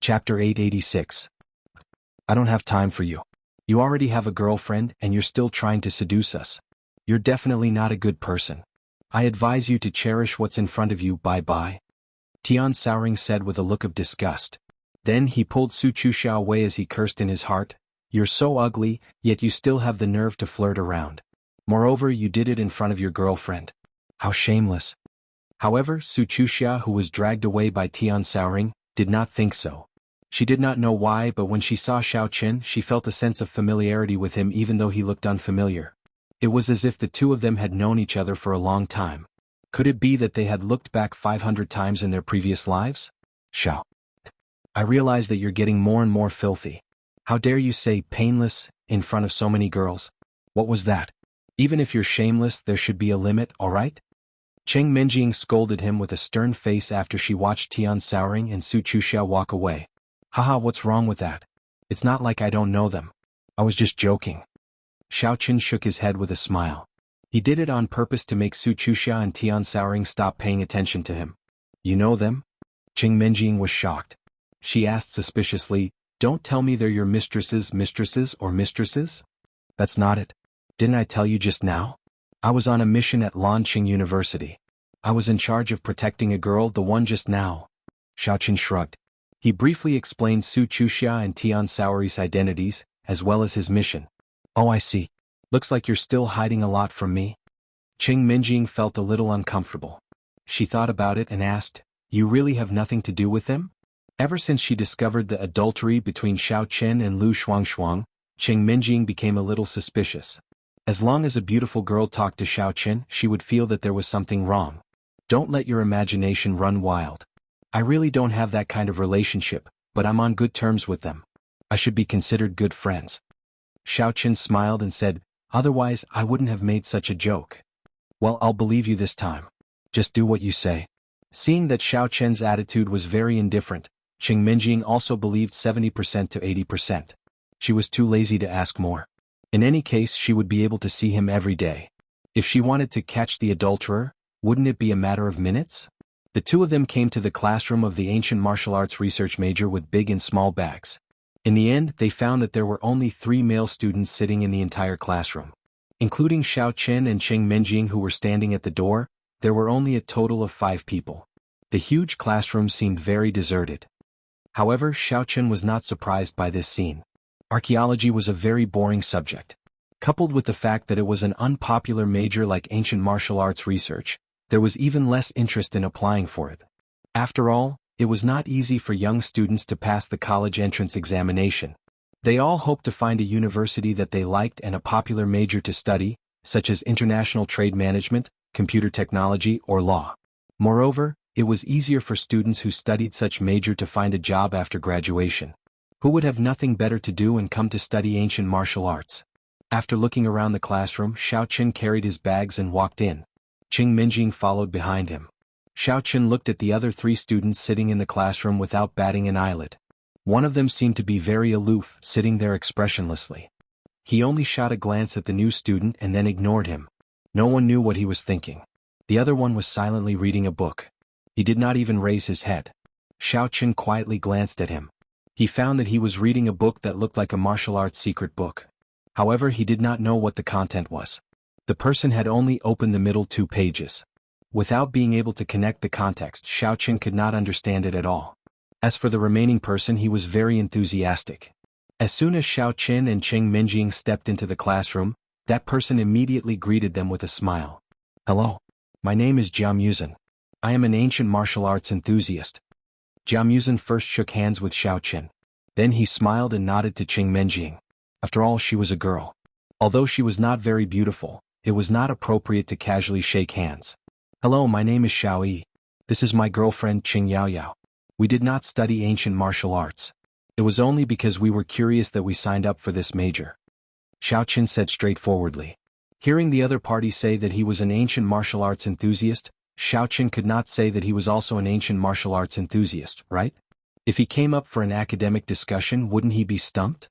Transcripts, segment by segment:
Chapter 886. I don't have time for you. You already have a girlfriend and you're still trying to seduce us. You're definitely not a good person. I advise you to cherish what's in front of you. Bye-bye. Tian Xiaoring said with a look of disgust. Then he pulled Su Chuxia away as he cursed in his heart. You're so ugly, yet you still have the nerve to flirt around. Moreover, you did it in front of your girlfriend. How shameless. However, Su Chuxia, who was dragged away by Tian Xiaoring, did not think so. She did not know why, but when she saw Xiao Qin, she felt a sense of familiarity with him even though he looked unfamiliar. It was as if the two of them had known each other for a long time. Could it be that they had looked back 500 times in their previous lives? Xiao. I realize that you're getting more and more filthy. How dare you say painless in front of so many girls? What was that? Even if you're shameless, there should be a limit, alright? Cheng Minjing scolded him with a stern face after she watched Tian Xiaoring and Su Chuxia walk away. Haha, what's wrong with that? It's not like I don't know them. I was just joking. Xiao Qin shook his head with a smile. He did it on purpose to make Su Chuxia and Tian Xiaoring stop paying attention to him. You know them? Cheng Minjing was shocked. She asked suspiciously, don't tell me they're your mistresses? That's not it. Didn't I tell you just now? I was on a mission at Lanqing University. I was in charge of protecting a girl, the one just now. Xiao Qin shrugged. He briefly explained Su Chuxia and Tian Xiaoring's identities, as well as his mission. Oh, I see. Looks like you're still hiding a lot from me. Cheng Minjing felt a little uncomfortable. She thought about it and asked, you really have nothing to do with them? Ever since she discovered the adultery between Xiao Qin and Lu Shuangshuang, Cheng Minjing became a little suspicious. As long as a beautiful girl talked to Xiao Qin, she would feel that there was something wrong. Don't let your imagination run wild. I really don't have that kind of relationship, but I'm on good terms with them. I should be considered good friends. Xiao Qin smiled and said, otherwise I wouldn't have made such a joke. Well, I'll believe you this time. Just do what you say. Seeing that Xiao Qin's attitude was very indifferent, Cheng Minjing also believed 70% to 80%. She was too lazy to ask more. In any case, she would be able to see him every day. If she wanted to catch the adulterer, wouldn't it be a matter of minutes? The two of them came to the classroom of the ancient martial arts research major with big and small bags. In the end, they found that there were only 3 male students sitting in the entire classroom. Including Xiao Qin and Cheng Minjing who were standing at the door, there were only a total of 5 people. The huge classroom seemed very deserted. However, Xiao Qin was not surprised by this scene. Archaeology was a very boring subject. Coupled with the fact that it was an unpopular major like ancient martial arts research, there was even less interest in applying for it. After all, it was not easy for young students to pass the college entrance examination. They all hoped to find a university that they liked and a popular major to study, such as international trade management, computer technology, or law. Moreover, it was easier for students who studied such major to find a job after graduation. Who would have nothing better to do and come to study ancient martial arts? After looking around the classroom, Xiao Qin carried his bags and walked in. Cheng Minjing followed behind him. Xiao Qin looked at the other 3 students sitting in the classroom without batting an eyelid. One of them seemed to be very aloof, sitting there expressionlessly. He only shot a glance at the new student and then ignored him. No one knew what he was thinking. The other one was silently reading a book. He did not even raise his head. Xiao Qin quietly glanced at him. He found that he was reading a book that looked like a martial arts secret book. However, he did not know what the content was. The person had only opened the middle 2 pages. Without being able to connect the context, Xiao Qin could not understand it at all. As for the remaining person, he was very enthusiastic. As soon as Xiao Qin and Cheng Minjing stepped into the classroom, that person immediately greeted them with a smile. Hello. My name is Jia Muzhen. I am an ancient martial arts enthusiast. Jia Muzhen first shook hands with Xiao Qin. Then he smiled and nodded to Cheng Minjing. After all, she was a girl. Although she was not very beautiful, it was not appropriate to casually shake hands. Hello, my name is Xiao Yi. This is my girlfriend Qing Yaoyao. We did not study ancient martial arts. It was only because we were curious that we signed up for this major. Xiao Qin said straightforwardly. Hearing the other party say that he was an ancient martial arts enthusiast, Xiao Qin could not say that he was also an ancient martial arts enthusiast, right? If he came up for an academic discussion, wouldn't he be stumped?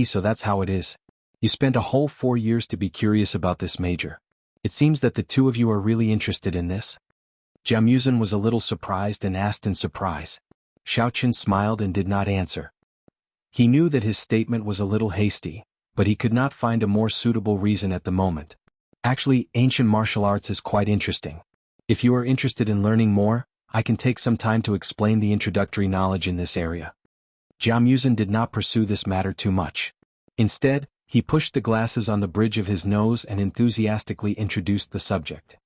So that's how it is. You spent a whole 4 years to be curious about this major. It seems that the two of you are really interested in this. Jia Muzhen was a little surprised and asked in surprise. Xiaoqin smiled and did not answer. He knew that his statement was a little hasty, but he could not find a more suitable reason at the moment. Actually, ancient martial arts is quite interesting. If you are interested in learning more, I can take some time to explain the introductory knowledge in this area. Jiao Muzhen did not pursue this matter too much. Instead, he pushed the glasses on the bridge of his nose and enthusiastically introduced the subject.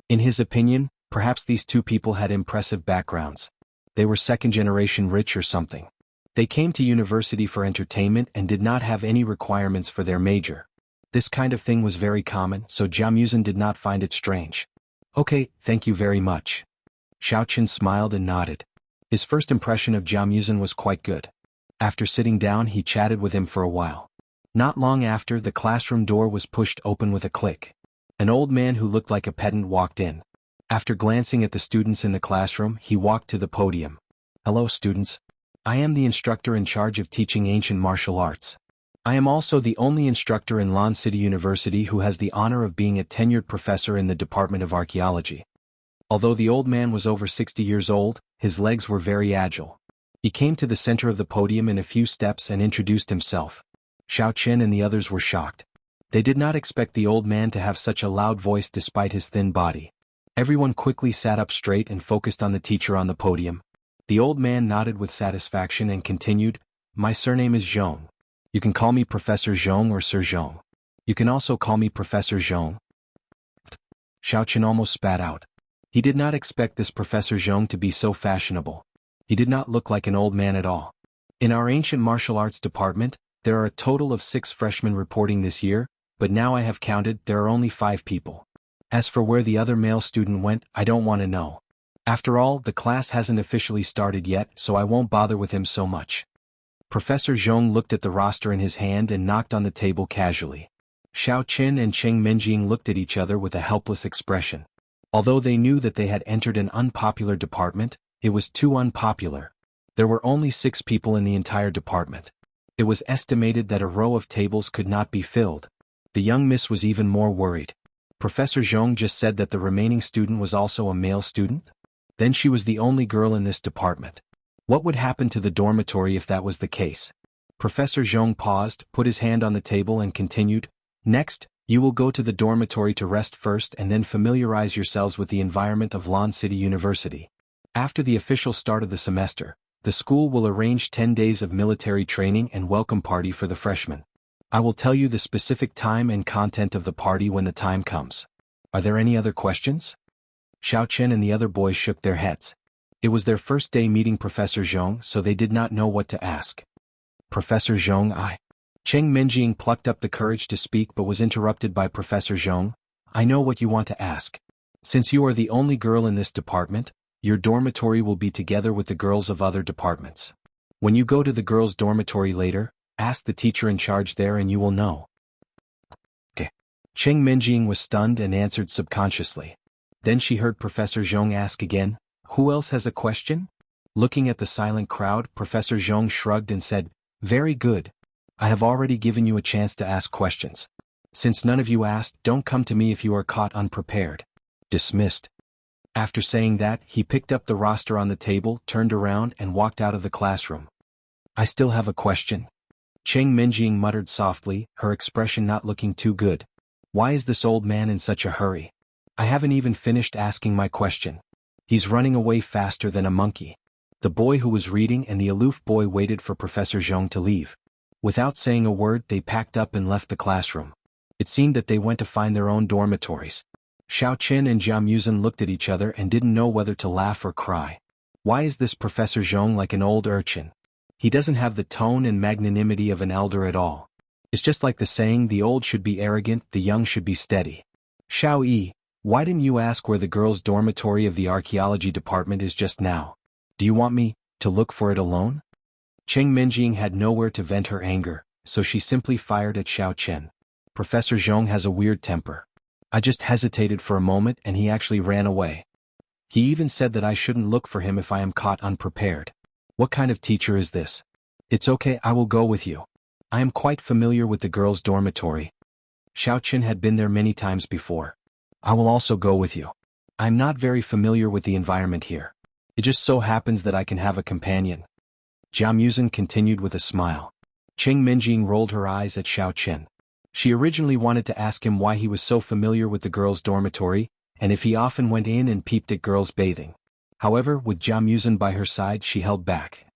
In his opinion, perhaps these two people had impressive backgrounds. They were second-generation rich or something. They came to university for entertainment and did not have any requirements for their major. This kind of thing was very common, so Jiao Muzhen did not find it strange. Okay, thank you very much. Xiaoqin smiled and nodded. His first impression of Jiao Muzhen was quite good. After sitting down, he chatted with him for a while. Not long after, the classroom door was pushed open with a click. An old man who looked like a pedant walked in. After glancing at the students in the classroom, he walked to the podium. Hello, students. I am the instructor in charge of teaching ancient martial arts. I am also the only instructor in Lan City University who has the honor of being a tenured professor in the Department of Archaeology. Although the old man was over 60 years old, his legs were very agile. He came to the center of the podium in a few steps and introduced himself. Xiaoqin and the others were shocked. They did not expect the old man to have such a loud voice despite his thin body. Everyone quickly sat up straight and focused on the teacher on the podium. The old man nodded with satisfaction and continued, My surname is Zhong. You can call me Professor Zhong or Sir Zhong. You can also call me Professor Zhong. Xiaoqin almost spat out. He did not expect this Professor Zhong to be so fashionable. He did not look like an old man at all. In our ancient martial arts department, there are a total of 6 freshmen reporting this year, but now I have counted, there are only 5 people. As for where the other male student went, I don't want to know. After all, the class hasn't officially started yet, so I won't bother with him so much. Professor Zhong looked at the roster in his hand and knocked on the table casually. Xiaoqin and Cheng Menjing looked at each other with a helpless expression. Although they knew that they had entered an unpopular department, it was too unpopular. There were only 6 people in the entire department. It was estimated that a row of tables could not be filled. The young miss was even more worried. Professor Zhong just said that the remaining student was also a male student? Then she was the only girl in this department. What would happen to the dormitory if that was the case? Professor Zhong paused, put his hand on the table and continued, Next, you will go to the dormitory to rest first and then familiarize yourselves with the environment of Lan City University. After the official start of the semester, the school will arrange 10 days of military training and welcome party for the freshmen. I will tell you the specific time and content of the party when the time comes. Are there any other questions? Xiaoqin and the other boys shook their heads. It was their first day meeting Professor Zhong, so they did not know what to ask. Professor Zhong, Cheng Menjing plucked up the courage to speak but was interrupted by Professor Zhong. I know what you want to ask. Since you are the only girl in this department, your dormitory will be together with the girls of other departments. When you go to the girls' dormitory later, ask the teacher in charge there and you will know. Okay. Cheng Menjing was stunned and answered subconsciously. Then she heard Professor Zhong ask again, Who else has a question? Looking at the silent crowd, Professor Zhong shrugged and said, Very good. I have already given you a chance to ask questions. Since none of you asked, don't come to me if you are caught unprepared. Dismissed. After saying that, he picked up the roster on the table, turned around and walked out of the classroom. I still have a question. Cheng Menjing muttered softly, her expression not looking too good. Why is this old man in such a hurry? I haven't even finished asking my question. He's running away faster than a monkey. The boy who was reading and the aloof boy waited for Professor Zhong to leave. Without saying a word, they packed up and left the classroom. It seemed that they went to find their own dormitories. Xiaoqin and Jiao Muzhen looked at each other and didn't know whether to laugh or cry. Why is this Professor Zhong like an old urchin? He doesn't have the tone and magnanimity of an elder at all. It's just like the saying, the old should be arrogant, the young should be steady. Xiao Yi, why didn't you ask where the girls' dormitory of the archaeology department is just now? Do you want me to look for it alone? Cheng Menjing had nowhere to vent her anger, so she simply fired at Xiaoqin. Professor Zhong has a weird temper. I just hesitated for a moment and he actually ran away. He even said that I shouldn't look for him if I am caught unprepared. What kind of teacher is this? It's okay, I will go with you. I am quite familiar with the girls' dormitory. Xiaoqin had been there many times before. I will also go with you. I am not very familiar with the environment here. It just so happens that I can have a companion. Jia Muzhen continued with a smile. Cheng Minjing rolled her eyes at Xiao Chen. She originally wanted to ask him why he was so familiar with the girls' dormitory, and if he often went in and peeped at girls bathing. However, with Jia Muzhen by her side, she held back.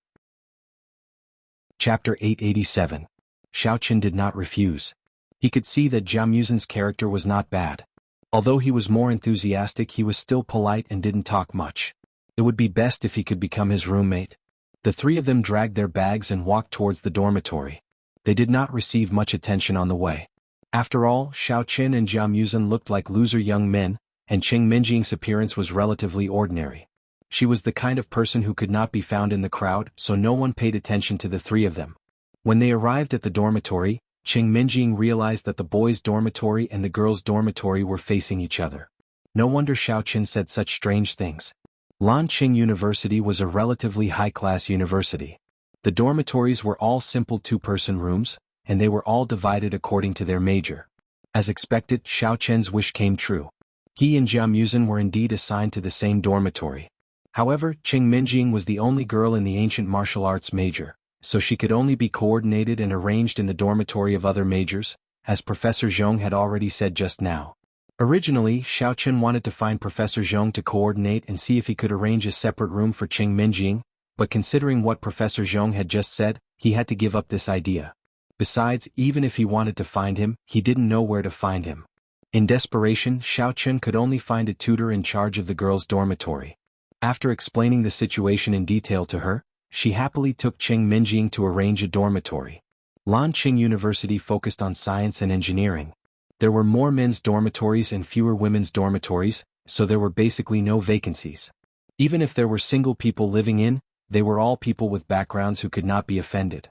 Chapter 887. Xiao Chen did not refuse. He could see that Jia Muzhen's character was not bad. Although he was more enthusiastic, he was still polite and didn't talk much. It would be best if he could become his roommate. The three of them dragged their bags and walked towards the dormitory. They did not receive much attention on the way. After all, Xiao Chen and Jia Muzhen looked like loser young men, and Cheng Minjing's appearance was relatively ordinary. She was the kind of person who could not be found in the crowd, so no one paid attention to the three of them. When they arrived at the dormitory, Cheng Minjing realized that the boys' dormitory and the girls' dormitory were facing each other. No wonder Xiao Chen said such strange things. Lanqing University was a relatively high-class university. The dormitories were all simple two-person rooms, and they were all divided according to their major. As expected, Xiao Chen's wish came true. He and Jia Muzhen were indeed assigned to the same dormitory. However, Cheng Minjing was the only girl in the ancient martial arts major, so she could only be coordinated and arranged in the dormitory of other majors, as Professor Zhong had already said just now. Originally, Xiao Chen wanted to find Professor Zhong to coordinate and see if he could arrange a separate room for Cheng Minjing, but considering what Professor Zhong had just said, he had to give up this idea. Besides, even if he wanted to find him, he didn't know where to find him. In desperation, Xiao Chen could only find a tutor in charge of the girls' dormitory. After explaining the situation in detail to her, she happily took Cheng Minjing to arrange a dormitory. Lanqing University focused on science and engineering. There were more men's dormitories and fewer women's dormitories, so there were basically no vacancies. Even if there were single people living in, they were all people with backgrounds who could not be offended.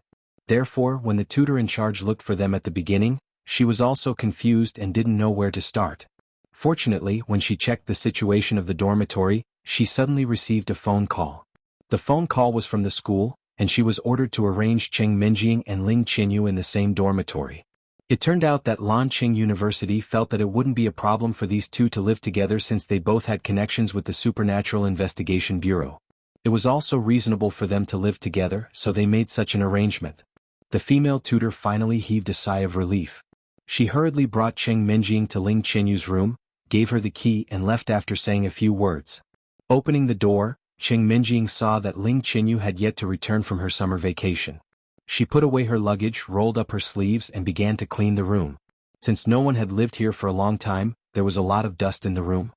Therefore, when the tutor in charge looked for them at the beginning, she was also confused and didn't know where to start. Fortunately, when she checked the situation of the dormitory, she suddenly received a phone call. The phone call was from the school, and she was ordered to arrange Cheng Minjing and Ling Qinyu in the same dormitory. It turned out that Lanqing University felt that it wouldn't be a problem for these two to live together since they both had connections with the Supernatural Investigation Bureau. It was also reasonable for them to live together, so they made such an arrangement. The female tutor finally heaved a sigh of relief. She hurriedly brought Cheng Minjing to Ling Qinyu's room, gave her the key and left after saying a few words. Opening the door, Cheng Minjing saw that Ling Qinyu had yet to return from her summer vacation. She put away her luggage, rolled up her sleeves and began to clean the room. Since no one had lived here for a long time, there was a lot of dust in the room.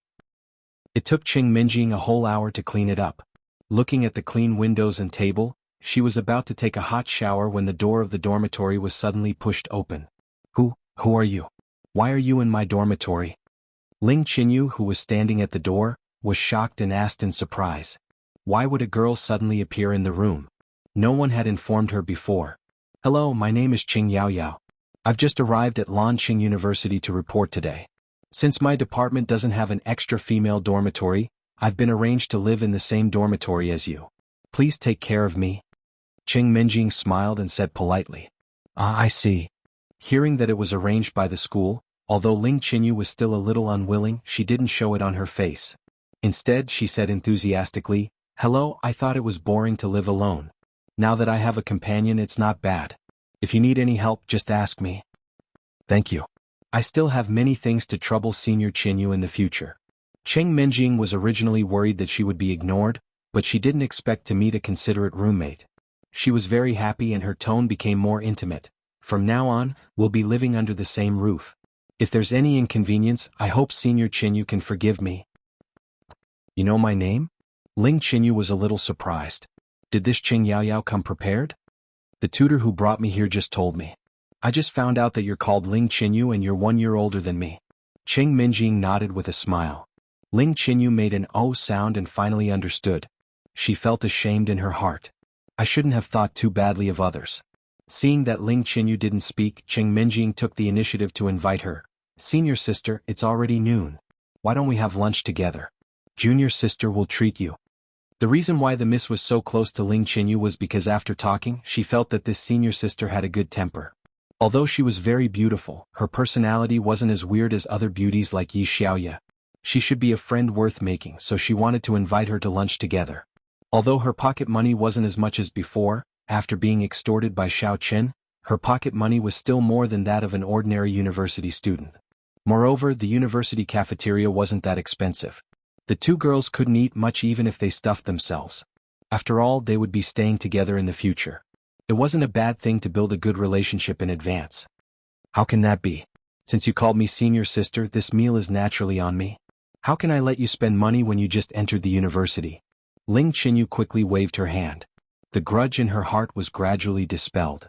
It took Cheng Minjing a whole hour to clean it up. Looking at the clean windows and table, she was about to take a hot shower when the door of the dormitory was suddenly pushed open. Who are you? Why are you in my dormitory? Ling Qinyu, who was standing at the door, was shocked and asked in surprise. Why would a girl suddenly appear in the room? No one had informed her before. Hello, my name is Qing Yaoyao. I've just arrived at Lanqing University to report today. Since my department doesn't have an extra female dormitory, I've been arranged to live in the same dormitory as you. Please take care of me. Cheng Minjing smiled and said politely. I see. Hearing that it was arranged by the school, although Ling Qinyu was still a little unwilling, she didn't show it on her face. Instead, she said enthusiastically, Hello, I thought it was boring to live alone. Now that I have a companion, it's not bad. If you need any help, just ask me. Thank you. I still have many things to trouble Senior Qinyu in the future. Cheng Minjing was originally worried that she would be ignored, but she didn't expect to meet a considerate roommate. She was very happy and her tone became more intimate. From now on, we'll be living under the same roof. If there's any inconvenience, I hope Senior Qinyu can forgive me. You know my name? Ling Qinyu was a little surprised. Did this Qing Yaoyao come prepared? The tutor who brought me here just told me. I just found out that you're called Ling Qinyu and you're 1 year older than me. Cheng Minjing nodded with a smile. Ling Qinyu made an "oh" sound and finally understood. She felt ashamed in her heart. I shouldn't have thought too badly of others. Seeing that Ling Qinyu didn't speak, Cheng Minjing took the initiative to invite her. Senior sister, it's already noon. Why don't we have lunch together? Junior sister will treat you. The reason why the miss was so close to Ling Qinyu was because after talking, she felt that this senior sister had a good temper. Although she was very beautiful, her personality wasn't as weird as other beauties like Yi Xiaoya. She should be a friend worth making, so she wanted to invite her to lunch together. Although her pocket money wasn't as much as before, after being extorted by Xiao Qin, her pocket money was still more than that of an ordinary university student. Moreover, the university cafeteria wasn't that expensive. The two girls couldn't eat much even if they stuffed themselves. After all, they would be staying together in the future. It wasn't a bad thing to build a good relationship in advance. How can that be? Since you called me senior sister, this meal is naturally on me. How can I let you spend money when you just entered the university? Ling Qinyu quickly waved her hand. The grudge in her heart was gradually dispelled.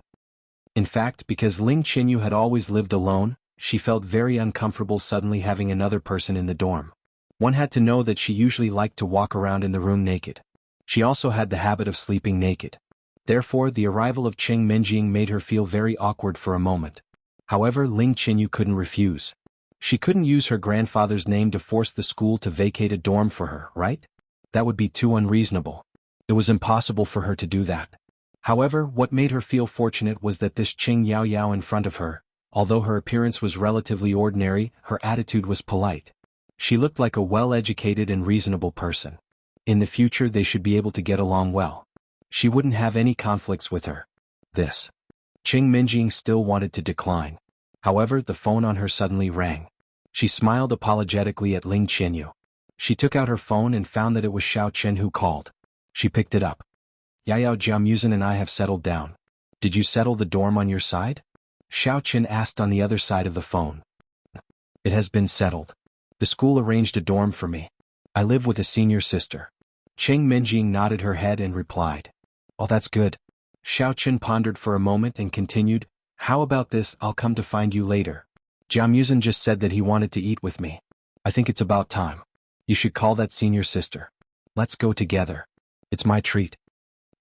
In fact, because Ling Qinyu had always lived alone, she felt very uncomfortable suddenly having another person in the dorm. One had to know that she usually liked to walk around in the room naked. She also had the habit of sleeping naked. Therefore, the arrival of Cheng Menjing made her feel very awkward for a moment. However, Ling Qinyu couldn't refuse. She couldn't use her grandfather's name to force the school to vacate a dorm for her, right? That would be too unreasonable. It was impossible for her to do that. However, what made her feel fortunate was that this Qing Yao Yao in front of her, although her appearance was relatively ordinary, her attitude was polite. She looked like a well-educated and reasonable person. In the future they should be able to get along well. She wouldn't have any conflicts with her. This. Qing Minjing still wanted to decline. However, the phone on her suddenly rang. She smiled apologetically at Ling Qinyu. She took out her phone and found that it was Xiao Chen who called. She picked it up. Yao Jiamuzin and I have settled down. Did you settle the dorm on your side? Xiao Chen asked on the other side of the phone. It has been settled. The school arranged a dorm for me. I live with a senior sister. Qing Minjing nodded her head and replied. Oh, that's good. Xiao Chen pondered for a moment and continued, how about this, I'll come to find you later. Jiamuzin just said that he wanted to eat with me. I think it's about time. You should call that senior sister. Let's go together. It's my treat.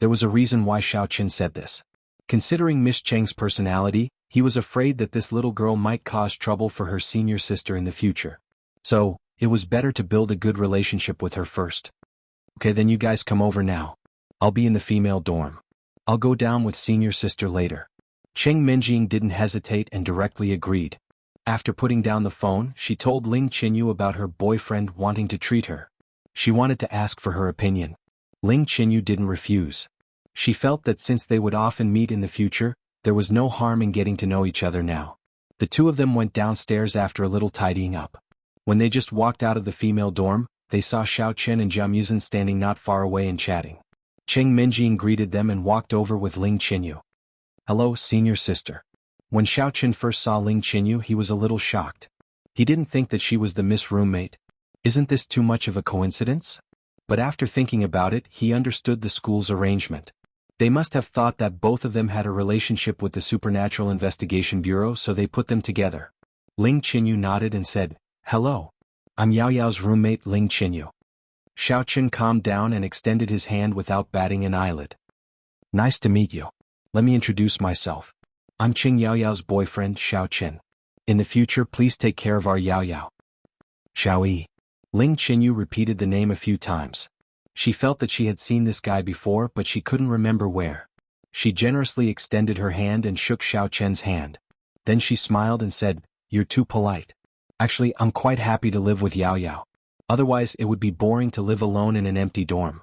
There was a reason why Xiao Chen said this. Considering Miss Cheng's personality, he was afraid that this little girl might cause trouble for her senior sister in the future. So, it was better to build a good relationship with her first. Okay, then you guys come over now. I'll be in the female dorm. I'll go down with senior sister later. Cheng Minjing didn't hesitate and directly agreed. After putting down the phone, she told Ling Qinyu about her boyfriend wanting to treat her. She wanted to ask for her opinion. Ling Qinyu didn't refuse. She felt that since they would often meet in the future, there was no harm in getting to know each other now. The two of them went downstairs after a little tidying up. When they just walked out of the female dorm, they saw Xiao Chen and Jiamuzin standing not far away and chatting. Cheng Minjing greeted them and walked over with Ling Qinyu. Hello, senior sister. When Xiao Chen first saw Ling Qinyu, he was a little shocked. He didn't think that she was the Miss Roommate. Isn't this too much of a coincidence? But after thinking about it, he understood the school's arrangement. They must have thought that both of them had a relationship with the Supernatural Investigation Bureau, so they put them together. Ling Qinyu nodded and said, Hello. I'm Yao Yao's roommate Ling Qinyu. Xiao Chen calmed down and extended his hand without batting an eyelid. Nice to meet you. Let me introduce myself. I'm Qing Yao Yao's boyfriend, Xiao Chen. In the future, please take care of our Yao Yao. Xiao Yi. Ling Qinyu repeated the name a few times. She felt that she had seen this guy before, but she couldn't remember where. She generously extended her hand and shook Xiao Chen's hand. Then she smiled and said, You're too polite. Actually, I'm quite happy to live with Yao Yao. Otherwise, it would be boring to live alone in an empty dorm.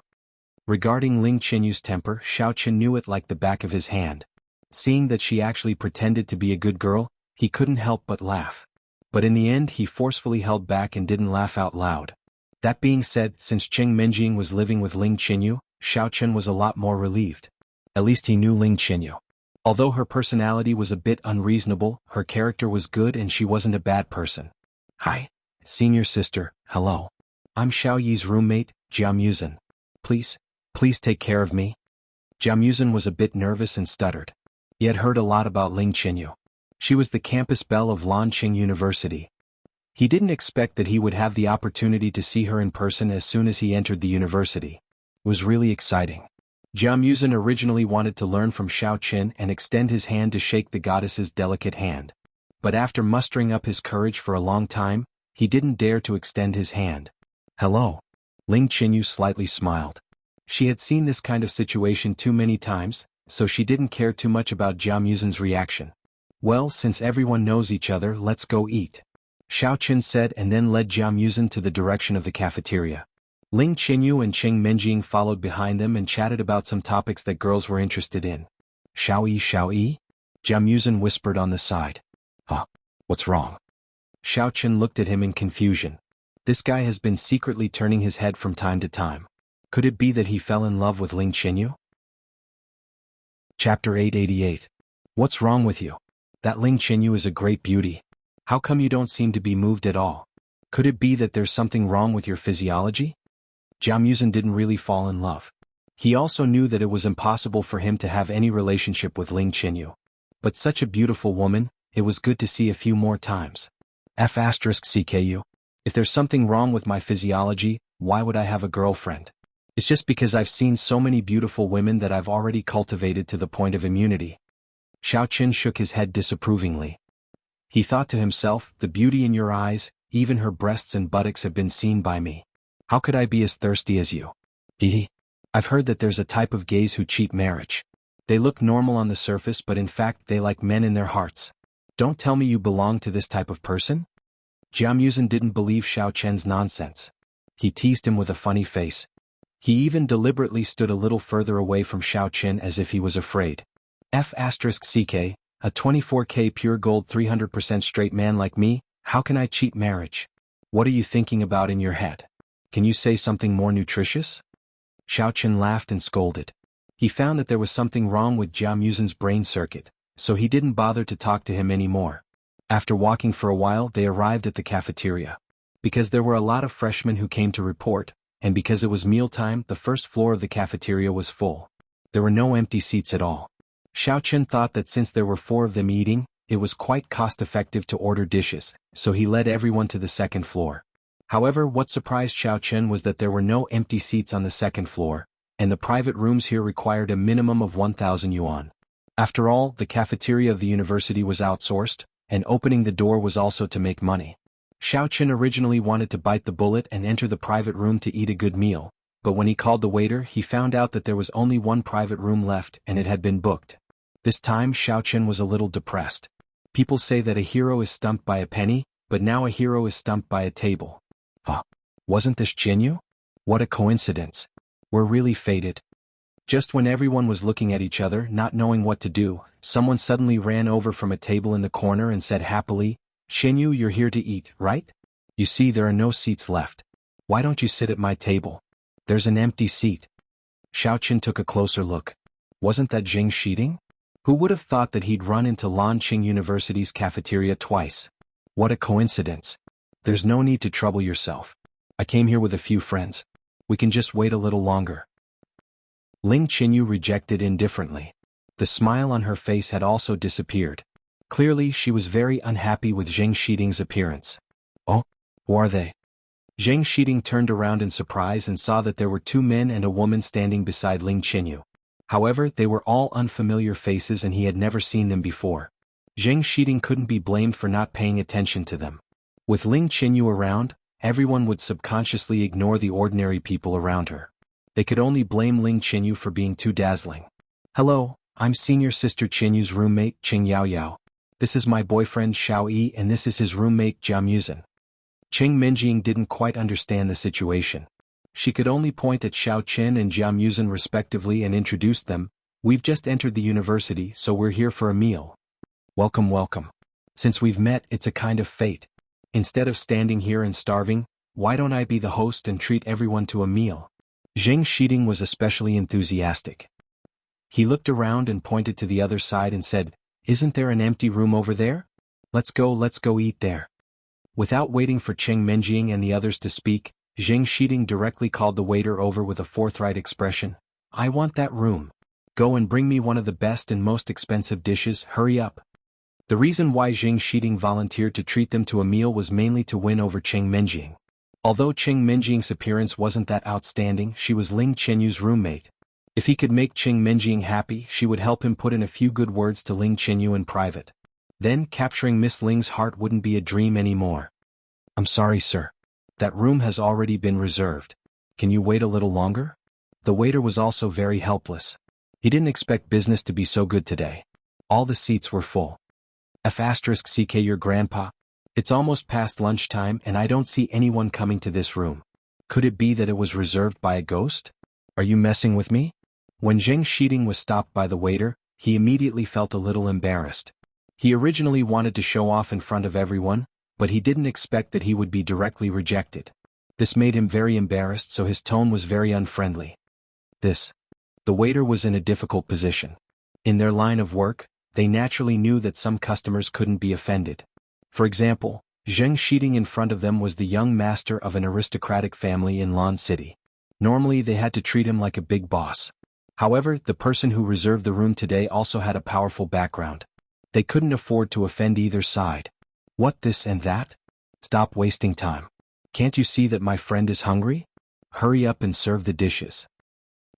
Regarding Ling Qinyu's temper, Xiao Chen knew it like the back of his hand. Seeing that she actually pretended to be a good girl, he couldn't help but laugh. But in the end, he forcefully held back and didn't laugh out loud. That being said, since Cheng Minjing was living with Ling Qinyu, Xiao Chen was a lot more relieved. At least he knew Ling Qinyu. Although her personality was a bit unreasonable, her character was good and she wasn't a bad person. Hi, senior sister, hello. I'm Xiao Yi's roommate, Jiamuzin. Please take care of me. Jiamuzin was a bit nervous and stuttered. He had heard a lot about Ling Qinyu. She was the campus belle of Lanqing University. He didn't expect that he would have the opportunity to see her in person as soon as he entered the university. It was really exciting. Jiamuzin originally wanted to learn from Xiao Chen and extend his hand to shake the goddess's delicate hand. But after mustering up his courage for a long time, he didn't dare to extend his hand. Hello. Ling Qinyu slightly smiled. She had seen this kind of situation too many times, so she didn't care too much about Jiamuzin's reaction. Well, since everyone knows each other, let's go eat. Xiao Chen said and then led Jiamuzin to the direction of the cafeteria. Ling Qinyu and Cheng Menjing followed behind them and chatted about some topics that girls were interested in. Xiao Yi? Jiao Muzhen whispered on the side. Huh? What's wrong? Xiao Chen looked at him in confusion. This guy has been secretly turning his head from time to time. Could it be that he fell in love with Ling Qinyu? Chapter 888. What's wrong with you? That Ling Qinyu is a great beauty. How come you don't seem to be moved at all? Could it be that there's something wrong with your physiology? Jiao Muzhen didn't really fall in love. He also knew that it was impossible for him to have any relationship with Ling Qinyu. But such a beautiful woman, it was good to see a few more times. F***CKU. If there's something wrong with my physiology, why would I have a girlfriend? It's just because I've seen so many beautiful women that I've already cultivated to the point of immunity. Xiao Chen shook his head disapprovingly. He thought to himself, the beauty in your eyes, even her breasts and buttocks have been seen by me. How could I be as thirsty as you? I've heard that there's a type of gays who cheat marriage. They look normal on the surface but in fact they like men in their hearts. Don't tell me you belong to this type of person? Jiao Muzhen didn't believe Xiao Chen's nonsense. He teased him with a funny face. He even deliberately stood a little further away from Xiao Chen as if he was afraid. F***CK, a 24K pure gold 300% straight man like me, how can I cheat marriage? What are you thinking about in your head? Can you say something more nutritious? Xiao Chen laughed and scolded. He found that there was something wrong with Jiao Muzhen's brain circuit, so he didn't bother to talk to him anymore. After walking for a while they arrived at the cafeteria. Because there were a lot of freshmen who came to report, and because it was mealtime, the first floor of the cafeteria was full. There were no empty seats at all. Xiao Chen thought that since there were 4 of them eating, it was quite cost-effective to order dishes, so he led everyone to the second floor. However, what surprised Xiao Chen was that there were no empty seats on the second floor, and the private rooms here required a minimum of 1,000 yuan. After all, the cafeteria of the university was outsourced, and opening the door was also to make money. Xiao Chen originally wanted to bite the bullet and enter the private room to eat a good meal, but when he called the waiter he found out that there was only one private room left and it had been booked. This time Xiao Chen was a little depressed. People say that a hero is stumped by a penny, but now a hero is stumped by a table. Wasn't this Jinyu? What a coincidence. We're really fated. Just when everyone was looking at each other, not knowing what to do, someone suddenly ran over from a table in the corner and said happily, Xinyu, you're here to eat, right? You see there are no seats left. Why don't you sit at my table? There's an empty seat. Xiao Chen took a closer look. Wasn't that Jing Shiding? Who would have thought that he'd run into Lanqing University's cafeteria twice? What a coincidence. There's no need to trouble yourself. I came here with a few friends. We can just wait a little longer. Ling Qinyu rejected indifferently. The smile on her face had also disappeared. Clearly she was very unhappy with Zheng Shiding's appearance. Oh, who are they? Zheng Shiding turned around in surprise and saw that there were 2 men and a woman standing beside Ling Qinyu. However, they were all unfamiliar faces and he had never seen them before. Zheng Shiding couldn't be blamed for not paying attention to them. With Ling Qinyu around, everyone would subconsciously ignore the ordinary people around her. They could only blame Ling Qinyu for being too dazzling. Hello, I'm senior sister Qinyu's roommate Qing Yaoyao. This is my boyfriend Xiao Yi and this is his roommate Jiao Muzhen. Cheng Menjing didn't quite understand the situation. She could only point at Xiao Chen and Jiao Muzhen respectively and introduced them. We've just entered the university so we're here for a meal. Welcome, welcome. Since we've met, it's a kind of fate. Instead of standing here and starving, why don't I be the host and treat everyone to a meal? Zheng Shiding was especially enthusiastic. He looked around and pointed to the other side and said, Isn't there an empty room over there? Let's go eat there. Without waiting for Cheng Menjing and the others to speak, Zheng Shiding directly called the waiter over with a forthright expression. I want that room. Go and bring me one of the best and most expensive dishes, hurry up. The reason why Zheng Shiding volunteered to treat them to a meal was mainly to win over Cheng Menjing. Although Cheng Menjing's appearance wasn't that outstanding, she was Ling Qinyu's roommate. If he could make Cheng Menjing happy, she would help him put in a few good words to Ling Qinyu in private. Then capturing Miss Ling's heart wouldn't be a dream anymore. I'm sorry, sir. That room has already been reserved. Can you wait a little longer? The waiter was also very helpless. He didn't expect business to be so good today. All the seats were full. F***CK your grandpa. It's almost past lunchtime and I don't see anyone coming to this room. Could it be that it was reserved by a ghost? Are you messing with me? When Zheng Shiding was stopped by the waiter, he immediately felt a little embarrassed. He originally wanted to show off in front of everyone, but he didn't expect that he would be directly rejected. This made him very embarrassed, so his tone was very unfriendly. The waiter was in a difficult position. In their line of work, they naturally knew that some customers couldn't be offended. For example, Zheng Shiding in front of them was the young master of an aristocratic family in Lan City. Normally they had to treat him like a big boss. However, the person who reserved the room today also had a powerful background. They couldn't afford to offend either side. What, this and that? Stop wasting time. Can't you see that my friend is hungry? Hurry up and serve the dishes.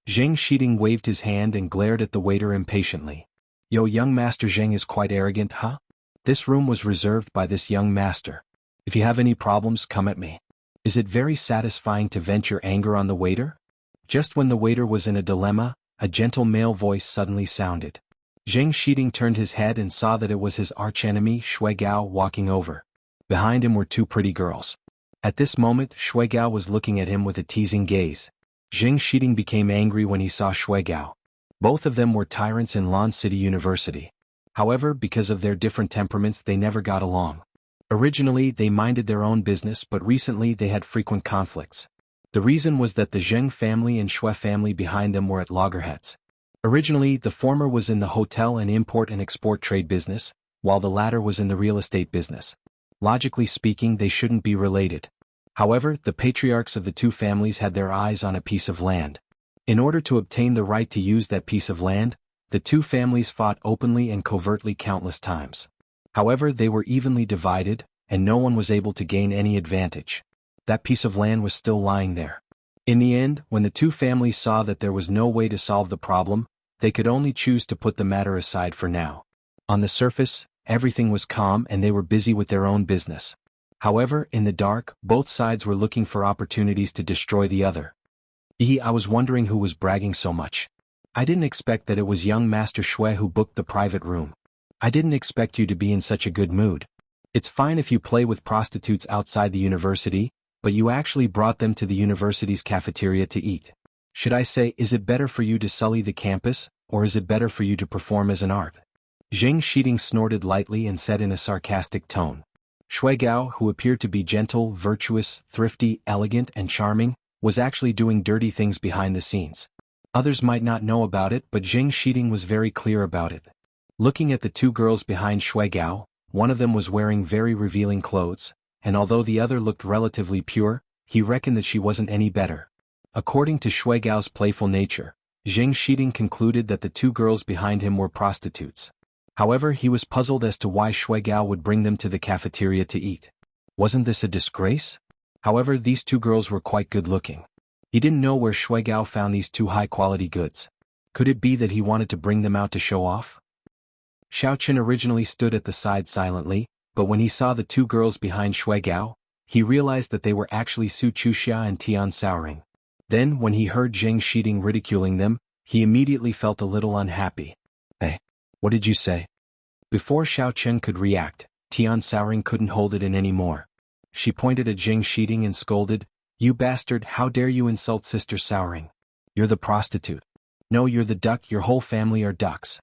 Zheng Shiding waved his hand and glared at the waiter impatiently. Yo, young Master Zheng is quite arrogant, huh? This room was reserved by this young master. If you have any problems, come at me. Is it very satisfying to vent your anger on the waiter? Just when the waiter was in a dilemma, a gentle male voice suddenly sounded. Zheng Shiding turned his head and saw that it was his archenemy Shui Gao walking over. Behind him were two pretty girls. At this moment, Shui Gao was looking at him with a teasing gaze. Zheng Shiding became angry when he saw Shui Gao. Both of them were tyrants in Lan City University. However, because of their different temperaments, they never got along. Originally, they minded their own business, but recently they had frequent conflicts. The reason was that the Zheng family and Shui family behind them were at loggerheads. Originally, the former was in the hotel and import and export trade business, while the latter was in the real estate business. Logically speaking, they shouldn't be related. However, the patriarchs of the two families had their eyes on a piece of land. In order to obtain the right to use that piece of land, the two families fought openly and covertly countless times. However, they were evenly divided, and no one was able to gain any advantage. That piece of land was still lying there. In the end, when the two families saw that there was no way to solve the problem, they could only choose to put the matter aside for now. On the surface, everything was calm and they were busy with their own business. However, in the dark, both sides were looking for opportunities to destroy the other. I was wondering who was bragging so much. I didn't expect that it was young Master Shui who booked the private room. I didn't expect you to be in such a good mood. It's fine if you play with prostitutes outside the university, but you actually brought them to the university's cafeteria to eat. Should I say, is it better for you to sully the campus, or is it better for you to perform as an art? Zheng Shiding snorted lightly and said in a sarcastic tone. Shui Gao, who appeared to be gentle, virtuous, thrifty, elegant, and charming, was actually doing dirty things behind the scenes. Others might not know about it, but Zheng Shiding was very clear about it. Looking at the two girls behind Shui Gao, one of them was wearing very revealing clothes, and although the other looked relatively pure, he reckoned that she wasn't any better. According to Shui Gao's playful nature, Zheng Shiding concluded that the two girls behind him were prostitutes. However, he was puzzled as to why Shui Gao would bring them to the cafeteria to eat. Wasn't this a disgrace? However, these two girls were quite good-looking. He didn't know where Shui Gao found these two high-quality goods. Could it be that he wanted to bring them out to show off? Xiaoqin originally stood at the side silently, but when he saw the two girls behind Shui Gao, he realized that they were actually Su Chuxia and Tian Shaoring. Then, when he heard Zheng Shiding ridiculing them, he immediately felt a little unhappy. Hey, what did you say? Before Xiaoqin could react, Tian Shaoring couldn't hold it in anymore. She pointed at Zheng Shiding and scolded, "You bastard, how dare you insult Sister Shaoring? You're the prostitute. No, you're the duck, your whole family are ducks."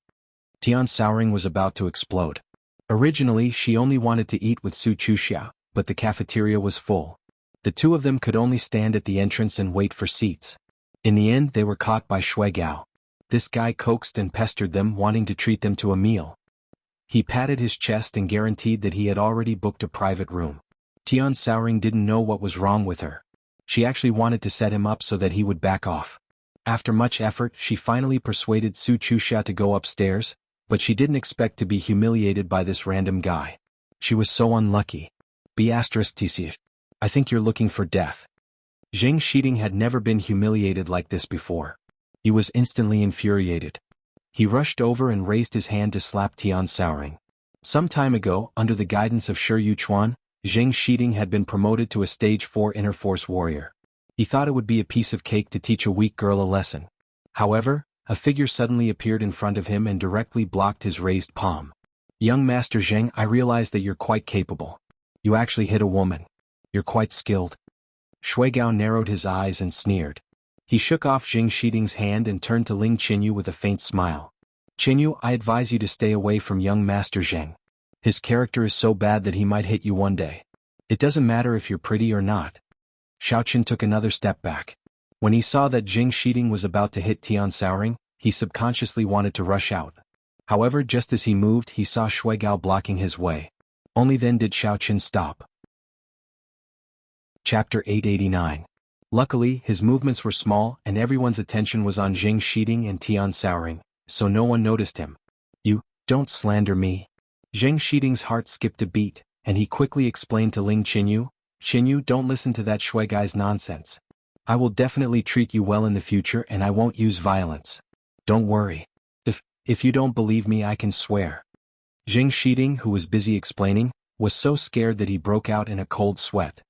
Tian Shaoring was about to explode. Originally, she only wanted to eat with Su Chuxia, but the cafeteria was full. The two of them could only stand at the entrance and wait for seats. In the end, they were caught by Shui Gao. This guy coaxed and pestered them, wanting to treat them to a meal. He patted his chest and guaranteed that he had already booked a private room. Tian Shaoring didn't know what was wrong with her. She actually wanted to set him up so that he would back off. After much effort, she finally persuaded Su Chuxia to go upstairs, but she didn't expect to be humiliated by this random guy. She was so unlucky. *TC. I think you're looking for death. Zheng Shiding had never been humiliated like this before. He was instantly infuriated. He rushed over and raised his hand to slap Tian Shaoring. Some time ago, under the guidance of Shi Yuchuan, Zheng Shiding had been promoted to a stage 4 inner force warrior. He thought it would be a piece of cake to teach a weak girl a lesson. However, a figure suddenly appeared in front of him and directly blocked his raised palm. "Young Master Zheng, I realize that you're quite capable. You actually hit a woman. You're quite skilled." Shuigao narrowed his eyes and sneered. He shook off Jing Shiding's hand and turned to Ling Qinyu with a faint smile. Qinyu, I advise you to stay away from young Master Zheng. His character is so bad that he might hit you one day. It doesn't matter if you're pretty or not. Xiaoqin took another step back. When he saw that Jing Shiding was about to hit Tian Shaoring, he subconsciously wanted to rush out. However, just as he moved, he saw Shuigao blocking his way. Only then did Xiaoqin stop. Chapter 889. Luckily, his movements were small and everyone's attention was on Jing Shiding and Tian Shaoring, so no one noticed him. You, don't slander me. Jing Shiding's heart skipped a beat, and he quickly explained to Ling Qinyu, Qinyu, don't listen to that Shuigai's nonsense. I will definitely treat you well in the future and I won't use violence. Don't worry. If you don't believe me, I can swear. Jing Shiding, who was busy explaining, was so scared that he broke out in a cold sweat.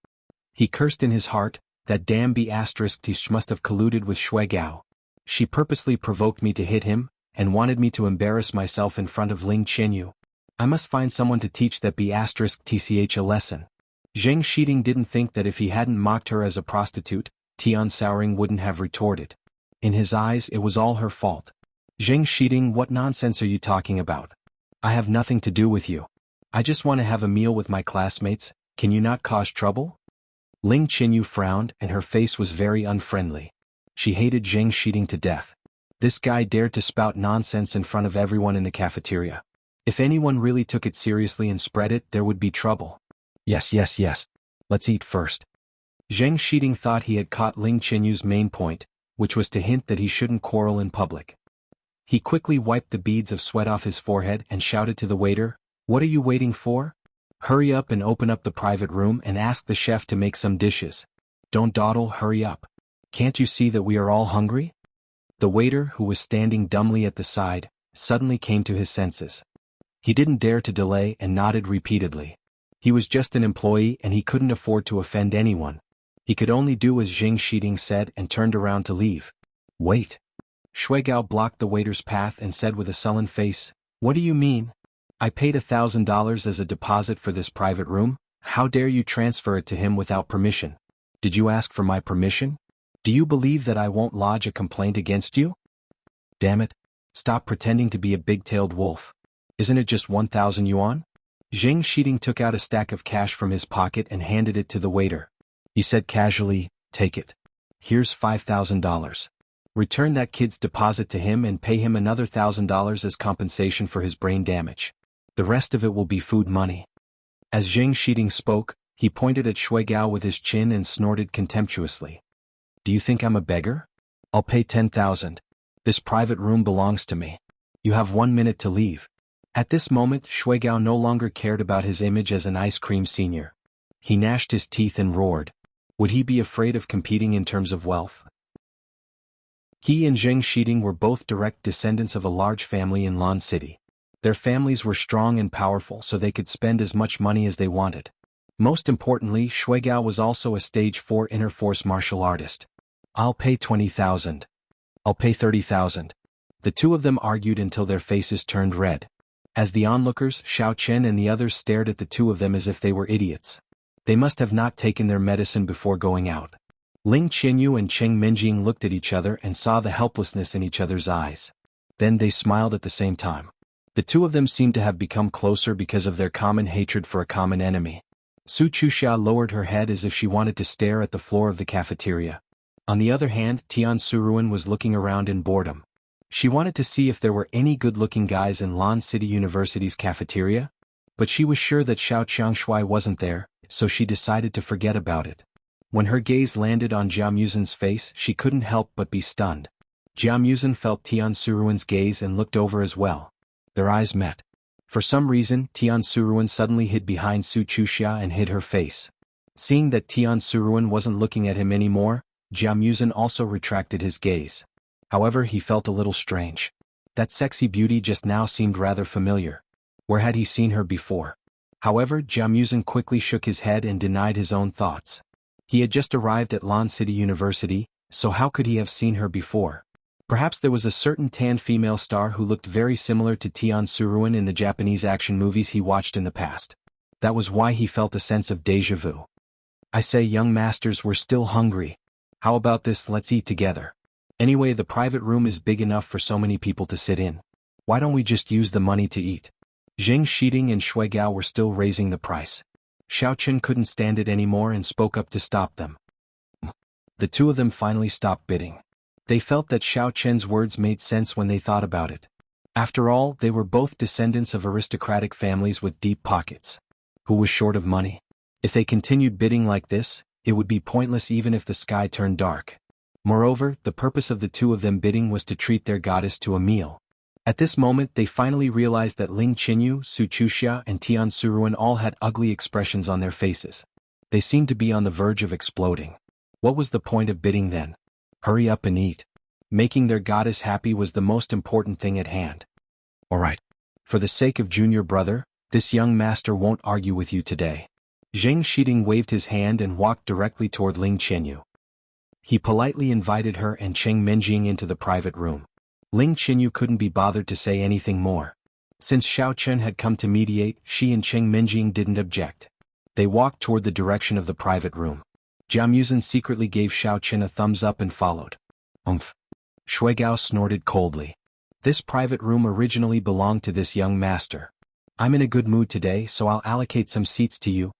He cursed in his heart, that damn B*Tish must have colluded with Shuigao. She purposely provoked me to hit him, and wanted me to embarrass myself in front of Ling Qinyu. I must find someone to teach that B*Tch a lesson. Jing Shiding didn't think that if he hadn't mocked her as a prostitute, Tian Shaoring wouldn't have retorted. In his eyes, it was all her fault. Jing Shiding, what nonsense are you talking about? I have nothing to do with you. I just want to have a meal with my classmates, can you not cause trouble? Ling Qinyu frowned and her face was very unfriendly. She hated Jing Shiding to death. This guy dared to spout nonsense in front of everyone in the cafeteria. If anyone really took it seriously and spread it, there would be trouble. Yes. Let's eat first. Jing Shiding thought he had caught Ling Qinyu's main point, which was to hint that he shouldn't quarrel in public. He quickly wiped the beads of sweat off his forehead and shouted to the waiter, What are you waiting for? Hurry up and open up the private room and ask the chef to make some dishes. Don't dawdle, hurry up. Can't you see that we are all hungry? The waiter, who was standing dumbly at the side, suddenly came to his senses. He didn't dare to delay and nodded repeatedly. He was just an employee and he couldn't afford to offend anyone. He could only do as Jing Shiding said and turned around to leave. Wait. Shuigao blocked the waiter's path and said with a sullen face, What do you mean? I paid $1,000 as a deposit for this private room, how dare you transfer it to him without permission? Did you ask for my permission? Do you believe that I won't lodge a complaint against you? Damn it. Stop pretending to be a big-tailed wolf. Isn't it just 1,000 yuan? Jing Shiding took out a stack of cash from his pocket and handed it to the waiter. He said casually, Take it. Here's $5,000. Return that kid's deposit to him and pay him another $1,000 as compensation for his brain damage. The rest of it will be food money. As Jing Shiding spoke, he pointed at Shuigao with his chin and snorted contemptuously. Do you think I'm a beggar? I'll pay 10,000. This private room belongs to me. You have 1 minute to leave. At this moment, Shuigao no longer cared about his image as an ice cream senior. He gnashed his teeth and roared. Would he be afraid of competing in terms of wealth? He and Jing Shiding were both direct descendants of a large family in Lan City. Their families were strong and powerful so they could spend as much money as they wanted. Most importantly, Shuigao was also a stage 4 inner force martial artist. I'll pay 20,000. I'll pay 30,000. The two of them argued until their faces turned red. As the onlookers, Xiao Chen and the others stared at the two of them as if they were idiots. They must have not taken their medicine before going out. Ling Qinyu and Cheng Minjing looked at each other and saw the helplessness in each other's eyes. Then they smiled at the same time. The two of them seemed to have become closer because of their common hatred for a common enemy. Su Chuxia lowered her head as if she wanted to stare at the floor of the cafeteria. On the other hand, Tian Suruan was looking around in boredom. She wanted to see if there were any good-looking guys in Lan City University's cafeteria, but she was sure that Xiao Qiangshui wasn't there, so she decided to forget about it. When her gaze landed on Jia Muzin's face, she couldn't help but be stunned. Jia Muzin felt Tian Suruan's gaze and looked over as well. Their eyes met. For some reason, Tian Suruan suddenly hid behind Su Chuxia and hid her face. Seeing that Tian Suruan wasn't looking at him anymore, Jia Muzin also retracted his gaze. However, he felt a little strange. That sexy beauty just now seemed rather familiar. Where had he seen her before? However, Jia Muzin quickly shook his head and denied his own thoughts. He had just arrived at Lan City University, so how could he have seen her before? Perhaps there was a certain tan female star who looked very similar to Tian Suruan in the Japanese action movies he watched in the past. That was why he felt a sense of déjà vu. I say, young masters, we're still hungry. How about this, let's eat together. Anyway, the private room is big enough for so many people to sit in. Why don't we just use the money to eat? Zheng Shiding and Shui Gao were still raising the price. Xiao Chen couldn't stand it anymore and spoke up to stop them. The two of them finally stopped bidding. They felt that Xiao Chen's words made sense when they thought about it. After all, they were both descendants of aristocratic families with deep pockets. Who was short of money? If they continued bidding like this, it would be pointless even if the sky turned dark. Moreover, the purpose of the two of them bidding was to treat their goddess to a meal. At this moment they finally realized that Ling Qinyu, Su Chuxia and Tian Suruan all had ugly expressions on their faces. They seemed to be on the verge of exploding. What was the point of bidding then? Hurry up and eat. Making their goddess happy was the most important thing at hand. Alright. For the sake of junior brother, this young master won't argue with you today. Zheng Shiding waved his hand and walked directly toward Ling Qinyu. He politely invited her and Cheng Menjing into the private room. Ling Qinyu couldn't be bothered to say anything more. Since Xiao Chen had come to mediate, she and Cheng Menjing didn't object. They walked toward the direction of the private room. Jia Muzhen secretly gave Xiao Chen a thumbs up and followed. Shui Gao snorted coldly. This private room originally belonged to this young master. I'm in a good mood today, so I'll allocate some seats to you.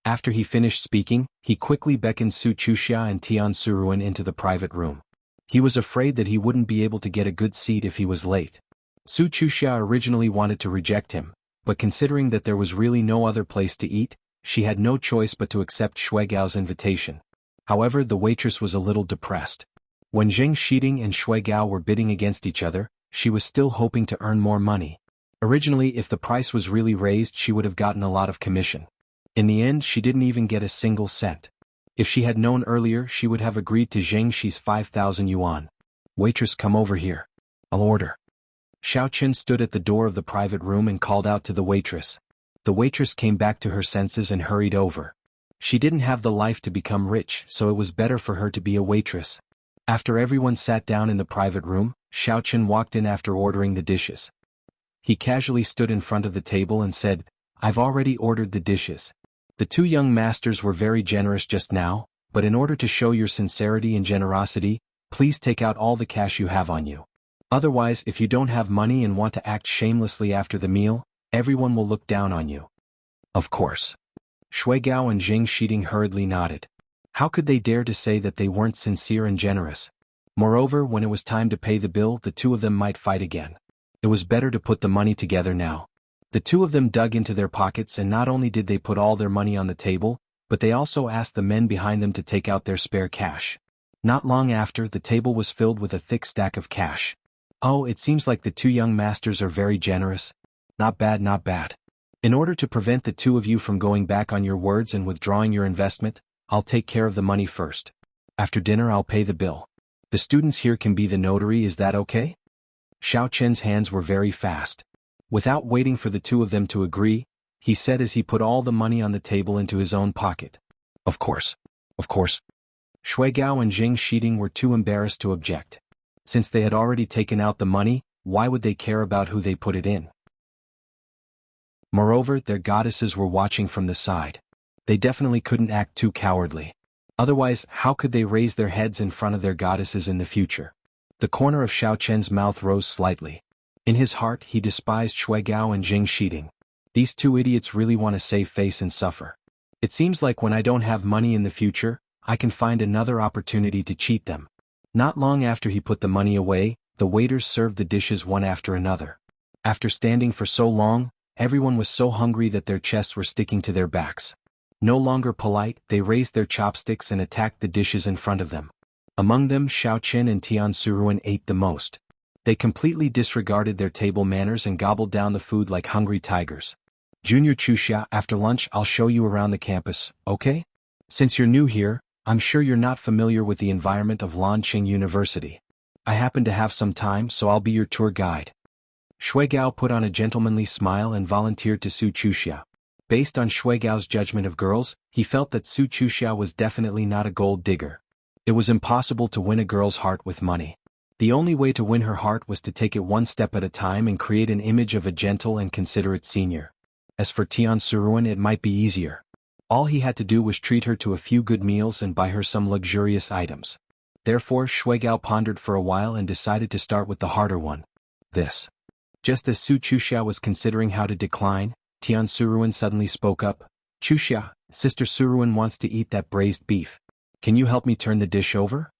After he finished speaking, he quickly beckoned Su Chuxia and Tian Suruan into the private room. He was afraid that he wouldn't be able to get a good seat if he was late. Su Chuxia originally wanted to reject him, but considering that there was really no other place to eat, she had no choice but to accept Shui Gao's invitation. However, the waitress was a little depressed. When Zheng Shiding and Shui Gao were bidding against each other, she was still hoping to earn more money. Originally, if the price was really raised, she would have gotten a lot of commission. In the end, she didn't even get a single cent. If she had known earlier, she would have agreed to Zheng Shi's 5,000 yuan. Waitress, come over here. I'll order. Xiao Chen stood at the door of the private room and called out to the waitress. The waitress came back to her senses and hurried over. She didn't have the life to become rich, so it was better for her to be a waitress. After everyone sat down in the private room, Xiao Chen walked in after ordering the dishes. He casually stood in front of the table and said, I've already ordered the dishes. The two young masters were very generous just now, but in order to show your sincerity and generosity, please take out all the cash you have on you. Otherwise, if you don't have money and want to act shamelessly after the meal, everyone will look down on you. Of course. Shui Gao and Zheng Shiding hurriedly nodded. How could they dare to say that they weren't sincere and generous? Moreover, when it was time to pay the bill, the two of them might fight again. It was better to put the money together now. The two of them dug into their pockets, and not only did they put all their money on the table, but they also asked the men behind them to take out their spare cash. Not long after, the table was filled with a thick stack of cash. Oh, it seems like the two young masters are very generous. Not bad, not bad. In order to prevent the two of you from going back on your words and withdrawing your investment, I'll take care of the money first. After dinner I'll pay the bill. The students here can be the notary, is that okay? Xiao Chen's hands were very fast. Without waiting for the two of them to agree, he said as he put all the money on the table into his own pocket. Of course. Of course. Shui Gao and Zheng Shiding were too embarrassed to object. Since they had already taken out the money, why would they care about who they put it in? Moreover, their goddesses were watching from the side. They definitely couldn't act too cowardly. Otherwise, how could they raise their heads in front of their goddesses in the future? The corner of Xiao Chen's mouth rose slightly. In his heart, he despised Shui Gao and Zheng Shiding. These two idiots really want to save face and suffer. It seems like when I don't have money in the future, I can find another opportunity to cheat them. Not long after he put the money away, the waiters served the dishes one after another. After standing for so long, everyone was so hungry that their chests were sticking to their backs. No longer polite, they raised their chopsticks and attacked the dishes in front of them. Among them, Xiao Chen and Tian Suruan ate the most. They completely disregarded their table manners and gobbled down the food like hungry tigers. Junior Chuxia, after lunch I'll show you around the campus, okay? Since you're new here, I'm sure you're not familiar with the environment of Lanqing University. I happen to have some time, so I'll be your tour guide. Shui Gao put on a gentlemanly smile and volunteered to Su Chuxia. Based on Shui Gao's judgment of girls, he felt that Su Chuxia was definitely not a gold digger. It was impossible to win a girl's heart with money. The only way to win her heart was to take it one step at a time and create an image of a gentle and considerate senior. As for Tian Suruan, it might be easier. All he had to do was treat her to a few good meals and buy her some luxurious items. Therefore Shuigao pondered for a while and decided to start with the harder one. This. Just as Su Chuxia was considering how to decline, Tian Suruan suddenly spoke up. Chuxia, Sister Suruan wants to eat that braised beef. Can you help me turn the dish over?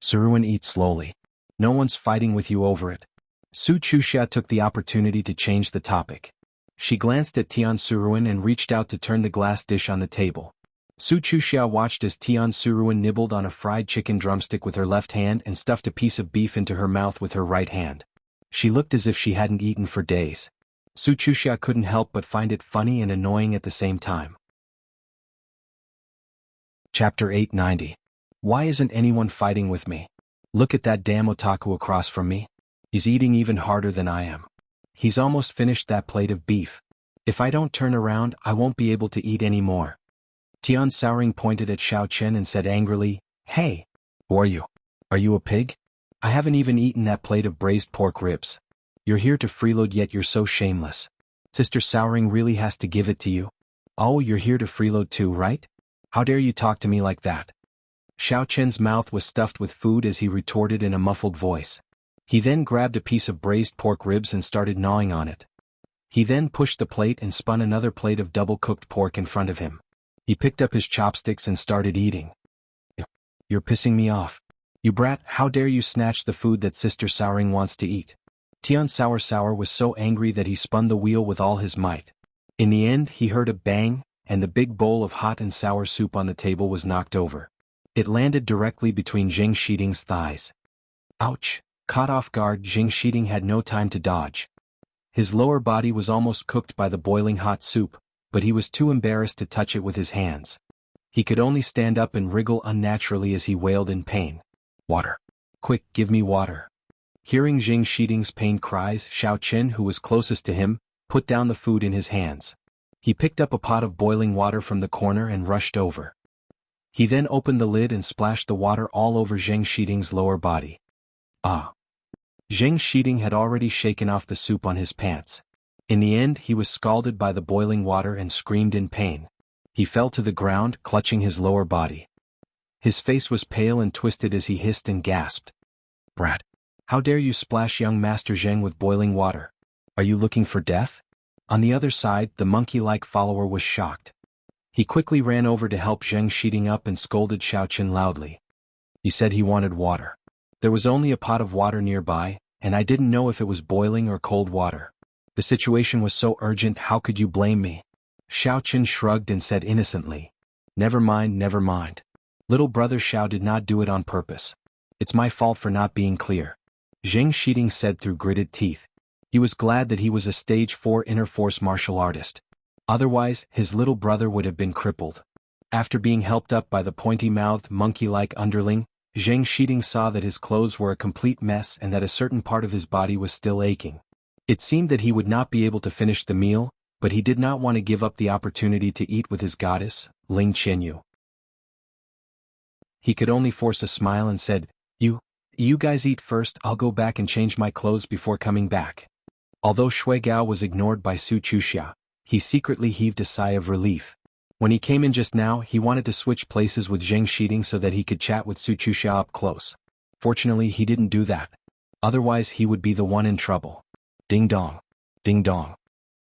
Suruan, eat slowly. No one's fighting with you over it. Su Chuxia took the opportunity to change the topic. She glanced at Tian Suruan and reached out to turn the glass dish on the table. Su Chuxia watched as Tian Suruan nibbled on a fried chicken drumstick with her left hand and stuffed a piece of beef into her mouth with her right hand. She looked as if she hadn't eaten for days. Su Chuxia couldn't help but find it funny and annoying at the same time. Chapter 890. Why isn't anyone fighting with me? Look at that damn otaku across from me. He's eating even harder than I am. He's almost finished that plate of beef. If I don't turn around, I won't be able to eat any more. Tian Souring pointed at Xiao Chen and said angrily, Hey! Who are you? Are you a pig? I haven't even eaten that plate of braised pork ribs. You're here to freeload yet you're so shameless. Sister Souring really has to give it to you. Oh, you're here to freeload too, right? How dare you talk to me like that? Xiao Chen's mouth was stuffed with food as he retorted in a muffled voice. He then grabbed a piece of braised pork ribs and started gnawing on it. He then pushed the plate and spun another plate of double-cooked pork in front of him. He picked up his chopsticks and started eating. You're pissing me off. You brat, how dare you snatch the food that Sister Souring wants to eat? Tian Sour was so angry that he spun the wheel with all his might. In the end, he heard a bang, and the big bowl of hot and sour soup on the table was knocked over. It landed directly between Zheng Shiding's thighs. Ouch! Caught off guard, Zheng Shiding had no time to dodge. His lower body was almost cooked by the boiling hot soup, but he was too embarrassed to touch it with his hands. He could only stand up and wriggle unnaturally as he wailed in pain. Water! Quick, give me water! Hearing Zheng Shiding's pained cries, Xiao Chen, who was closest to him, put down the food in his hands. He picked up a pot of boiling water from the corner and rushed over. He then opened the lid and splashed the water all over Zheng Shiding's lower body. Ah! Zheng Shiding had already shaken off the soup on his pants. In the end, he was scalded by the boiling water and screamed in pain. He fell to the ground, clutching his lower body. His face was pale and twisted as he hissed and gasped. Brat! How dare you splash young Master Zheng with boiling water? Are you looking for death? On the other side, the monkey-like follower was shocked. He quickly ran over to help Zheng Shiding up and scolded Xiao Chen loudly. He said he wanted water. There was only a pot of water nearby, and I didn't know if it was boiling or cold water. The situation was so urgent, how could you blame me? Xiao Chen shrugged and said innocently. Never mind, never mind. Little brother Xiao did not do it on purpose. It's my fault for not being clear. Zheng Shiding said through gritted teeth. He was glad that he was a stage 4 inner force martial artist. Otherwise, his little brother would have been crippled. After being helped up by the pointy-mouthed, monkey-like underling, Zheng Shiding saw that his clothes were a complete mess and that a certain part of his body was still aching. It seemed that he would not be able to finish the meal, but he did not want to give up the opportunity to eat with his goddess, Ling Qianyu. He could only force a smile and said, You guys eat first, I'll go back and change my clothes before coming back. Although Shuigao was ignored by Su Chuxia, he secretly heaved a sigh of relief. When he came in just now, he wanted to switch places with Zheng Shiding so that he could chat with Su Chuxia up close. Fortunately, he didn't do that. Otherwise, he would be the one in trouble. Ding dong. Ding dong.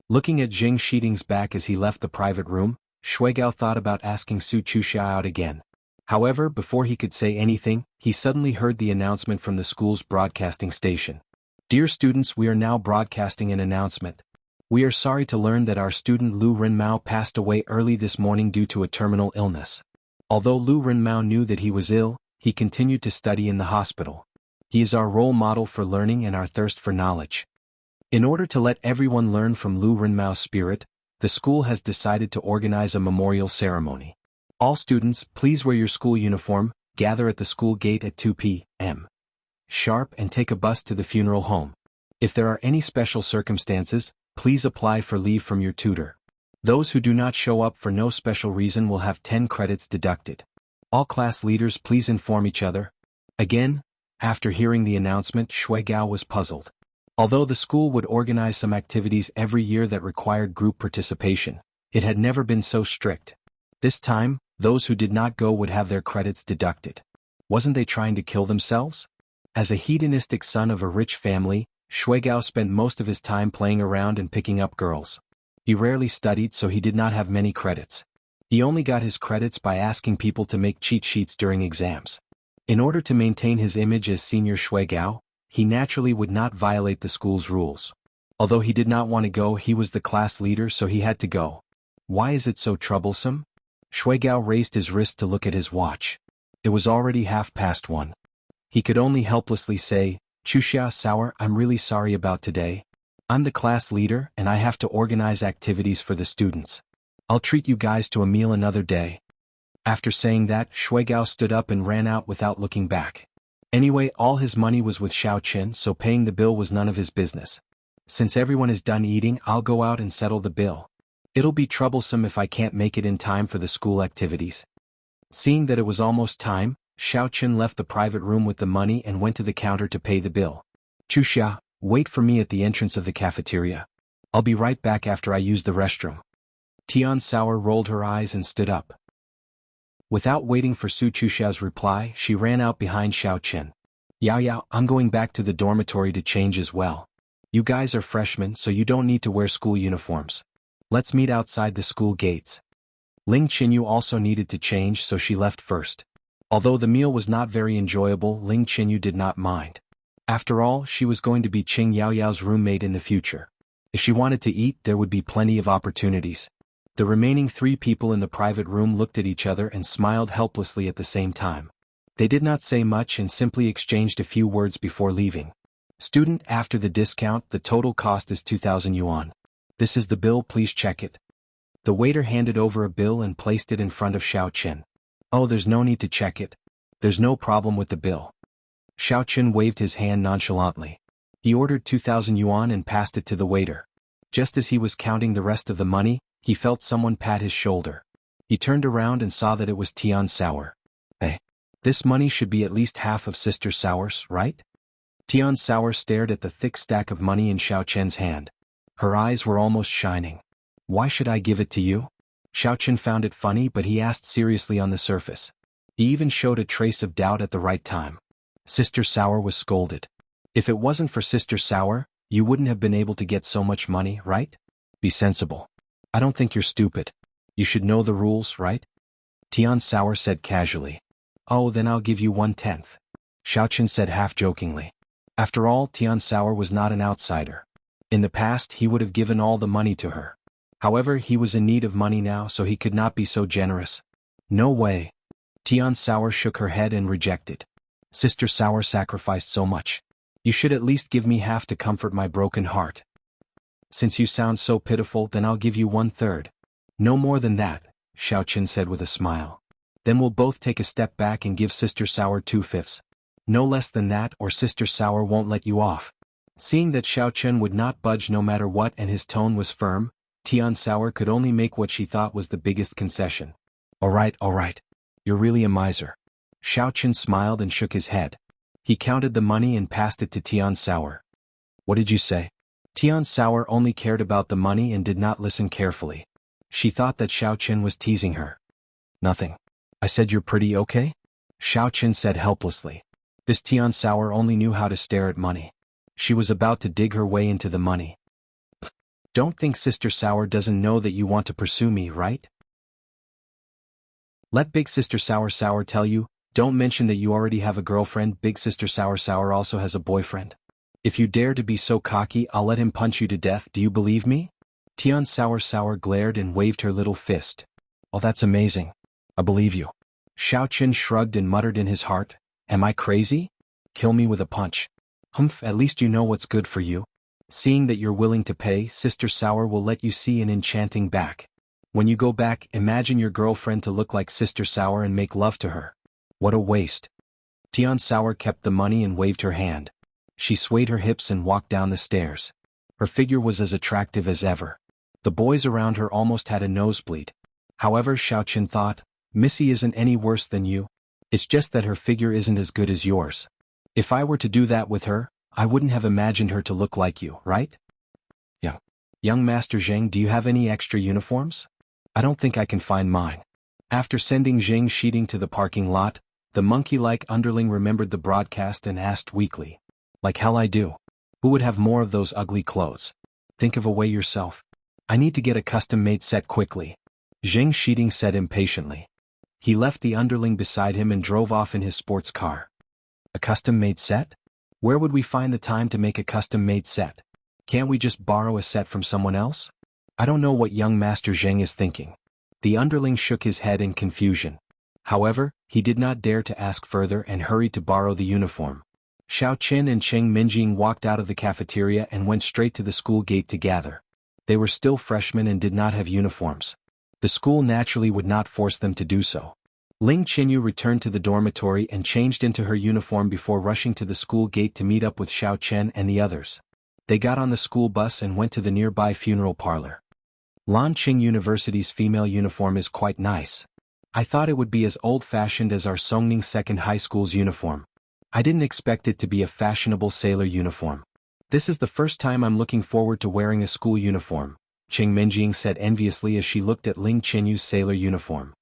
Looking at Zheng Shiding's back as he left the private room, Shuigao thought about asking Su Chuxia out again. However, before he could say anything, he suddenly heard the announcement from the school's broadcasting station. Dear students, we are now broadcasting an announcement. We are sorry to learn that our student Lu Renmao passed away early this morning due to a terminal illness. Although Lu Renmao knew that he was ill, he continued to study in the hospital. He is our role model for learning and our thirst for knowledge. In order to let everyone learn from Lu Renmao's spirit, the school has decided to organize a memorial ceremony. All students, please wear your school uniform, gather at the school gate at 2 p.m. sharp and take a bus to the funeral home. If there are any special circumstances, please apply for leave from your tutor. Those who do not show up for no special reason will have 10 credits deducted. All class leaders please inform each other. Again, after hearing the announcement, Shuigao was puzzled. Although the school would organize some activities every year that required group participation, it had never been so strict. This time, those who did not go would have their credits deducted. Wasn't they trying to kill themselves? As a hedonistic son of a rich family, Shuigao spent most of his time playing around and picking up girls. He rarely studied, so he did not have many credits. He only got his credits by asking people to make cheat sheets during exams. In order to maintain his image as senior Shuigao, he naturally would not violate the school's rules. Although he did not want to go, he was the class leader, so he had to go. Why is it so troublesome? Shuigao raised his wrist to look at his watch. It was already 1:30. He could only helplessly say, "Wuxia Sour, I'm really sorry about today. I'm the class leader and I have to organize activities for the students. I'll treat you guys to a meal another day." After saying that, Shuigao stood up and ran out without looking back. Anyway, all his money was with Xiaoqin, so paying the bill was none of his business. Since everyone is done eating, I'll go out and settle the bill. It'll be troublesome if I can't make it in time for the school activities. Seeing that it was almost time, Xiaoqin left the private room with the money and went to the counter to pay the bill. "Wuxia, wait for me at the entrance of the cafeteria. I'll be right back after I use the restroom." Tian Sour rolled her eyes and stood up. Without waiting for Su Chuxia's reply, she ran out behind Xiaoqin. "Yao Yao, I'm going back to the dormitory to change as well. You guys are freshmen, so you don't need to wear school uniforms. Let's meet outside the school gates." Ling Qinyu also needed to change, so she left first. Although the meal was not very enjoyable, Ling Qinyu did not mind. After all, she was going to be Qing Yao Yao's roommate in the future. If she wanted to eat, there would be plenty of opportunities. The remaining 3 people in the private room looked at each other and smiled helplessly at the same time. They did not say much and simply exchanged a few words before leaving. "Student, after the discount, the total cost is 2,000 yuan. This is the bill, please check it." The waiter handed over a bill and placed it in front of Xiaoqin. "Oh, there's no need to check it. There's no problem with the bill." Xiaoqin waved his hand nonchalantly. He ordered 2,000 yuan and passed it to the waiter. Just as he was counting the rest of the money, he felt someone pat his shoulder. He turned around and saw that it was Tian Sour. "Hey, this money should be at least half of Sister Sour's, right?" Tian Sour stared at the thick stack of money in Xiaoqin's hand. Her eyes were almost shining. "Why should I give it to you?" Xiaoqin found it funny, but he asked seriously on the surface. He even showed a trace of doubt at the right time. Sister Sour was scolded. "If it wasn't for Sister Sour, you wouldn't have been able to get so much money, right? Be sensible. I don't think you're stupid. You should know the rules, right?" Tian Sour said casually. "Oh, then I'll give you 1/10. Xiaoqin said half-jokingly. After all, Tian Sour was not an outsider. In the past, he would have given all the money to her. However, he was in need of money now, so he could not be so generous. "No way." Tian Sour shook her head and rejected. "Sister Sour sacrificed so much. You should at least give me half to comfort my broken heart." "Since you sound so pitiful, then I'll give you 1/3. "No more than that," Xiaoqin said with a smile. "Then we'll both take a step back and give Sister Sour 2/5. No less than that, or Sister Sour won't let you off." Seeing that Xiaoqin would not budge no matter what and his tone was firm, Tian Sour could only make what she thought was the biggest concession. All right. You're really a miser." Xiaoqin smiled and shook his head. He counted the money and passed it to Tian Sour. "What did you say?" Tian Sour only cared about the money and did not listen carefully. She thought that Xiaoqin was teasing her. "Nothing. I said you're pretty okay?" Xiaoqin said helplessly. This Tian Sour only knew how to stare at money. She was about to dig her way into the money. "Don't think Sister Sour doesn't know that you want to pursue me, right? Let Big Sister Sour tell you, don't mention that you already have a girlfriend. Big Sister Sour also has a boyfriend. If you dare to be so cocky, I'll let him punch you to death. Do you believe me?" Tian Sour glared and waved her little fist. "Oh, that's amazing. I believe you." Xiaoqin shrugged and muttered in his heart, "Am I crazy? Kill me with a punch. Humph, at least you know what's good for you. Seeing that you're willing to pay, Sister Sour will let you see an enchanting back. When you go back, imagine your girlfriend to look like Sister Sour and make love to her. What a waste." Tian Sour kept the money and waved her hand. She swayed her hips and walked down the stairs. Her figure was as attractive as ever. The boys around her almost had a nosebleed. However, Xiaoqin thought, "Missy isn't any worse than you. It's just that her figure isn't as good as yours. If I were to do that with her, I wouldn't have imagined her to look like you, right?" "Yeah. Young Master Zheng, do you have any extra uniforms? I don't think I can find mine." After sending Zheng Shiding to the parking lot, the monkey-like underling remembered the broadcast and asked weakly. Like hell I do. Who would have more of those ugly clothes? Think of a way yourself. I need to get a custom-made set quickly. Zheng Shiding said impatiently. He left the underling beside him and drove off in his sports car. A custom-made set? Where would we find the time to make a custom-made set? Can't we just borrow a set from someone else? I don't know what young Master Zheng is thinking. The underling shook his head in confusion. However, he did not dare to ask further and hurried to borrow the uniform. Xiao Qin and Cheng Minjing walked out of the cafeteria and went straight to the school gate to gather. They were still freshmen and did not have uniforms. The school naturally would not force them to do so. Ling Qinyu returned to the dormitory and changed into her uniform before rushing to the school gate to meet up with Xiao Chen and the others. They got on the school bus and went to the nearby funeral parlor. Lanqing University's female uniform is quite nice. I thought it would be as old-fashioned as our Songning Second High School's uniform. I didn't expect it to be a fashionable sailor uniform. This is the first time I'm looking forward to wearing a school uniform, Cheng Minjing said enviously as she looked at Ling Qinyu's sailor uniform.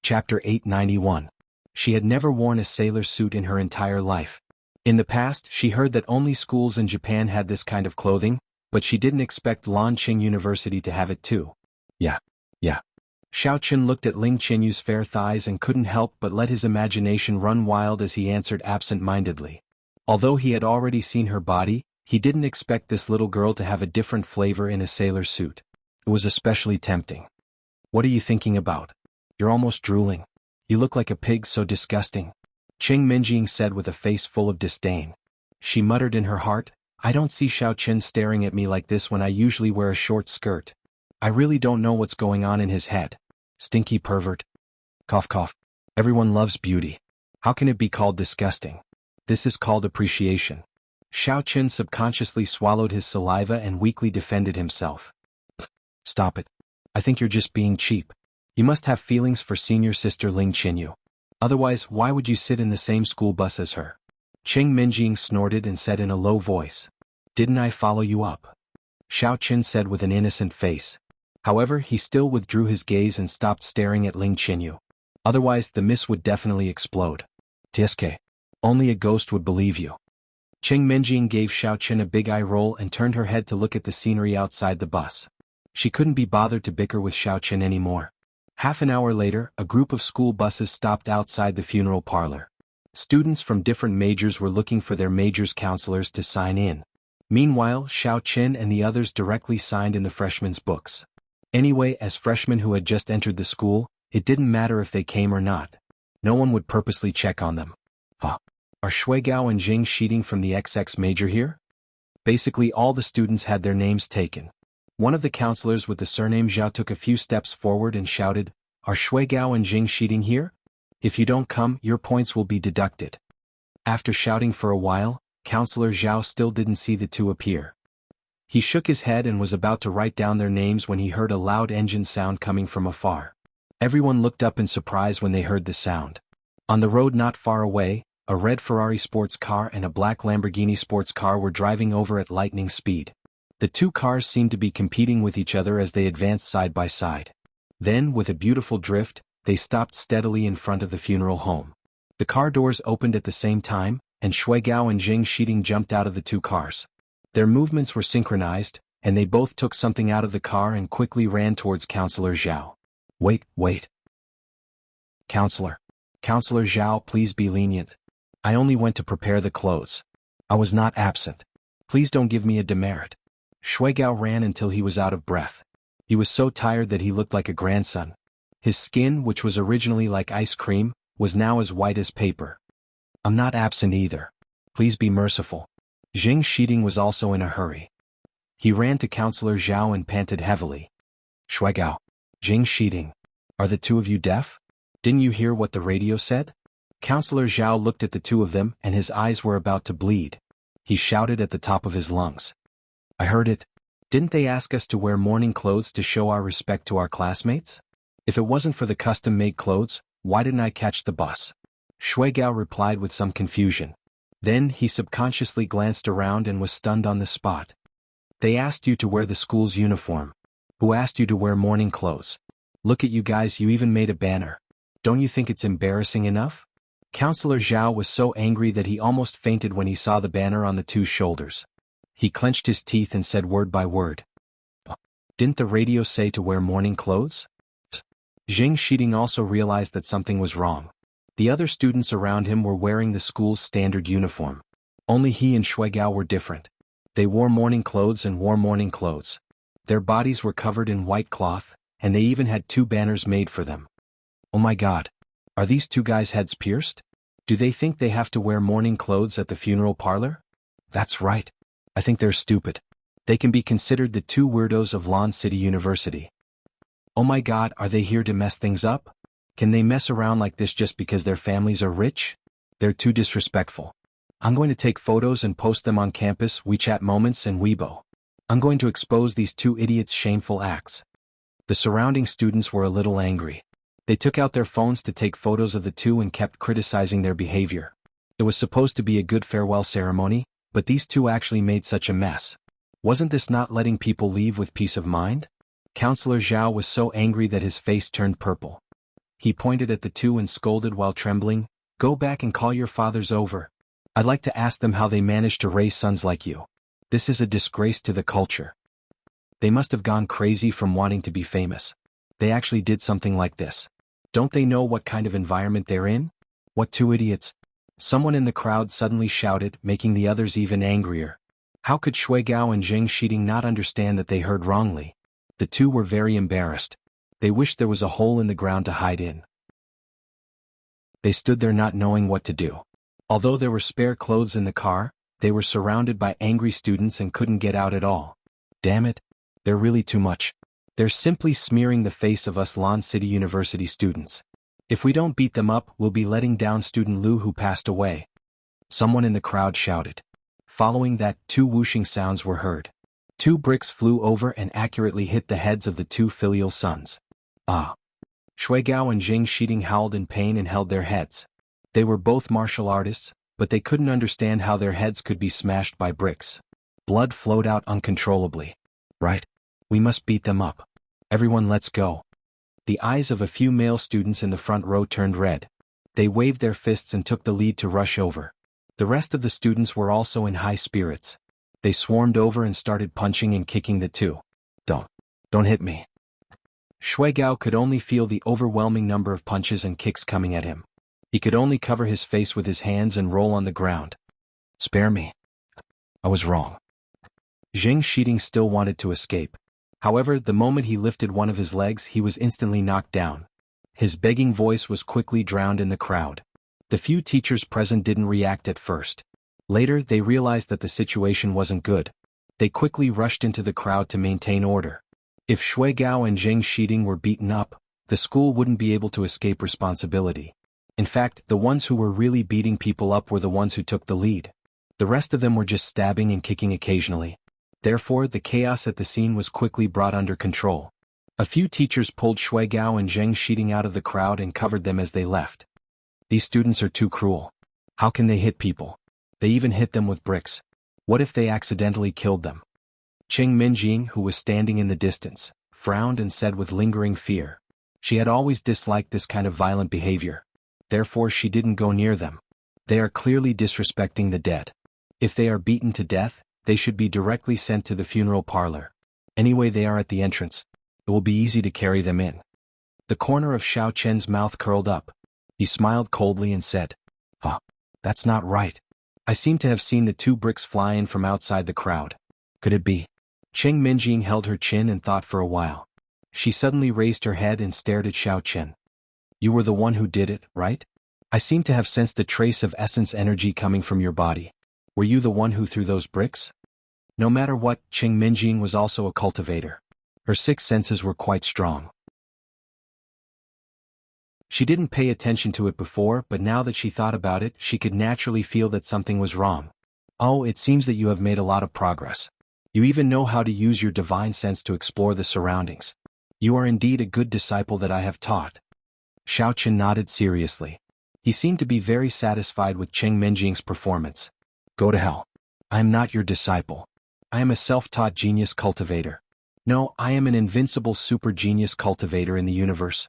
Chapter 891. She had never worn a sailor suit in her entire life. In the past, she heard that only schools in Japan had this kind of clothing, but she didn't expect Lanqing University to have it too. Yeah. Xiao Chen looked at Ling Qinyu's fair thighs and couldn't help but let his imagination run wild as he answered absent-mindedly. Although he had already seen her body, he didn't expect this little girl to have a different flavor in a sailor suit. It was especially tempting. What are you thinking about? You're almost drooling. You look like a pig, so disgusting. Cheng Minjing said with a face full of disdain. She muttered in her heart, I don't see Xiao Chen staring at me like this when I usually wear a short skirt. I really don't know what's going on in his head. Stinky pervert. Cough cough. Everyone loves beauty. How can it be called disgusting? This is called appreciation. Xiao Chen subconsciously swallowed his saliva and weakly defended himself. Stop it. I think you're just being cheap. You must have feelings for senior sister Ling Qinyu. Otherwise, why would you sit in the same school bus as her? Cheng Minjing snorted and said in a low voice. Didn't I follow you up? Xiao Chen said with an innocent face. However, he still withdrew his gaze and stopped staring at Ling Qinyu. Otherwise, the miss would definitely explode. TSK. Only a ghost would believe you. Cheng Minjing gave Xiao Chen a big eye roll and turned her head to look at the scenery outside the bus. She couldn't be bothered to bicker with Xiao Chen anymore. Half an hour later, a group of school buses stopped outside the funeral parlor. Students from different majors were looking for their majors' counselors to sign in. Meanwhile, Xiao Chen and the others directly signed in the freshmen's books. Anyway, as freshmen who had just entered the school, it didn't matter if they came or not. No one would purposely check on them. Are Shuigao and Zheng Shiding from the XX major here? Basically all the students had their names taken. One of the counselors with the surname Zhao took a few steps forward and shouted, Are Shuigao and Zheng Shiding here? If you don't come, your points will be deducted. After shouting for a while, Counselor Zhao still didn't see the two appear. He shook his head and was about to write down their names when he heard a loud engine sound coming from afar. Everyone looked up in surprise when they heard the sound. On the road not far away, a red Ferrari sports car and a black Lamborghini sports car were driving over at lightning speed. The two cars seemed to be competing with each other as they advanced side by side. Then, with a beautiful drift, they stopped steadily in front of the funeral home. The car doors opened at the same time, and Shuigao and Zheng Shiding jumped out of the two cars. Their movements were synchronized, and they both took something out of the car and quickly ran towards Counselor Zhao. Wait. Counselor Zhao, please be lenient. I only went to prepare the clothes. I was not absent. Please don't give me a demerit. Shuigao ran until he was out of breath. He was so tired that he looked like a grandson. His skin, which was originally like ice cream, was now as white as paper. I'm not absent either. Please be merciful. Zheng Shiding was also in a hurry. He ran to Counselor Zhao and panted heavily. Shuigao, Zheng Shiding, are the two of you deaf? Didn't you hear what the radio said? Counselor Zhao looked at the two of them and his eyes were about to bleed. He shouted at the top of his lungs. I heard it. Didn't they ask us to wear mourning clothes to show our respect to our classmates? If it wasn't for the custom-made clothes, why didn't I catch the bus? Shuigao replied with some confusion. Then he subconsciously glanced around and was stunned on the spot. They asked you to wear the school's uniform. Who asked you to wear morning clothes? Look at you guys, you even made a banner. Don't you think it's embarrassing enough? Counselor Zhao was so angry that he almost fainted when he saw the banner on the two's shoulders. He clenched his teeth and said word by word. Didn't the radio say to wear morning clothes? Zheng Shiding also realized that something was wrong. The other students around him were wearing the school's standard uniform. Only he and Shuigao were different. They wore morning clothes and wore morning clothes. Their bodies were covered in white cloth, and they even had 2 banners made for them. Oh my God! Are these 2 guys' heads pierced? Do they think they have to wear morning clothes at the funeral parlor? That's right. I think they're stupid. They can be considered the 2 weirdos of Lon City University. Oh my God, are they here to mess things up? Can they mess around like this just because their families are rich? They're too disrespectful. I'm going to take photos and post them on campus, WeChat Moments and Weibo. I'm going to expose these 2 idiots' shameful acts. The surrounding students were a little angry. They took out their phones to take photos of the 2 and kept criticizing their behavior. It was supposed to be a good farewell ceremony, but these 2 actually made such a mess. Wasn't this not letting people leave with peace of mind? Counselor Zhao was so angry that his face turned purple. He pointed at the 2 and scolded while trembling, "Go back and call your fathers over. I'd like to ask them how they managed to raise sons like you. This is a disgrace to the culture. They must have gone crazy from wanting to be famous. They actually did something like this. Don't they know what kind of environment they're in? What 2 idiots?" Someone in the crowd suddenly shouted, making the others even angrier. How could Shuigao and Zheng Shiding not understand that they heard wrongly? The 2 were very embarrassed. They wished there was a hole in the ground to hide in. They stood there not knowing what to do. Although there were spare clothes in the car, they were surrounded by angry students and couldn't get out at all. Damn it. They're really too much. They're simply smearing the face of us Lon City University students. If we don't beat them up, we'll be letting down student Lu who passed away. Someone in the crowd shouted. Following that, 2 whooshing sounds were heard. 2 bricks flew over and accurately hit the heads of the 2 filial sons. Ah! Shuigao and Zheng Shiding howled in pain and held their heads. They were both martial artists, but they couldn't understand how their heads could be smashed by bricks. Blood flowed out uncontrollably. Right? We must beat them up. Everyone, let's go. The eyes of a few male students in the front row turned red. They waved their fists and took the lead to rush over. The rest of the students were also in high spirits. They swarmed over and started punching and kicking the 2. Don't hit me. Shuigao could only feel the overwhelming number of punches and kicks coming at him. He could only cover his face with his hands and roll on the ground. Spare me. I was wrong. Zheng Shiding still wanted to escape. However, the moment he lifted one of his legs, he was instantly knocked down. His begging voice was quickly drowned in the crowd. The few teachers present didn't react at first. Later, they realized that the situation wasn't good. They quickly rushed into the crowd to maintain order. If Shuigao and Zheng Shiding were beaten up, the school wouldn't be able to escape responsibility. In fact, the ones who were really beating people up were the ones who took the lead. The rest of them were just stabbing and kicking occasionally. Therefore, the chaos at the scene was quickly brought under control. A few teachers pulled Shuigao and Zheng Shiding out of the crowd and covered them as they left. These students are too cruel. How can they hit people? They even hit them with bricks. What if they accidentally killed them? Cheng Minjing, who was standing in the distance, frowned and said with lingering fear. She had always disliked this kind of violent behavior. Therefore, she didn't go near them. They are clearly disrespecting the dead. If they are beaten to death, they should be directly sent to the funeral parlor. Anyway, they are at the entrance. It will be easy to carry them in. The corner of Xiao Chen's mouth curled up. He smiled coldly and said, That's not right. I seem to have seen the 2 bricks fly in from outside the crowd. Could it be? Cheng Minjing held her chin and thought for a while. She suddenly raised her head and stared at Xiao Chen. You were the one who did it, right? I seem to have sensed a trace of essence energy coming from your body. Were you the one who threw those bricks? No matter what, Cheng Minjing was also a cultivator. Her 6 senses were quite strong. She didn't pay attention to it before, but now that she thought about it, she could naturally feel that something was wrong. Oh, it seems that you have made a lot of progress. You even know how to use your divine sense to explore the surroundings. You are indeed a good disciple that I have taught. Xiao Chen nodded seriously. He seemed to be very satisfied with Cheng Minjing's performance. Go to hell. I am not your disciple. I am a self-taught genius cultivator. No, I am an invincible super genius cultivator in the universe,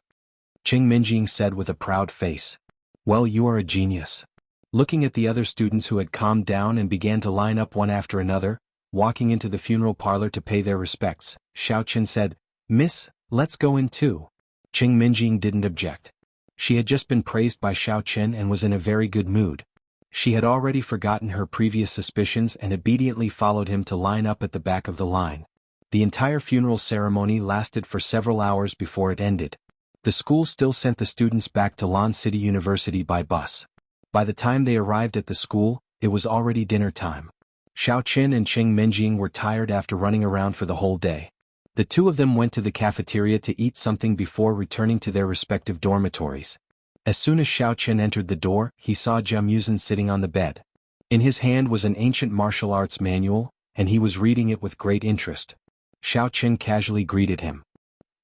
Qing Minjing said with a proud face. Well, you are a genius. Looking at the other students who had calmed down and began to line up one after another, walking into the funeral parlor to pay their respects, Xiao Chen said, Miss, let's go in too. Qing Minjing didn't object. She had just been praised by Xiao Chen and was in a very good mood. She had already forgotten her previous suspicions and obediently followed him to line up at the back of the line. The entire funeral ceremony lasted for several hours before it ended. The school still sent the students back to Lan City University by bus. By the time they arrived at the school, it was already dinner time. Xiao Chen and Qing Minjing were tired after running around for the whole day. The two of them went to the cafeteria to eat something before returning to their respective dormitories. As soon as Xiao Chen entered the door, he saw Jia Muzhen sitting on the bed. In his hand was an ancient martial arts manual, and he was reading it with great interest. Xiao Chen casually greeted him.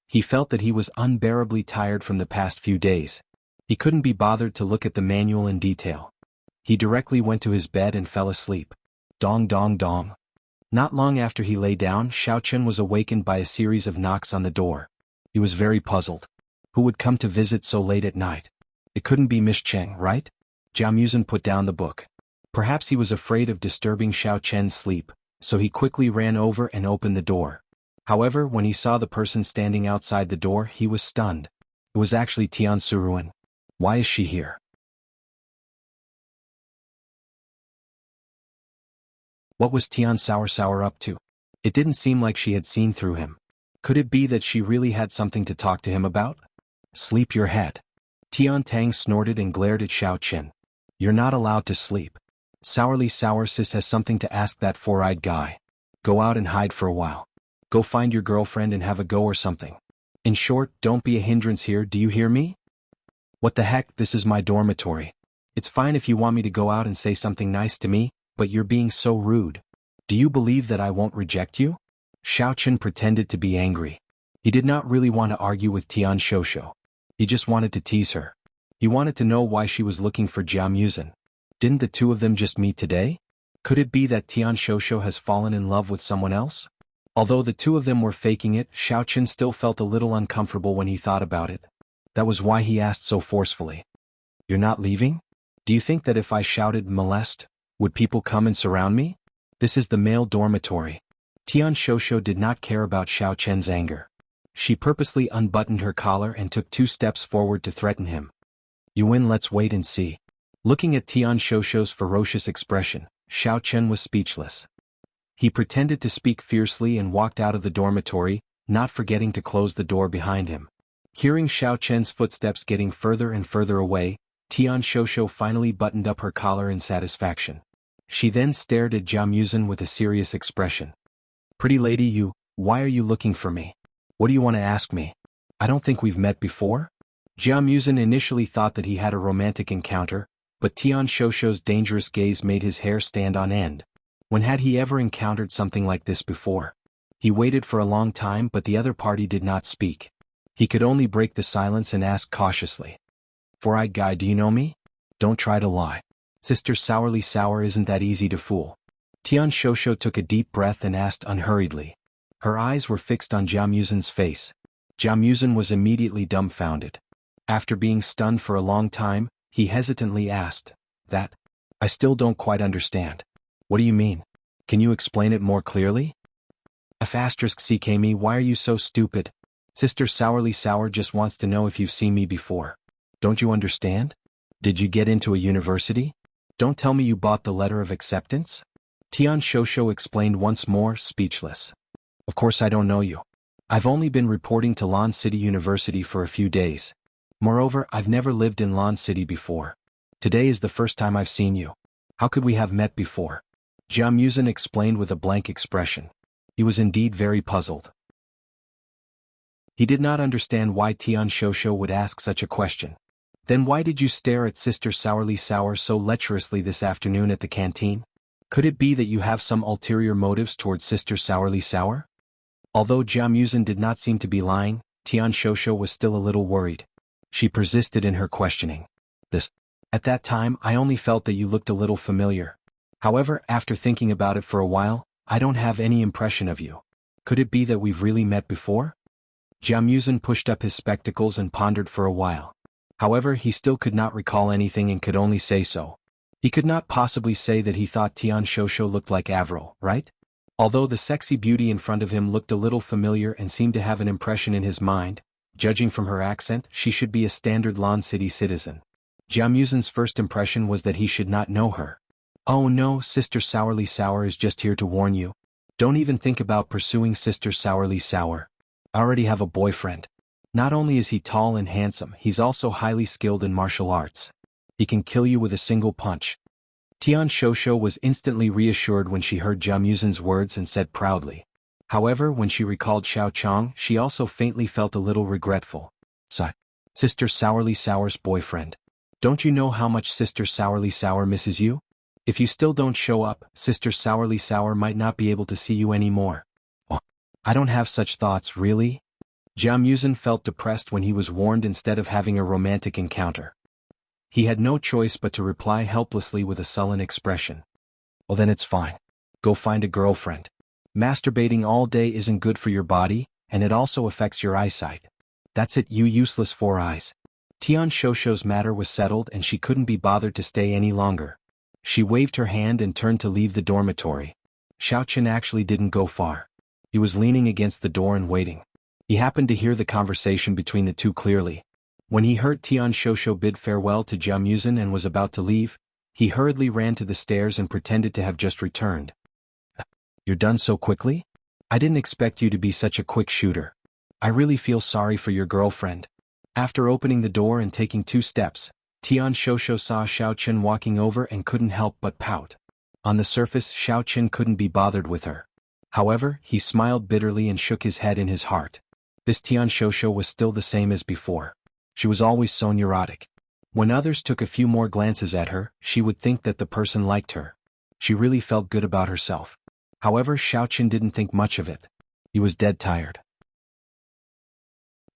He felt that he was unbearably tired from the past few days. He couldn't be bothered to look at the manual in detail. He directly went to his bed and fell asleep. Dong dong dong. Not long after he lay down, Xiao Chen was awakened by a series of knocks on the door. He was very puzzled. Who would come to visit so late at night? It couldn't be Miss Cheng, right? Jia Muzhen put down the book. Perhaps he was afraid of disturbing Xiao Chen's sleep, so he quickly ran over and opened the door. However, when he saw the person standing outside the door, he was stunned. It was actually Tian Suruan. Why is she here? What was Tian Sour up to? It didn't seem like she had seen through him. Could it be that she really had something to talk to him about? Sleep your head. Tian Tang snorted and glared at Xiao Chen. You're not allowed to sleep. Sourly Sour Sis has something to ask that four-eyed guy. Go out and hide for a while. Go find your girlfriend and have a go or something. In short, don't be a hindrance here, do you hear me? What the heck, this is my dormitory. It's fine if you want me to go out and say something nice to me, but you're being so rude. Do you believe that I won't reject you? Xiao Chen pretended to be angry. He did not really want to argue with Tian Shosho. He just wanted to tease her. He wanted to know why she was looking for Jia Muzhen. Didn't the two of them just meet today? Could it be that Tian Shosho has fallen in love with someone else? Although the two of them were faking it, Xiao Chen still felt a little uncomfortable when he thought about it. That was why he asked so forcefully. You're not leaving? Do you think that if I shouted molest, would people come and surround me? This is the male dormitory. Tian Shosho did not care about Xiao Chen's anger. She purposely unbuttoned her collar and took 2 steps forward to threaten him. You win, let's wait and see. Looking at Tian Shosho's ferocious expression, Xiao Chen was speechless. He pretended to speak fiercely and walked out of the dormitory, not forgetting to close the door behind him. Hearing Xiao Chen's footsteps getting further and further away, Tian Shosho finally buttoned up her collar in satisfaction. She then stared at Jia Muzhen with a serious expression. Pretty lady, why are you looking for me? What do you want to ask me? I don't think we've met before? Jia Muzhen initially thought that he had a romantic encounter, but Tian Shosho's dangerous gaze made his hair stand on end. When had he ever encountered something like this before? He waited for a long time, but the other party did not speak. He could only break the silence and ask cautiously. Four-eyed guy, do you know me? Don't try to lie. Sister Sourly Sour isn't that easy to fool. Tian Shosho took a deep breath and asked unhurriedly. Her eyes were fixed on Jia Muzhen's face. Jia Muzhen was immediately dumbfounded. After being stunned for a long time, he hesitantly asked, That? I still don't quite understand. What do you mean? Can you explain it more clearly? *CK me, why are you so stupid? Sister Sourly Sour just wants to know if you've seen me before. Don't you understand? Did you get into a university? Don't tell me you bought the letter of acceptance? Tian Shosho explained once more, speechless. Of course I don't know you. I've only been reporting to Lan City University for a few days. Moreover, I've never lived in Lan City before. Today is the first time I've seen you. How could we have met before? Jia Muzhen explained with a blank expression. He was indeed very puzzled. He did not understand why Tian Shosho would ask such a question. Then why did you stare at Sister Sourly Sour so lecherously this afternoon at the canteen? Could it be that you have some ulterior motives towards Sister Sourly Sour? Although Jia Muzhen did not seem to be lying, Tian Shosho was still a little worried. She persisted in her questioning. At that time I only felt that you looked a little familiar. However, after thinking about it for a while, I don't have any impression of you. Could it be that we've really met before? Jiang Yuzhen pushed up his spectacles and pondered for a while. However, he still could not recall anything and could only say so. He could not possibly say that he thought Tian Shosho looked like Avril, right? Although the sexy beauty in front of him looked a little familiar and seemed to have an impression in his mind, judging from her accent, she should be a standard Lan City citizen. Jiang Yuzhen's first impression was that he should not know her. Oh no, Sister Sourly Sour is just here to warn you. Don't even think about pursuing Sister Sourly Sour. I already have a boyfriend. Not only is he tall and handsome, he's also highly skilled in martial arts. He can kill you with a single punch. Tian Shosho was instantly reassured when she heard Jiang Yuzhen's words and said proudly. However, when she recalled Xiao Chang, she also faintly felt a little regretful. Sister Sourly Sour's boyfriend. Don't you know how much Sister Sourly Sour misses you? If you still don't show up, Sister Sourly Sour might not be able to see you anymore. Oh, I don't have such thoughts, really? Jiang Yuzhen felt depressed when he was warned instead of having a romantic encounter. He had no choice but to reply helplessly with a sullen expression. Well then it's fine. Go find a girlfriend. Masturbating all day isn't good for your body, and it also affects your eyesight. That's it, you useless four eyes. Tian Shosho's matter was settled and she couldn't be bothered to stay any longer. She waved her hand and turned to leave the dormitory. Xiao Chen actually didn't go far. He was leaning against the door and waiting. He happened to hear the conversation between the two clearly. When he heard Tian Shosho bid farewell to Jiang Yuzhen and was about to leave, he hurriedly ran to the stairs and pretended to have just returned. You're done so quickly? I didn't expect you to be such a quick shooter. I really feel sorry for your girlfriend. After opening the door and taking 2 steps, Tian Shosho saw Xiao Chen walking over and couldn't help but pout. On the surface, Xiao Chen couldn't be bothered with her. However, he smiled bitterly and shook his head in his heart. This Tian Shosho was still the same as before. She was always so neurotic. When others took a few more glances at her, she would think that the person liked her. She really felt good about herself. However, Xiao Chen didn't think much of it. He was dead tired.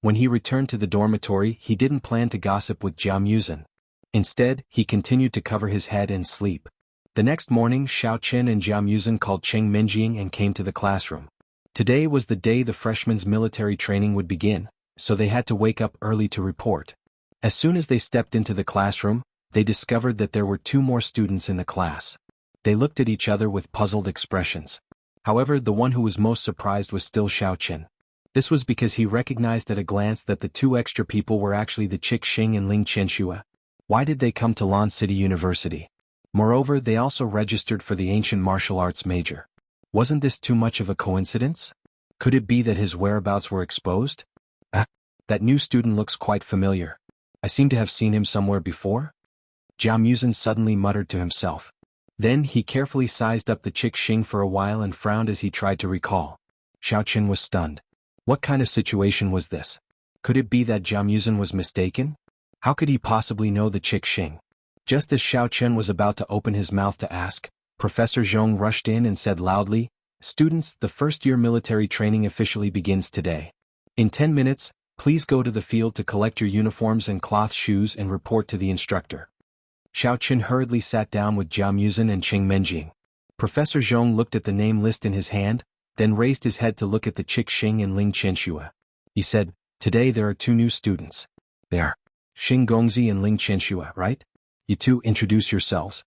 When he returned to the dormitory, he didn't plan to gossip with Jiang Yuzhen. Instead, he continued to cover his head and sleep. The next morning, Xiao Chen and Jiang Yuzhen called Cheng Minjing and came to the classroom. Today was the day the freshmen's military training would begin, so they had to wake up early to report. As soon as they stepped into the classroom, they discovered that there were 2 more students in the class. They looked at each other with puzzled expressions. However, the one who was most surprised was still Xiao Chen. This was because he recognized at a glance that the 2 extra people were actually the Chick Xing and Ling Qianxue. Why did they come to Lan City University? Moreover, they also registered for the ancient martial arts major. Wasn't this too much of a coincidence? Could it be that his whereabouts were exposed? That new student looks quite familiar. I seem to have seen him somewhere before? Jiang Yuzhen suddenly muttered to himself. Then he carefully sized up the Chick Xing for a while and frowned as he tried to recall. Xiao Chen was stunned. What kind of situation was this? Could it be that Jiang Yuzhen was mistaken? How could he possibly know the Chick Xing? Just as Xiao Chen was about to open his mouth to ask, Professor Zhong rushed in and said loudly, "Students, the first-year military training officially begins today. In 10 minutes, please go to the field to collect your uniforms and cloth shoes and report to the instructor." Xiao Chen hurriedly sat down with Jiang Yuzhen and Cheng Menjing. Professor Zhong looked at the name list in his hand, then raised his head to look at the Chick Xing and Ling Qianxue. He said, "Today there are 2 new students. They are Xing Gongzi and Ling Qianxue, right? You 2 introduce yourselves."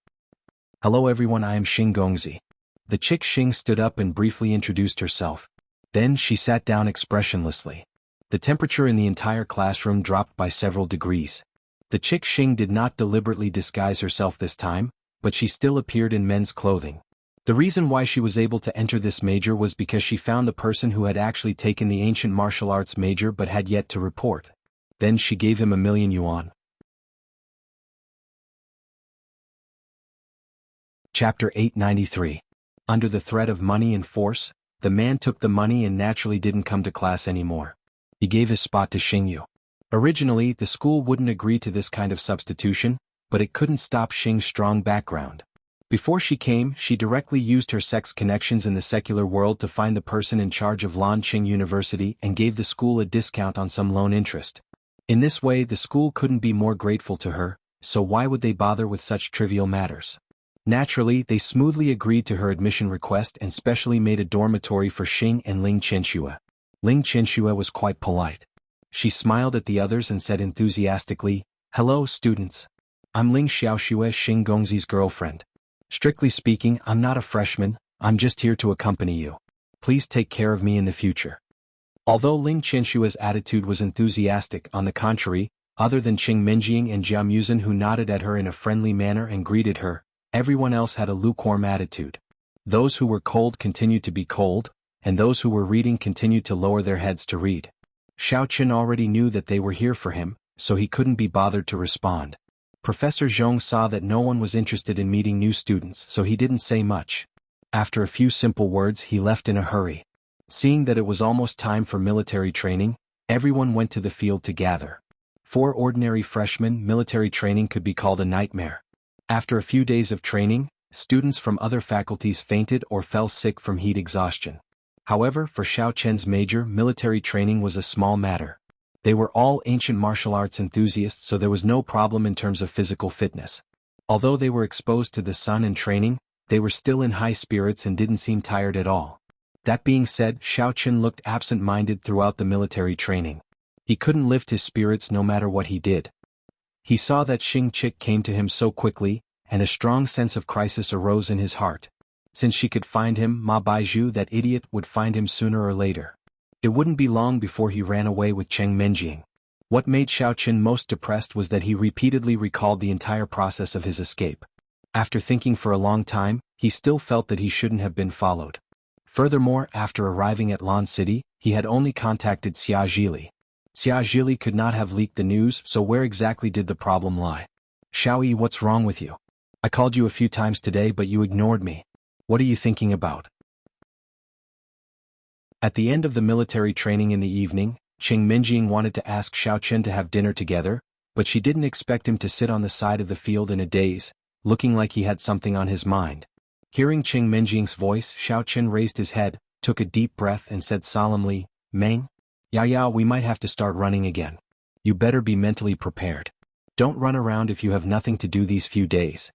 "Hello everyone, I am Xing Gongzi." The Chick Xing stood up and briefly introduced herself. Then she sat down expressionlessly. The temperature in the entire classroom dropped by several degrees. The Chick Xing did not deliberately disguise herself this time, but she still appeared in men's clothing. The reason why she was able to enter this major was because she found the person who had actually taken the ancient martial arts major but had yet to report. Then she gave him 1,000,000 yuan. Chapter 893. Under the threat of money and force, the man took the money and naturally didn't come to class anymore. He gave his spot to Xingyu. Originally, the school wouldn't agree to this kind of substitution, but it couldn't stop Xing's strong background. Before she came, she directly used her sex connections in the secular world to find the person in charge of Lanqing University and gave the school a discount on some loan interest. In this way, the school couldn't be more grateful to her, so why would they bother with such trivial matters? Naturally, they smoothly agreed to her admission request and specially made a dormitory for Xing and Ling Qianxue. Ling Qianxue was quite polite. She smiled at the others and said enthusiastically, "Hello, students. I'm Ling Xiaoxue, Xing Gongzi's girlfriend. Strictly speaking, I'm not a freshman, I'm just here to accompany you. Please take care of me in the future." Although Ling Qianxue's attitude was enthusiastic, on the contrary, other than Qing Minjing and Jia Muzhen, who nodded at her in a friendly manner and greeted her, everyone else had a lukewarm attitude. Those who were cold continued to be cold, and those who were reading continued to lower their heads to read. Xiao Qin already knew that they were here for him, so he couldn't be bothered to respond. Professor Zhong saw that no one was interested in meeting new students, so he didn't say much. After a few simple words, he left in a hurry. Seeing that it was almost time for military training, everyone went to the field to gather. For ordinary freshmen, military training could be called a nightmare. After a few days of training, students from other faculties fainted or fell sick from heat exhaustion. However, for Xiao Chen's major, military training was a small matter. They were all ancient martial arts enthusiasts, so there was no problem in terms of physical fitness. Although they were exposed to the sun and training, they were still in high spirits and didn't seem tired at all. That being said, Xiao Chen looked absent-minded throughout the military training. He couldn't lift his spirits no matter what he did. He saw that Xing Chick came to him so quickly, and a strong sense of crisis arose in his heart. Since she could find him, Ma Baizhu, that idiot, would find him sooner or later. It wouldn't be long before he ran away with Cheng Menjing. What made Xiao Chen most depressed was that he repeatedly recalled the entire process of his escape. After thinking for a long time, he still felt that he shouldn't have been followed. Furthermore, after arriving at Lan City, he had only contacted Xia Zhili. Xia Zhili could not have leaked the news, so where exactly did the problem lie? "Xiao Yi, what's wrong with you? I called you a few times today but you ignored me. What are you thinking about?" At the end of the military training in the evening, Qing Minjing wanted to ask Xiao Chen to have dinner together, but she didn't expect him to sit on the side of the field in a daze, looking like he had something on his mind. Hearing Qing Minjing's voice, Xiao Chen raised his head, took a deep breath and said solemnly, "Meng? Yao, we might have to start running again. You better be mentally prepared. Don't run around if you have nothing to do these few days."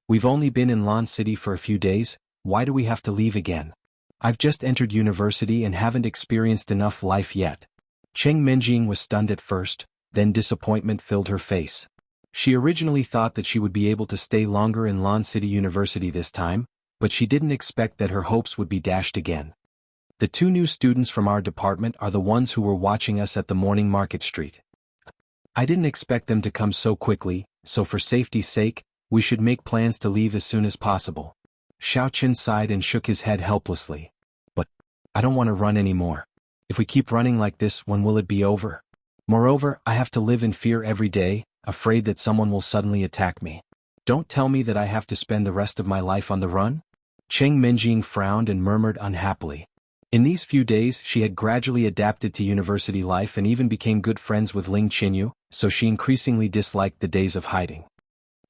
"We've only been in Lan City for a few days, why do we have to leave again? I've just entered university and haven't experienced enough life yet." Qing Minjing was stunned at first, then disappointment filled her face. She originally thought that she would be able to stay longer in Lan City University this time, but she didn't expect that her hopes would be dashed again. "The two new students from our department are the ones who were watching us at the morning market street. I didn't expect them to come so quickly, so for safety's sake, we should make plans to leave as soon as possible." Xiao Chen sighed and shook his head helplessly. "But I don't want to run anymore. If we keep running like this, when will it be over? Moreover, I have to live in fear every day, afraid that someone will suddenly attack me. Don't tell me that I have to spend the rest of my life on the run?" Qing Minjing frowned and murmured unhappily. In these few days she had gradually adapted to university life and even became good friends with Ling Qinyu, so she increasingly disliked the days of hiding.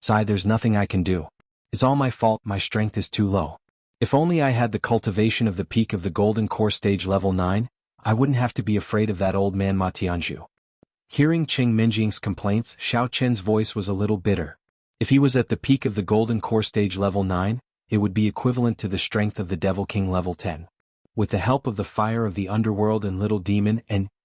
"Sai, there's nothing I can do. It's all my fault, my strength is too low. If only I had the cultivation of the peak of the Golden Core Stage Level 9, I wouldn't have to be afraid of that old man Ma Tianzhu." Hearing Qing Minjing's complaints, Xiao Chen's voice was a little bitter. If he was at the peak of the Golden Core Stage Level 9, it would be equivalent to the strength of the Devil King Level 10. With the help of the fire of the underworld and Little Demon,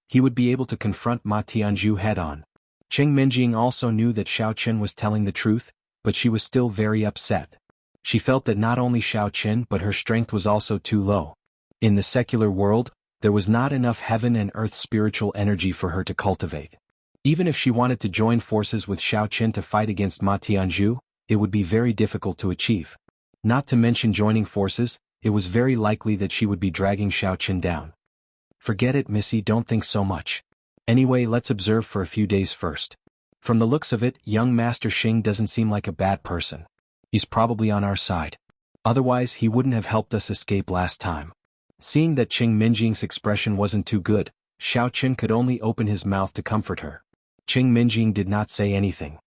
he would be able to confront Ma Tianzhu head-on. Qing Minjing also knew that Xiao Chen was telling the truth, but she was still very upset. She felt that not only Xiao Chen but her strength was also too low. In the secular world, there was not enough heaven and earth spiritual energy for her to cultivate. Even if she wanted to join forces with Xiao Chen to fight against Ma Tianzhu, it would be very difficult to achieve. Not to mention joining forces, it was very likely that she would be dragging Xiao Chen down. "Forget it, Missy, don't think so much. Anyway, let's observe for a few days first. From the looks of it, young Master Xing doesn't seem like a bad person. He's probably on our side. Otherwise he wouldn't have helped us escape last time." Seeing that Qing Minjing's expression wasn't too good, Xiao Chen could only open his mouth to comfort her. Qing Minjing did not say anything.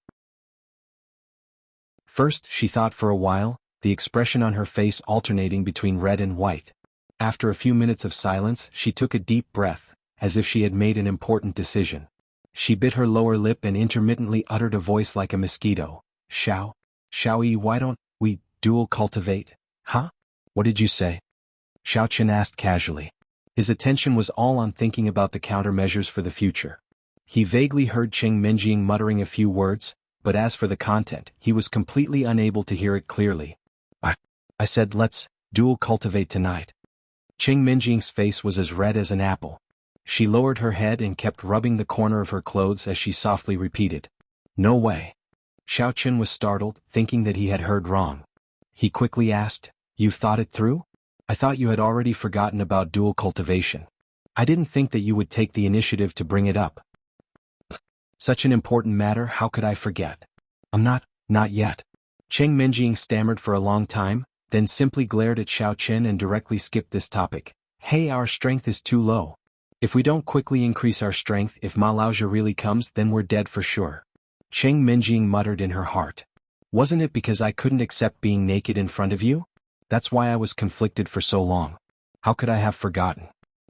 First, she thought for a while, the expression on her face alternating between red and white. After a few minutes of silence, she took a deep breath, as if she had made an important decision. She bit her lower lip and intermittently uttered a voice like a mosquito. "Xiao. Xiao Yi, why don't we dual cultivate? Huh? What did you say? Xiao Chen asked casually. His attention was all on thinking about the countermeasures for the future. He vaguely heard Cheng Minjing muttering a few words, but as for the content, he was completely unable to hear it clearly. I said let's dual cultivate tonight. Cheng Minjing's face was as red as an apple. She lowered her head and kept rubbing the corner of her clothes as she softly repeated, "No way." Xiao Chen was startled, thinking that he had heard wrong. He quickly asked, "You've thought it through? I thought you had already forgotten about dual cultivation. I didn't think that you would take the initiative to bring it up." "Such an important matter, how could I forget? I'm not yet." Cheng Minjing stammered for a long time, then simply glared at Xiao Chen and directly skipped this topic. "Hey, our strength is too low. If we don't quickly increase our strength, if Ma Laozhi really comes, then we're dead for sure." Cheng Minjing muttered in her heart. "Wasn't it because I couldn't accept being naked in front of you? That's why I was conflicted for so long. How could I have forgotten?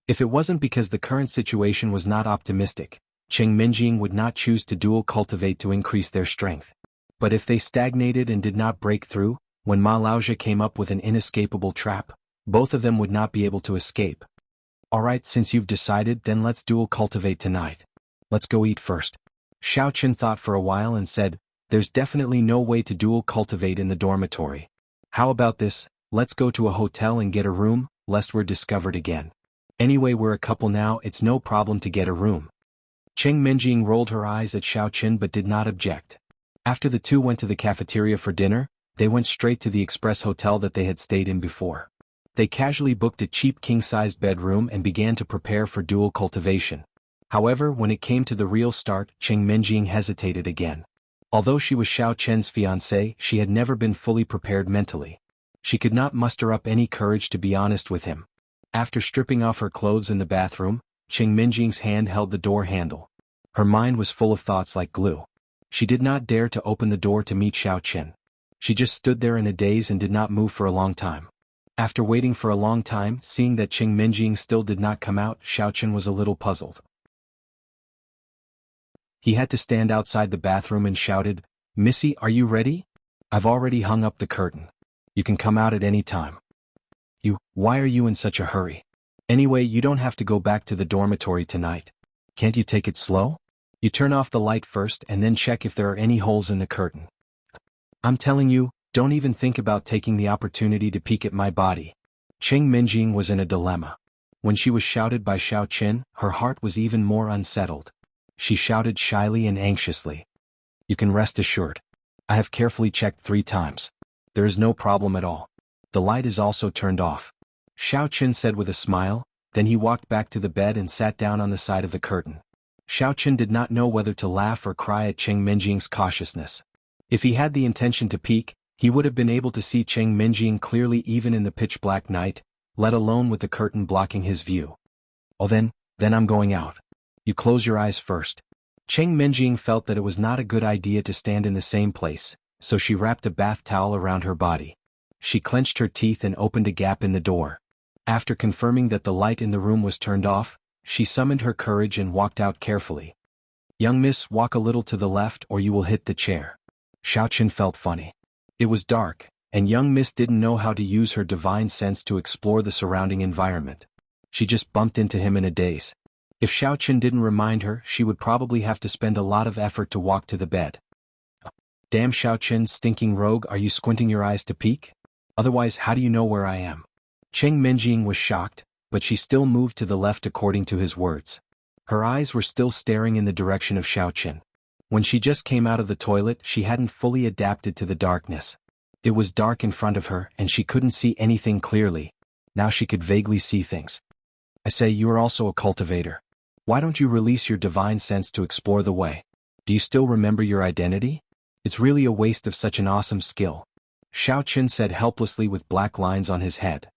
If it wasn't because the current situation was not optimistic, Cheng Minjing would not choose to dual cultivate to increase their strength. But if they stagnated and did not break through, when Ma Laozhi came up with an inescapable trap, both of them would not be able to escape. Alright, since you've decided, then let's dual cultivate tonight. Let's go eat first." Xiao Chen thought for a while and said, "There's definitely no way to dual cultivate in the dormitory. How about this, let's go to a hotel and get a room, lest we're discovered again. Anyway, we're a couple now, it's no problem to get a room." Cheng Minjing rolled her eyes at Xiao Chen but did not object. After the two went to the cafeteria for dinner, they went straight to the express hotel that they had stayed in before. They casually booked a cheap king-sized bedroom and began to prepare for dual cultivation. However, when it came to the real start, Cheng Minjing hesitated again. Although she was Xiao Chen's fiancée, she had never been fully prepared mentally. She could not muster up any courage to be honest with him. After stripping off her clothes in the bathroom, Cheng Minjing's hand held the door handle. Her mind was full of thoughts like glue. She did not dare to open the door to meet Xiao Chen. She just stood there in a daze and did not move for a long time. After waiting for a long time, seeing that Cheng Minjing still did not come out, Xiao Chen was a little puzzled. He had to stand outside the bathroom and shouted, "Missy, are you ready? I've already hung up the curtain. You can come out at any time." Why are you in such a hurry? Anyway, you don't have to go back to the dormitory tonight. Can't you take it slow? You turn off the light first and then check if there are any holes in the curtain. I'm telling you, don't even think about taking the opportunity to peek at my body." Cheng Minjing was in a dilemma. When she was shouted by Xiao Chen, her heart was even more unsettled. She shouted shyly and anxiously, "You can rest assured. I have carefully checked 3 times. There is no problem at all. The light is also turned off." Xiao Chen said with a smile, then he walked back to the bed and sat down on the side of the curtain. Xiao Chen did not know whether to laugh or cry at Cheng Minjing's cautiousness. If he had the intention to peek, he would have been able to see Cheng Minjing clearly even in the pitch-black night, let alone with the curtain blocking his view. "Oh then I'm going out. You close your eyes first." Cheng Minjing felt that it was not a good idea to stand in the same place, so she wrapped a bath towel around her body. She clenched her teeth and opened a gap in the door. After confirming that the light in the room was turned off, she summoned her courage and walked out carefully. "Young miss, walk a little to the left or you will hit the chair." Xiao Chen felt funny. It was dark, and young miss didn't know how to use her divine sense to explore the surrounding environment. She just bumped into him in a daze. If Xiao Chen didn't remind her, she would probably have to spend a lot of effort to walk to the bed. "Damn Xiao Chen, stinking rogue, are you squinting your eyes to peek? Otherwise, how do you know where I am?" Cheng Minjing was shocked, but she still moved to the left according to his words. Her eyes were still staring in the direction of Xiao Chen. When she just came out of the toilet, she hadn't fully adapted to the darkness. It was dark in front of her and she couldn't see anything clearly. Now she could vaguely see things. "I say, you are also a cultivator. Why don't you release your divine sense to explore the way? Do you still remember your identity? It's really a waste of such an awesome skill," Xiao Chen said helplessly with black lines on his head.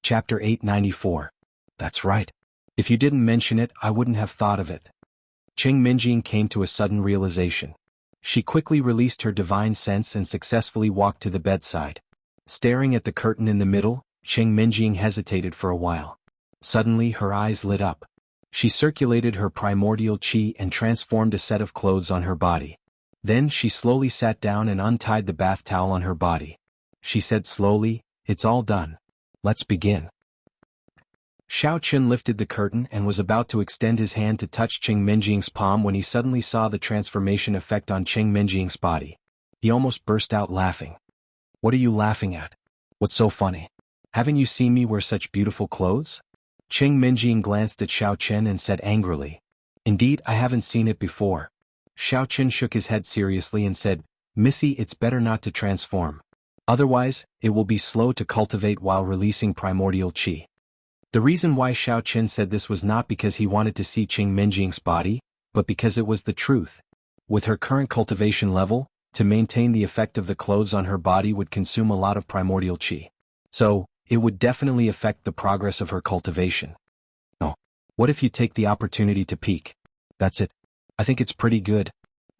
Chapter 894. That's right. If you didn't mention it, I wouldn't have thought of it. Cheng Minjing came to a sudden realization. She quickly released her divine sense and successfully walked to the bedside. Staring at the curtain in the middle, Cheng Minjing hesitated for a while. Suddenly her eyes lit up. She circulated her primordial chi and transformed a set of clothes on her body. Then she slowly sat down and untied the bath towel on her body. She said slowly, "It's all done. Let's begin." Xiao Qun lifted the curtain and was about to extend his hand to touch Cheng Menjing's palm when he suddenly saw the transformation effect on Cheng Menjing's body. He almost burst out laughing. "What are you laughing at? What's so funny? Haven't you seen me wear such beautiful clothes?" Cheng Menjing glanced at Xiao Qun and said angrily, "Indeed, I haven't seen it before." Xiao Qun shook his head seriously and said, "Missy, it's better not to transform. Otherwise, it will be slow to cultivate while releasing primordial chi." The reason why Xiao Qun said this was not because he wanted to see Cheng Menjing's body, but because it was the truth. With her current cultivation level, to maintain the effect of the clothes on her body would consume a lot of primordial chi. So, it would definitely affect the progress of her cultivation. Oh, what if you take the opportunity to peek? That's it. I think it's pretty good.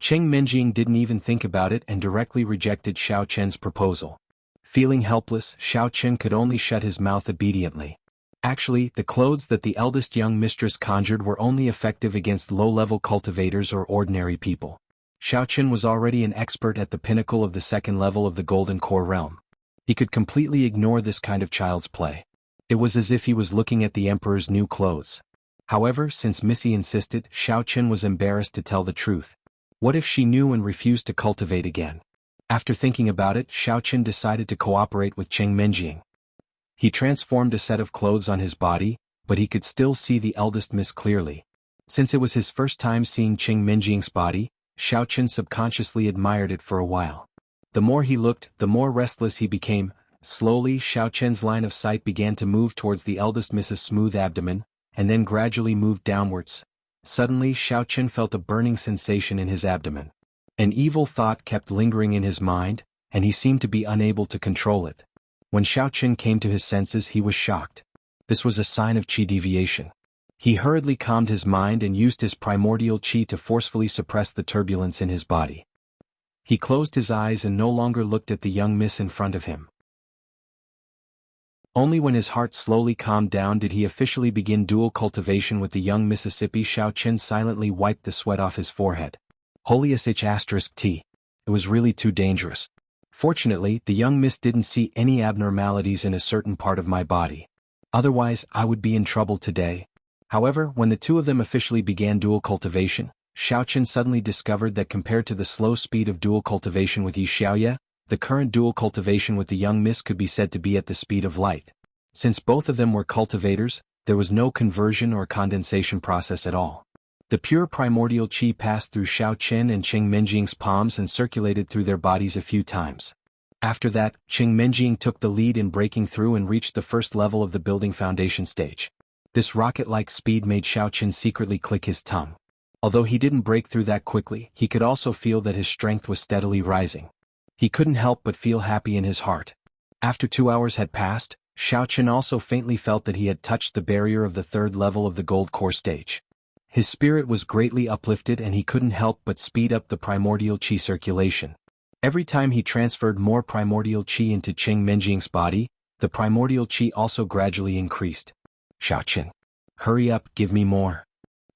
Cheng Menjing didn't even think about it and directly rejected Xiao Qun's proposal. Feeling helpless, Xiao Qun could only shut his mouth obediently. Actually, the clothes that the eldest young mistress conjured were only effective against low-level cultivators or ordinary people. Xiao Qun was already an expert at the pinnacle of the second level of the Golden Core realm. He could completely ignore this kind of child's play. It was as if he was looking at the emperor's new clothes. However, since Missy insisted, Xiao Qun was embarrassed to tell the truth. What if she knew and refused to cultivate again? After thinking about it, Xiao Qun decided to cooperate with Cheng Menjing. He transformed a set of clothes on his body, but he could still see the eldest miss clearly. Since it was his first time seeing Cheng Menjing's body, Xiao Qun subconsciously admired it for a while. The more he looked, the more restless he became. Slowly, Xiao Qun's line of sight began to move towards the eldest miss's smooth abdomen, and then gradually moved downwards. Suddenly, Xiao Qun felt a burning sensation in his abdomen. An evil thought kept lingering in his mind, and he seemed to be unable to control it. When Xiao Qun came to his senses, he was shocked. This was a sign of qi deviation. He hurriedly calmed his mind and used his primordial qi to forcefully suppress the turbulence in his body. He closed his eyes and no longer looked at the young miss in front of him. Only when his heart slowly calmed down did he officially begin dual cultivation with the young Mississippi. Xiao Qun silently wiped the sweat off his forehead. Holy sh*t. It was really too dangerous. Fortunately, the young miss didn't see any abnormalities in a certain part of my body. Otherwise, I would be in trouble today. However, when the two of them officially began dual cultivation, Xiao Qun suddenly discovered that compared to the slow speed of dual cultivation with Yi Xiaoye, the current dual cultivation with the young miss could be said to be at the speed of light. Since both of them were cultivators, there was no conversion or condensation process at all. The pure primordial qi passed through Xiao Qun and Cheng Menjing's palms and circulated through their bodies a few times. After that, Cheng Menjing took the lead in breaking through and reached the first level of the building foundation stage. This rocket-like speed made Xiao Qun secretly click his tongue. Although he didn't break through that quickly, he could also feel that his strength was steadily rising. He couldn't help but feel happy in his heart. After 2 hours had passed, Xiao Qun also faintly felt that he had touched the barrier of the third level of the gold core stage. His spirit was greatly uplifted and he couldn't help but speed up the primordial qi circulation. Every time he transferred more primordial qi into Cheng Menjing's body, the primordial qi also gradually increased. "Xiao Qun, hurry up, give me more."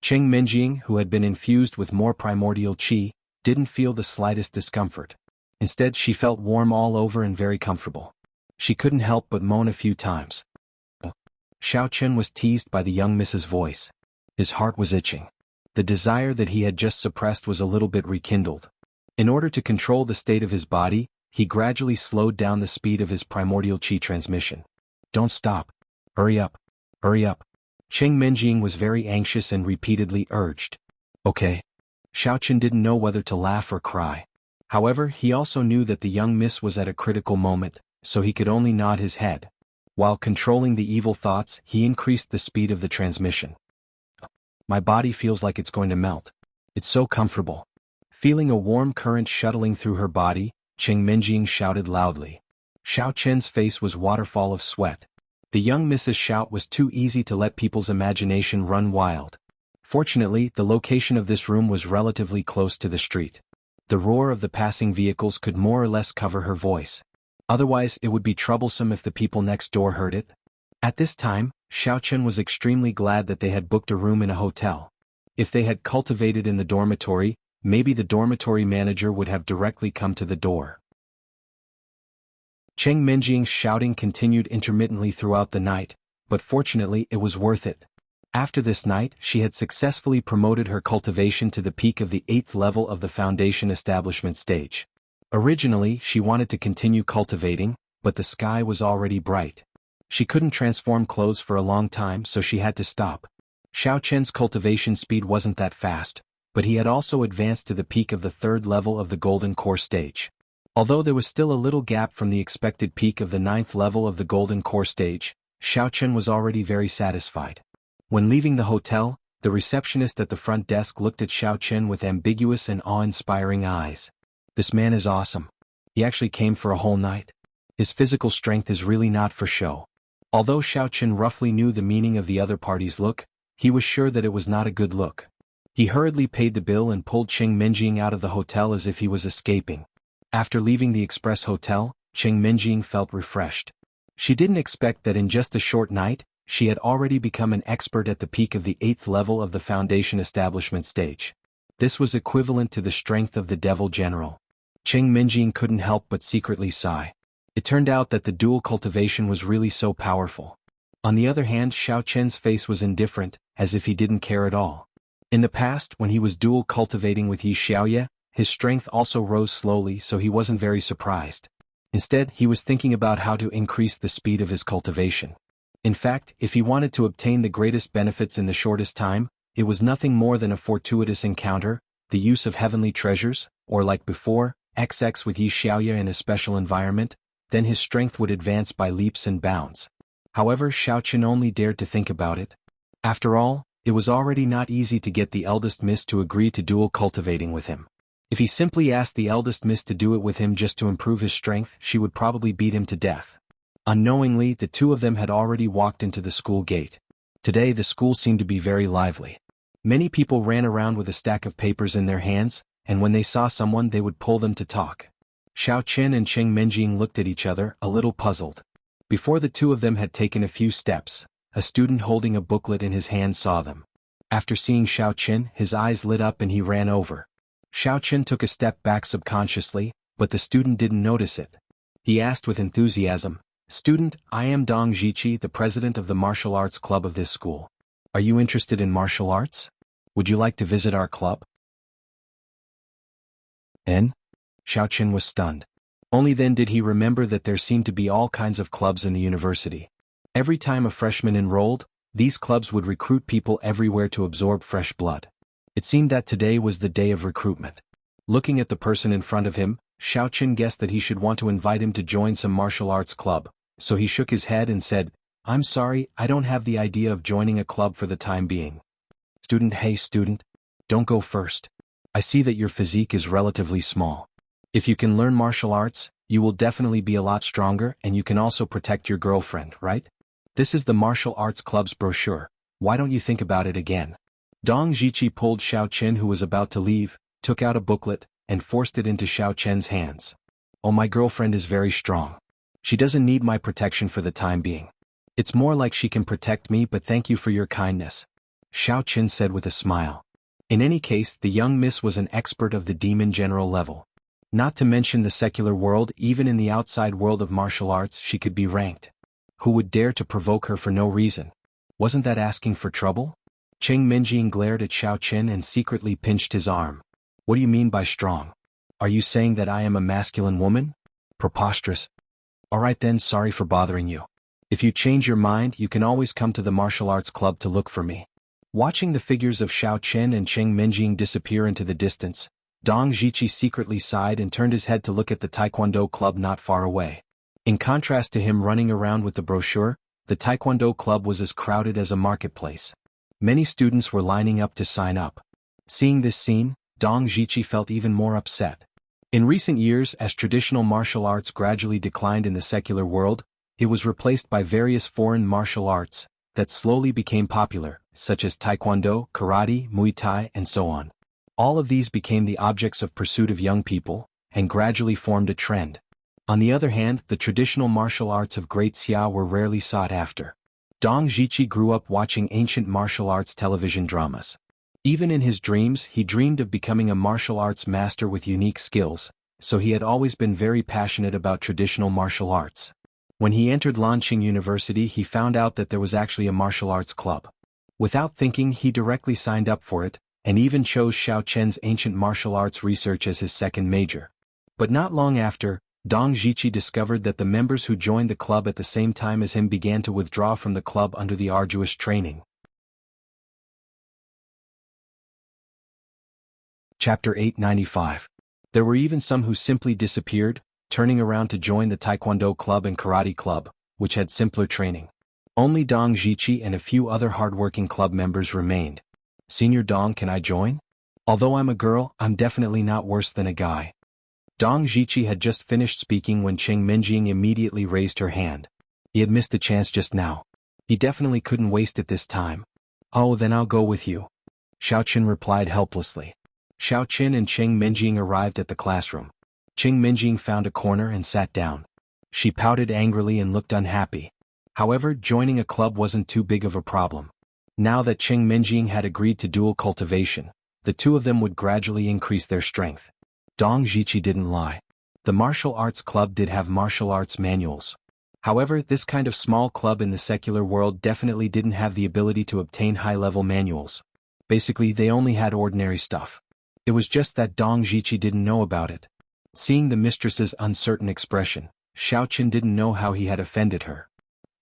Cheng Menjing, who had been infused with more primordial qi, didn't feel the slightest discomfort. Instead, she felt warm all over and very comfortable. She couldn't help but moan a few times. Xiao Qun was teased by the young miss's voice. His heart was itching. The desire that he had just suppressed was a little bit rekindled. In order to control the state of his body, he gradually slowed down the speed of his primordial qi transmission. "Don't stop. Hurry up. Hurry up." Cheng Menjing was very anxious and repeatedly urged. "Okay." Xiao Qun didn't know whether to laugh or cry. However, he also knew that the young miss was at a critical moment, so he could only nod his head. While controlling the evil thoughts, he increased the speed of the transmission. "My body feels like it's going to melt. It's so comfortable." Feeling a warm current shuttling through her body, Cheng Menjing shouted loudly. Xiao Qun's face was waterfall of sweat. The young miss's shout was too easy to let people's imagination run wild. Fortunately, the location of this room was relatively close to the street. The roar of the passing vehicles could more or less cover her voice. Otherwise, it would be troublesome if the people next door heard it. At this time, Xiaochen was extremely glad that they had booked a room in a hotel. If they had cultivated in the dormitory, maybe the dormitory manager would have directly come to the door. Cheng Minjing's shouting continued intermittently throughout the night, but fortunately it was worth it. After this night, she had successfully promoted her cultivation to the peak of the 8th level of the foundation establishment stage. Originally, she wanted to continue cultivating, but the sky was already bright. She couldn't transform clothes for a long time, so she had to stop. Xiaochen's cultivation speed wasn't that fast, but he had also advanced to the peak of the 3rd level of the golden core stage. Although there was still a little gap from the expected peak of the 9th level of the golden core stage, Xiaochen was already very satisfied. When leaving the hotel, the receptionist at the front desk looked at Xiaochen with ambiguous and awe-inspiring eyes. This man is awesome. He actually came for a whole night. His physical strength is really not for show. Although Xiaochen roughly knew the meaning of the other party's look, he was sure that it was not a good look. He hurriedly paid the bill and pulled Cheng Minjing out of the hotel as if he was escaping. After leaving the express hotel, Cheng Minjing felt refreshed. She didn't expect that in just a short night, she had already become an expert at the peak of the 8th level of the foundation establishment stage. This was equivalent to the strength of the devil general. Cheng Minjing couldn't help but secretly sigh. It turned out that the dual cultivation was really so powerful. On the other hand, Xiaochen's face was indifferent, as if he didn't care at all. In the past, when he was dual cultivating with Yi Xiaoye, his strength also rose slowly, so he wasn't very surprised. Instead, he was thinking about how to increase the speed of his cultivation. In fact, if he wanted to obtain the greatest benefits in the shortest time, it was nothing more than a fortuitous encounter, the use of heavenly treasures, or like before, XX with Yi Xiaoye in a special environment, then his strength would advance by leaps and bounds. However, Xiaochen only dared to think about it. After all, it was already not easy to get the eldest miss to agree to dual cultivating with him. If he simply asked the eldest miss to do it with him just to improve his strength, she would probably beat him to death. Unknowingly, the two of them had already walked into the school gate. Today the school seemed to be very lively. Many people ran around with a stack of papers in their hands, and when they saw someone they would pull them to talk. Xiaochen and Cheng Minjing looked at each other, a little puzzled. Before the two of them had taken a few steps, a student holding a booklet in his hand saw them. After seeing Xiaochen, his eyes lit up and he ran over. Xiaochen took a step back subconsciously, but the student didn't notice it. He asked with enthusiasm, "Student, I am Dong Zhiqi, the president of the martial arts club of this school. Are you interested in martial arts? Would you like to visit our club?" "En?" Xiaochen was stunned. Only then did he remember that there seemed to be all kinds of clubs in the university. Every time a freshman enrolled, these clubs would recruit people everywhere to absorb fresh blood. It seemed that today was the day of recruitment. Looking at the person in front of him, Xiaochen guessed that he should want to invite him to join some martial arts club, so he shook his head and said, "I'm sorry, I don't have the idea of joining a club for the time being." "Student, hey student, don't go first. I see that your physique is relatively small. If you can learn martial arts, you will definitely be a lot stronger and you can also protect your girlfriend, right? This is the martial arts club's brochure. Why don't you think about it again?" Dong Zhiqi pulled Xiaochen, who was about to leave, took out a booklet, and forced it into Xiaochen's hands. "Oh, my girlfriend is very strong. She doesn't need my protection for the time being. It's more like she can protect me, but thank you for your kindness," Xiaochen said with a smile. In any case, the young miss was an expert of the demon general level. Not to mention the secular world, even in the outside world of martial arts she could be ranked. Who would dare to provoke her for no reason? Wasn't that asking for trouble? Cheng Minjing glared at Xiaochen and secretly pinched his arm. "What do you mean by strong? Are you saying that I am a masculine woman? Preposterous. Alright then, sorry for bothering you. If you change your mind, you can always come to the martial arts club to look for me." Watching the figures of Xiaochen and Cheng Minjing disappear into the distance, Dong Zhiqi secretly sighed and turned his head to look at the Taekwondo club not far away. In contrast to him running around with the brochure, the Taekwondo club was as crowded as a marketplace. Many students were lining up to sign up. Seeing this scene, Dong Zhiqi felt even more upset. In recent years, as traditional martial arts gradually declined in the secular world, it was replaced by various foreign martial arts that slowly became popular, such as Taekwondo, Karate, Muay Thai, and so on. All of these became the objects of pursuit of young people, and gradually formed a trend. On the other hand, the traditional martial arts of Great Xia were rarely sought after. Dong Jiqi grew up watching ancient martial arts television dramas. Even in his dreams, he dreamed of becoming a martial arts master with unique skills, so he had always been very passionate about traditional martial arts. When he entered Lanqing University, he found out that there was actually a martial arts club. Without thinking, he directly signed up for it, and even chose Xiao Chen's ancient martial arts research as his second major. But not long after, Dong Jiqi discovered that the members who joined the club at the same time as him began to withdraw from the club under the arduous training. Chapter 895. There were even some who simply disappeared, turning around to join the Taekwondo club and Karate club, which had simpler training. Only Dong Jiqi and a few other hardworking club members remained. Senior Dong, can I join? Although I'm a girl, I'm definitely not worse than a guy. Dong Jiqi had just finished speaking when Cheng Menjing immediately raised her hand. He had missed a chance just now. He definitely couldn't waste it this time. Oh, then I'll go with you. Xiao Qin replied helplessly. Xiao Qin and Cheng Menjing arrived at the classroom. Cheng Menjing found a corner and sat down. She pouted angrily and looked unhappy. However, joining a club wasn't too big of a problem. Now that Cheng Menjing had agreed to dual cultivation, the two of them would gradually increase their strength. Dong Jiqi didn't lie. The martial arts club did have martial arts manuals. However, this kind of small club in the secular world definitely didn't have the ability to obtain high-level manuals. Basically, they only had ordinary stuff. It was just that Dong Jiqi didn't know about it. Seeing the mistress's uncertain expression, Xiao Qin didn't know how he had offended her.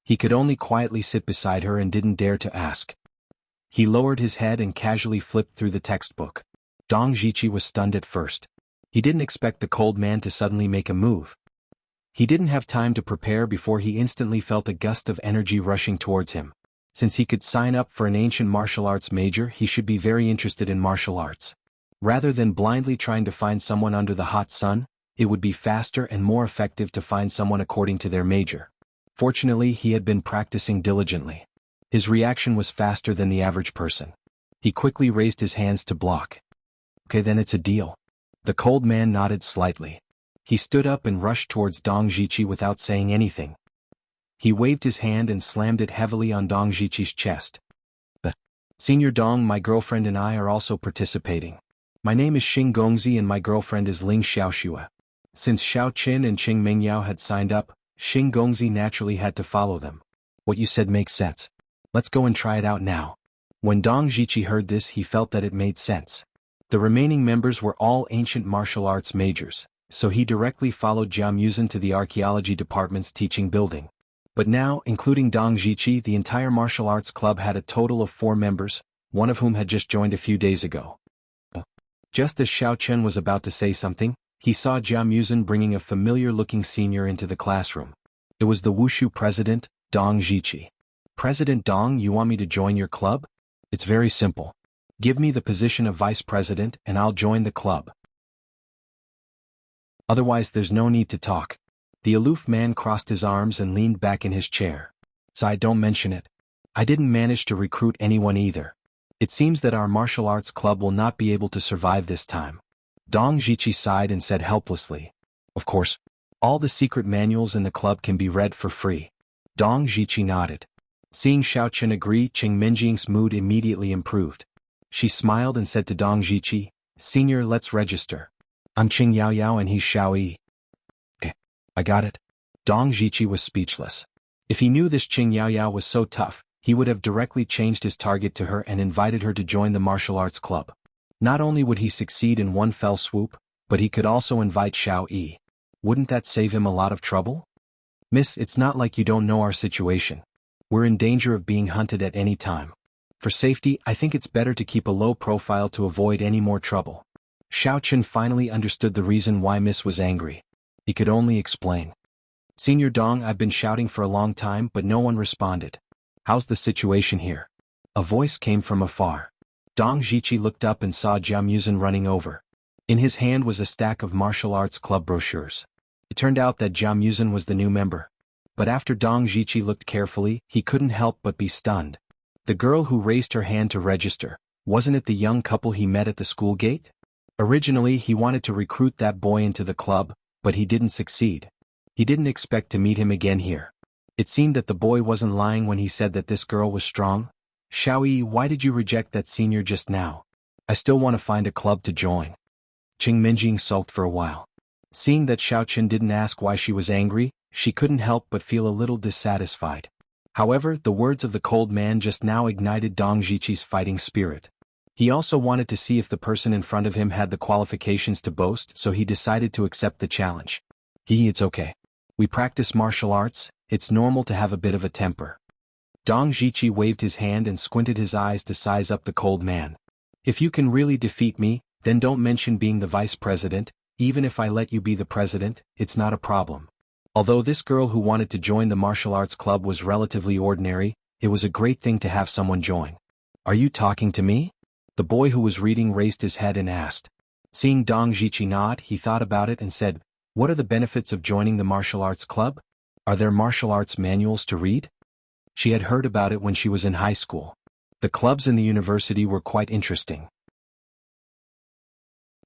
He could only quietly sit beside her and didn't dare to ask. He lowered his head and casually flipped through the textbook. Dong Jiqi was stunned at first. He didn't expect the cold man to suddenly make a move. He didn't have time to prepare before he instantly felt a gust of energy rushing towards him. Since he could sign up for an ancient martial arts major, he should be very interested in martial arts. Rather than blindly trying to find someone under the hot sun, it would be faster and more effective to find someone according to their major. Fortunately, he had been practicing diligently. His reaction was faster than the average person. He quickly raised his hands to block. Okay, then it's a deal. The cold man nodded slightly. He stood up and rushed towards Dong Jiqi without saying anything. He waved his hand and slammed it heavily on Dong Jiqi's chest. Senior Dong, my girlfriend and I are also participating. My name is Xing Gongzi and my girlfriend is Ling Xiaoxue. Since Xiao Qin and Qing Mingyao had signed up, Xing Gongzi naturally had to follow them. What you said makes sense. Let's go and try it out now. When Dong Jiqi heard this, he felt that it made sense. The remaining members were all ancient martial arts majors, so he directly followed Jia Muzhen to the archaeology department's teaching building. But now, including Dong Jiqi, the entire martial arts club had a total of 4 members, one of whom had just joined a few days ago. Just as Xiao Chen was about to say something, he saw Jia Muzhen bringing a familiar-looking senior into the classroom. It was the Wushu president, Dong Jiqi. President Dong, you want me to join your club? It's very simple. Give me the position of vice president and I'll join the club. Otherwise there's no need to talk. The aloof man crossed his arms and leaned back in his chair. So don't mention it. I didn't manage to recruit anyone either. It seems that our martial arts club will not be able to survive this time. Dong Jiqi sighed and said helplessly. Of course. All the secret manuals in the club can be read for free. Dong Jiqi nodded. Seeing Xiao Chen agree, Cheng Menjing's mood immediately improved. She smiled and said to Dong Jiqi, Senior, let's register. I'm Qing Yaoyao and he's Xiao Yi. Okay, I got it. Dong Jiqi was speechless. If he knew this Qing Yaoyao was so tough, he would have directly changed his target to her and invited her to join the martial arts club. Not only would he succeed in one fell swoop, but he could also invite Xiao Yi. Wouldn't that save him a lot of trouble? Miss, it's not like you don't know our situation. We're in danger of being hunted at any time. For safety, I think it's better to keep a low profile to avoid any more trouble. Xiao Chen finally understood the reason why Miss was angry. He could only explain. Senior Dong, I've been shouting for a long time but no one responded. How's the situation here? A voice came from afar. Dong Jiqi looked up and saw Jia Muzhen running over. In his hand was a stack of martial arts club brochures. It turned out that Jia Muzhen was the new member. But after Dong Jiqi looked carefully, he couldn't help but be stunned. The girl who raised her hand to register, wasn't it the young couple he met at the school gate? Originally, he wanted to recruit that boy into the club, but he didn't succeed. He didn't expect to meet him again here. It seemed that the boy wasn't lying when he said that this girl was strong. Xiaoyi, why did you reject that senior just now? I still want to find a club to join. Qing Minjing sulked for a while. Seeing that Xiaoqin didn't ask why she was angry, she couldn't help but feel a little dissatisfied. However, the words of the cold man just now ignited Dong Zhiqi's fighting spirit. He also wanted to see if the person in front of him had the qualifications to boast, so he decided to accept the challenge. It's okay. We practice martial arts, it's normal to have a bit of a temper. Dong Zhiqi waved his hand and squinted his eyes to size up the cold man. If you can really defeat me, then don't mention being the vice president. Even if I let you be the president, it's not a problem. Although this girl who wanted to join the martial arts club was relatively ordinary, it was a great thing to have someone join. Are you talking to me? The boy who was reading raised his head and asked. Seeing Dong Zhiqi nod, he thought about it and said, what are the benefits of joining the martial arts club? Are there martial arts manuals to read? She had heard about it when she was in high school. The clubs in the university were quite interesting.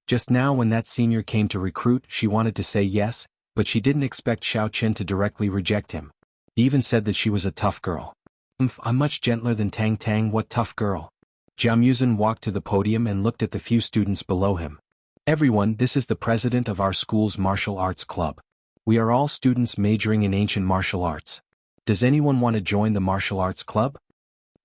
Just now when that senior came to recruit, she wanted to say yes, but she didn't expect Xiaoqin to directly reject him. He even said that she was a tough girl. I'm much gentler than Tang Tang, what tough girl? Jiao Muzhen walked to the podium and looked at the few students below him. Everyone, this is the president of our school's martial arts club. We are all students majoring in ancient martial arts. Does anyone want to join the martial arts club?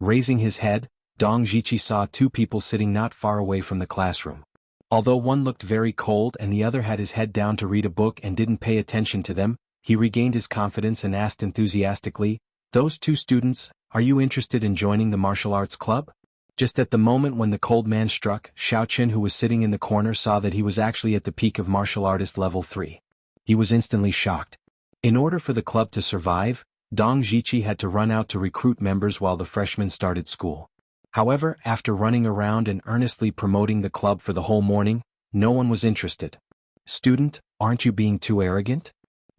Raising his head, Dong Zhiqi saw two people sitting not far away from the classroom. Although one looked very cold and the other had his head down to read a book and didn't pay attention to them, he regained his confidence and asked enthusiastically, those two students, are you interested in joining the martial arts club? Just at the moment when the cold man struck, Xiaoqin, who was sitting in the corner, saw that he was actually at the peak of martial artist level 3. He was instantly shocked. In order for the club to survive, Dong Zhiqi had to run out to recruit members while the freshmen started school. However, after running around and earnestly promoting the club for the whole morning, no one was interested. Student, aren't you being too arrogant?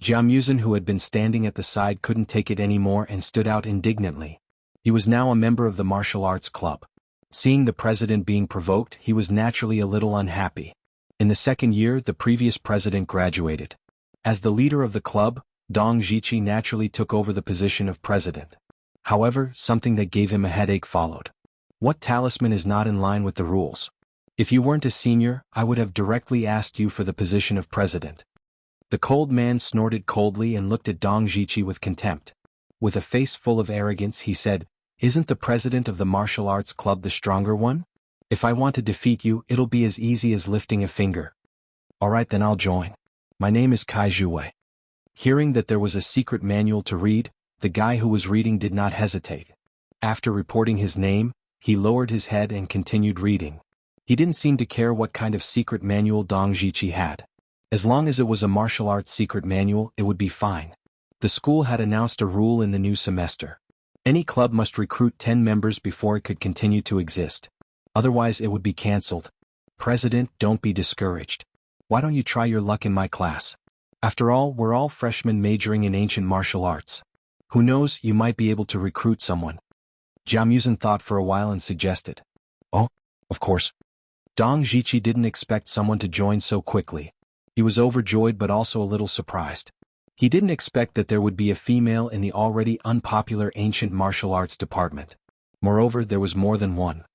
Jiao Muzhen, who had been standing at the side, couldn't take it anymore and stood out indignantly. He was now a member of the martial arts club. Seeing the president being provoked, he was naturally a little unhappy. In the second year, the previous president graduated. As the leader of the club, Dong Zhiqi naturally took over the position of president. However, something that gave him a headache followed. What talisman is not in line with the rules? If you weren't a senior, I would have directly asked you for the position of president. The cold man snorted coldly and looked at Dong Zhiqi with contempt. With a face full of arrogance, he said, isn't the president of the martial arts club the stronger one? If I want to defeat you, it'll be as easy as lifting a finger. Alright, then I'll join. My name is Kai Zhuwei. Hearing that there was a secret manual to read, the guy who was reading did not hesitate. After reporting his name, he lowered his head and continued reading. He didn't seem to care what kind of secret manual Dong Zhiqi had. As long as it was a martial arts secret manual, it would be fine. The school had announced a rule in the new semester. Any club must recruit 10 members before it could continue to exist. Otherwise it would be cancelled. President, don't be discouraged. Why don't you try your luck in my class? After all, we're all freshmen majoring in ancient martial arts. Who knows, you might be able to recruit someone. Jiao Muzhen thought for a while and suggested. Oh, of course. Dong Zhiqi didn't expect someone to join so quickly. He was overjoyed but also a little surprised. He didn't expect that there would be a female in the already unpopular ancient martial arts department. Moreover, there was more than one.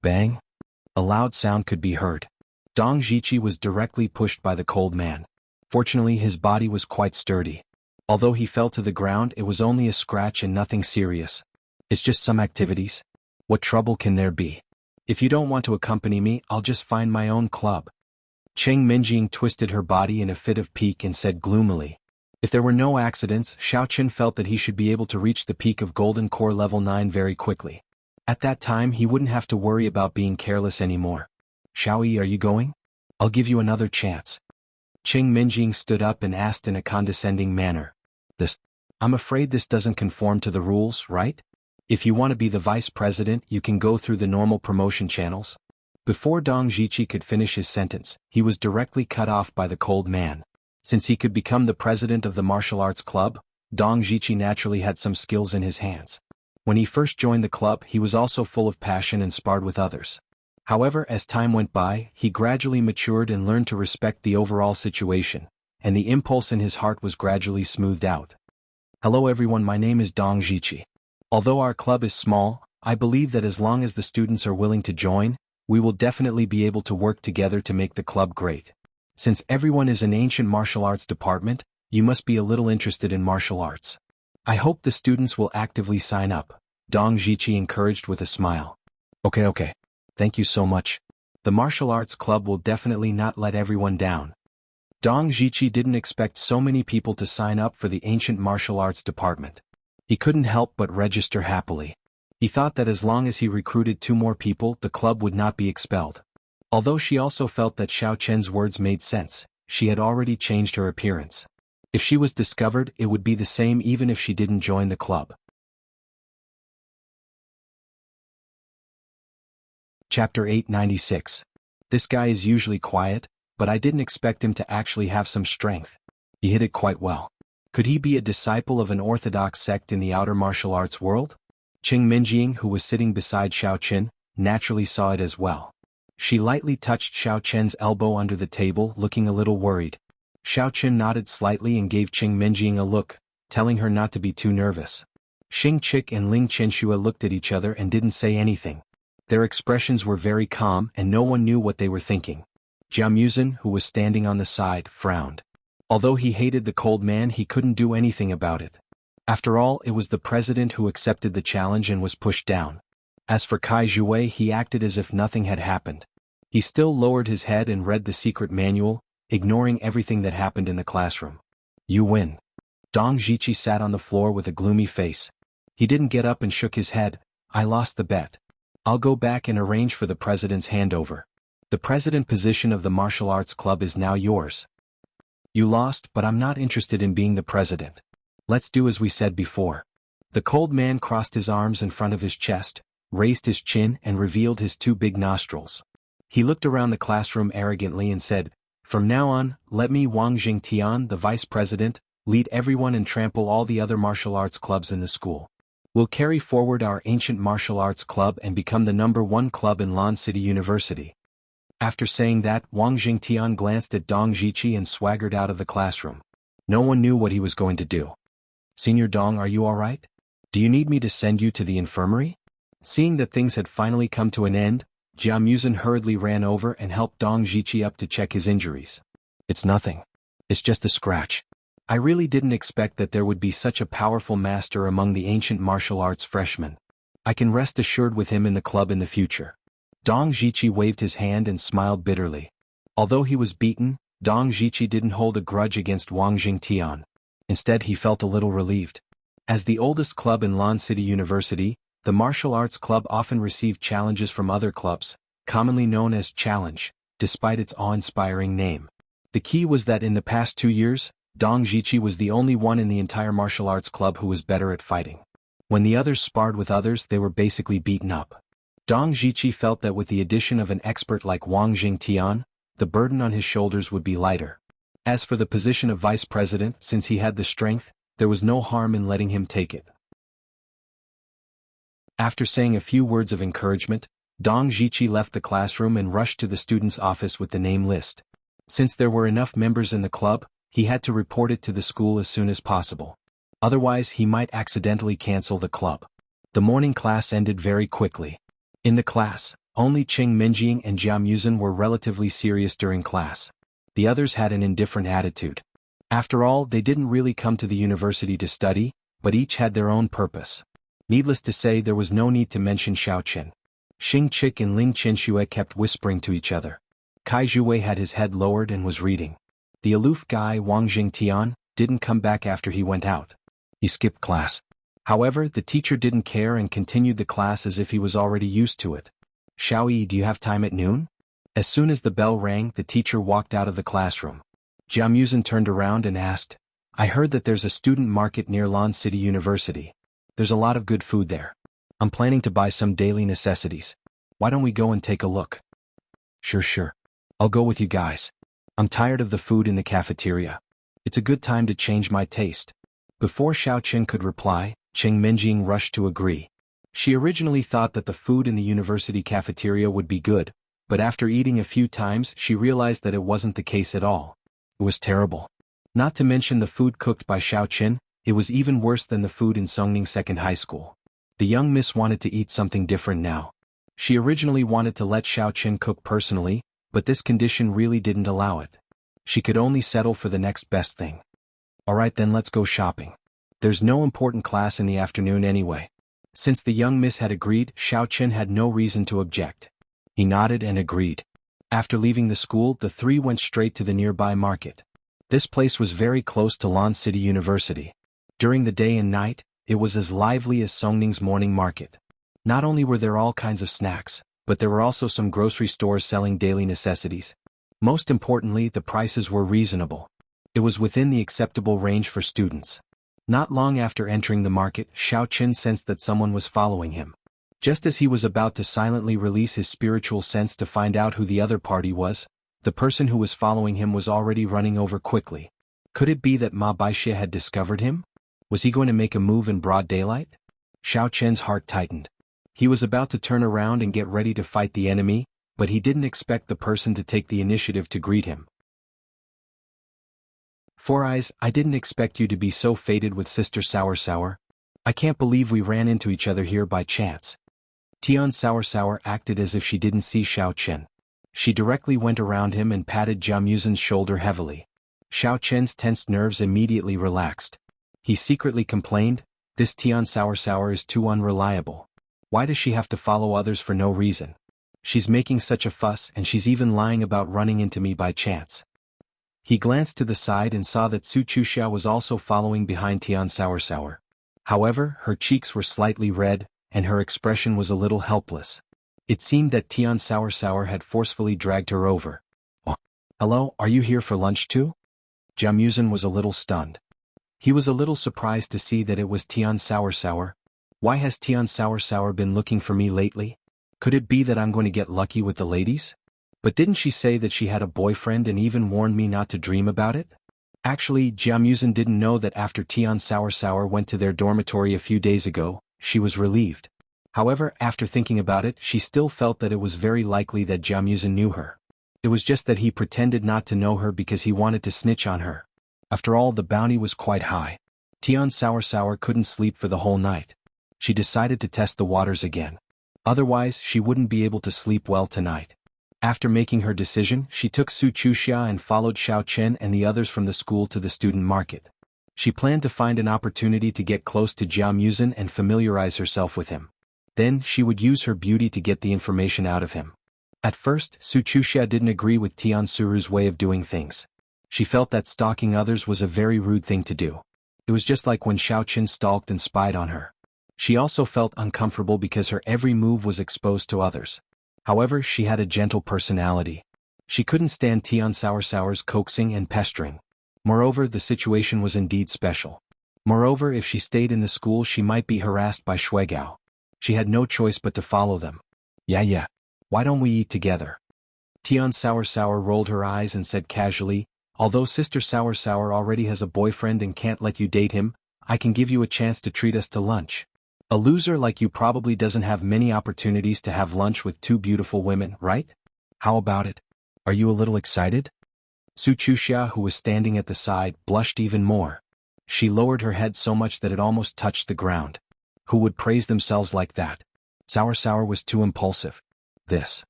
Bang! A loud sound could be heard. Dong Zhiqi was directly pushed by the cold man. Fortunately, his body was quite sturdy. Although he fell to the ground, it was only a scratch and nothing serious. It's just some activities. What trouble can there be? If you don't want to accompany me, I'll just find my own club. Qing Minjing twisted her body in a fit of pique and said gloomily. If there were no accidents, Xiaoqin felt that he should be able to reach the peak of Golden Core level 9 very quickly. At that time, he wouldn't have to worry about being careless anymore. Xiaoyi, are you going? I'll give you another chance. Qing Minjing stood up and asked in a condescending manner. I'm afraid this doesn't conform to the rules, right? If you want to be the vice president, you can go through the normal promotion channels. Before Dong Zhiqi could finish his sentence, he was directly cut off by the cold man. Since he could become the president of the martial arts club, Dong Zhiqi naturally had some skills in his hands. When he first joined the club, he was also full of passion and sparred with others. However, as time went by, he gradually matured and learned to respect the overall situation, and the impulse in his heart was gradually smoothed out. Hello everyone, my name is Dong Jiqi. Although our club is small, I believe that as long as the students are willing to join, we will definitely be able to work together to make the club great. Since everyone is an ancient martial arts department, you must be a little interested in martial arts. I hope the students will actively sign up, Dong Jiqi encouraged with a smile. Okay. Thank you so much. The martial arts club will definitely not let everyone down. Dong Jiqi didn't expect so many people to sign up for the ancient martial arts department. He couldn't help but register happily. He thought that as long as he recruited 2 more people, the club would not be expelled. Although she also felt that Xiao Chen's words made sense, she had already changed her appearance. If she was discovered, it would be the same even if she didn't join the club. Chapter 896. This guy is usually quiet, but I didn't expect him to actually have some strength. He hit it quite well. Could he be a disciple of an orthodox sect in the outer martial arts world? Qing Minjing, who was sitting beside Xiao Chen, naturally saw it as well. She lightly touched Xiao Chen's elbow under the table, looking a little worried. Xiao Chen nodded slightly and gave Qing Minjing a look, telling her not to be too nervous. Xing Chik and Ling Chenshua looked at each other and didn't say anything. Their expressions were very calm and no one knew what they were thinking. Jia Muzhen, who was standing on the side, frowned. Although he hated the cold man, he couldn't do anything about it. After all, it was the president who accepted the challenge and was pushed down. As for Kai Zhuwei, he acted as if nothing had happened. He still lowered his head and read the secret manual, ignoring everything that happened in the classroom. You win. Dong Jiqi sat on the floor with a gloomy face. He didn't get up and shook his head. I lost the bet. I'll go back and arrange for the president's handover. The president position of the martial arts club is now yours. You lost, but I'm not interested in being the president. Let's do as we said before. The cold man crossed his arms in front of his chest, raised his chin and revealed his 2 big nostrils. He looked around the classroom arrogantly and said, From now on, let me Wang Jingtian, the vice president, lead everyone and trample all the other martial arts clubs in the school. We'll carry forward our ancient martial arts club and become the #1 club in Lan City University. After saying that, Wang Jingtian glanced at Dong Jiqi and swaggered out of the classroom. No one knew what he was going to do. Senior Dong, are you alright? Do you need me to send you to the infirmary? Seeing that things had finally come to an end, Jia Muzhen hurriedly ran over and helped Dong Jiqi up to check his injuries. It's nothing. It's just a scratch. I really didn't expect that there would be such a powerful master among the ancient martial arts freshmen. I can rest assured with him in the club in the future. Dong Jiqi waved his hand and smiled bitterly. Although he was beaten, Dong Jiqi didn't hold a grudge against Wang Jingtian. Instead, he felt a little relieved. As the oldest club in Lan City University, the martial arts club often received challenges from other clubs, commonly known as challenge, despite its awe-inspiring name. The key was that in the past 2 years, Dong Jiqi was the only one in the entire martial arts club who was better at fighting. When the others sparred with others, they were basically beaten up. Dong Jiqi felt that with the addition of an expert like Wang Jingtian, the burden on his shoulders would be lighter. As for the position of vice president, since he had the strength, there was no harm in letting him take it. After saying a few words of encouragement, Dong Jiqi left the classroom and rushed to the student's office with the name list. Since there were enough members in the club, he had to report it to the school as soon as possible. Otherwise, he might accidentally cancel the club. The morning class ended very quickly. In the class, only Qing Minjing and Jia Muzhen were relatively serious during class. The others had an indifferent attitude. After all, they didn't really come to the university to study, but each had their own purpose. Needless to say, there was no need to mention Xiao Chen. Xing Chik and Ling Chenshua kept whispering to each other. Kai Zhuwei had his head lowered and was reading. The aloof guy Wang Jingtian didn't come back after he went out. He skipped class. However, the teacher didn't care and continued the class as if he was already used to it. Xiaoyi, do you have time at noon? As soon as the bell rang, the teacher walked out of the classroom. Jia Muzhen turned around and asked, I heard that there's a student market near Lan City University. There's a lot of good food there. I'm planning to buy some daily necessities. Why don't we go and take a look? Sure. I'll go with you guys. I'm tired of the food in the cafeteria. It's a good time to change my taste. Before Xiao Chen could reply, Qing Minjing rushed to agree. She originally thought that the food in the university cafeteria would be good, but after eating a few times she realized that it wasn't the case at all. It was terrible. Not to mention the food cooked by Xiao Qin, it was even worse than the food in Songning Second High School. The young miss wanted to eat something different now. She originally wanted to let Xiao Qin cook personally, but this condition really didn't allow it. She could only settle for the next best thing. Alright then, let's go shopping. There's no important class in the afternoon anyway. Since the young miss had agreed, Xiao Qin had no reason to object. He nodded and agreed. After leaving the school, the three went straight to the nearby market. This place was very close to Lan City University. During the day and night, it was as lively as Songning's morning market. Not only were there all kinds of snacks, but there were also some grocery stores selling daily necessities. Most importantly, the prices were reasonable. It was within the acceptable range for students. Not long after entering the market, Xiao Qin sensed that someone was following him. Just as he was about to silently release his spiritual sense to find out who the other party was, the person who was following him was already running over quickly. Could it be that Ma Baixia had discovered him? Was he going to make a move in broad daylight? Xiao Qin's heart tightened. He was about to turn around and get ready to fight the enemy, but he didn't expect the person to take the initiative to greet him. Four Eyes, I didn't expect you to be so fated with Sister Sour Sour. I can't believe we ran into each other here by chance. Tian Sour Sour acted as if she didn't see Xiao Qin. She directly went around him and patted Jiamuzen's shoulder heavily. Xiao Qin's tensed nerves immediately relaxed. He secretly complained, this Tian Sour Sour is too unreliable. Why does she have to follow others for no reason? She's making such a fuss and she's even lying about running into me by chance. He glanced to the side and saw that Su Chuxia was also following behind Tian Sour Sour. However, her cheeks were slightly red, and her expression was a little helpless. It seemed that Tian Sour Sour had forcefully dragged her over. Oh, hello, are you here for lunch too? Jiamuzen was a little stunned. He was a little surprised to see that it was Tian Sour Sour. Why has Tian Sour Sour been looking for me lately? Could it be that I'm going to get lucky with the ladies? But didn't she say that she had a boyfriend and even warned me not to dream about it? Actually, Jiamuzen didn't know that after Tian Sour Sour went to their dormitory a few days ago, she was relieved. However, after thinking about it, she still felt that it was very likely that Jiamuzen knew her. It was just that he pretended not to know her because he wanted to snitch on her. After all, the bounty was quite high. Tian Sour Sour couldn't sleep for the whole night. She decided to test the waters again. Otherwise, she wouldn't be able to sleep well tonight. After making her decision, she took Su Chuxia and followed Xiao Qin and the others from the school to the student market. She planned to find an opportunity to get close to Jiamuzen and familiarize herself with him. Then, she would use her beauty to get the information out of him. At first, Su Chuxia didn't agree with Tian Suru's way of doing things. She felt that stalking others was a very rude thing to do. It was just like when Xiao Qin stalked and spied on her. She also felt uncomfortable because her every move was exposed to others. However, she had a gentle personality. She couldn't stand Tian Sour Sour's coaxing and pestering. Moreover, the situation was indeed special. Moreover, if she stayed in the school she might be harassed by Shuigao. She had no choice but to follow them. Yeah. Why don't we eat together? Tian Sour Sour rolled her eyes and said casually, although Sister Sour Sour already has a boyfriend and can't let you date him, I can give you a chance to treat us to lunch. A loser like you probably doesn't have many opportunities to have lunch with two beautiful women, right? How about it? Are you a little excited? Su Chuxia, who was standing at the side, blushed even more. She lowered her head so much that it almost touched the ground. Who would praise themselves like that? Sour Sour was too impulsive. This.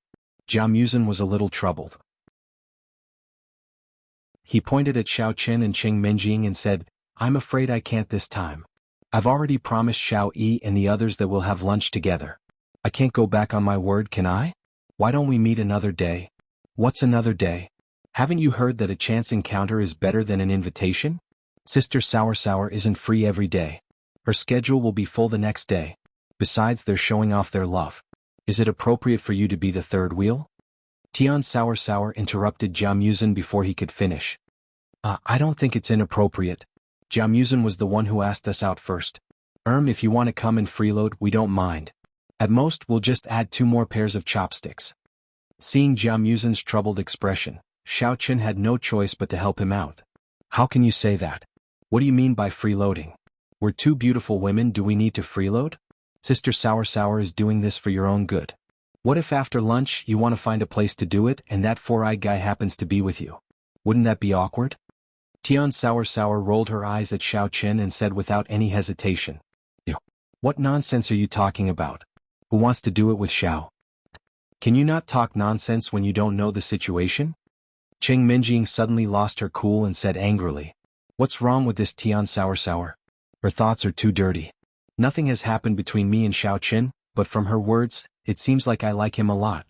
Jiamuzen was a little troubled. He pointed at Xiao Qin and Cheng Menjing and said, I'm afraid I can't this time. I've already promised Xiao Yi and the others that we'll have lunch together. I can't go back on my word, can I? Why don't we meet another day? What's another day? Haven't you heard that a chance encounter is better than an invitation? Sister Sour Sour isn't free every day. Her schedule will be full the next day. Besides, they're showing off their love. Is it appropriate for you to be the third wheel? Tian Sour Sour interrupted Jiamuzen before he could finish. I don't think it's inappropriate. Jiamuzen was the one who asked us out first. If you want to come and freeload, we don't mind. At most, we'll just add 2 more pairs of chopsticks. Seeing Jiamuzen's troubled expression, Xiao Qin had no choice but to help him out. How can you say that? What do you mean by freeloading? We're 2 beautiful women, do we need to freeload? Sister Sour Sour is doing this for your own good. What if after lunch you want to find a place to do it and that four-eyed guy happens to be with you? Wouldn't that be awkward? Tian Sour rolled her eyes at Xiao Chen and said without any hesitation. "Ew. What nonsense are you talking about? Who wants to do it with Xiao? Can you not talk nonsense when you don't know the situation?" Cheng Minjing suddenly lost her cool and said angrily. "What's wrong with this Tian Sour? Her thoughts are too dirty. Nothing has happened between me and Xiao Chen, but from her words, it seems like I like him a lot.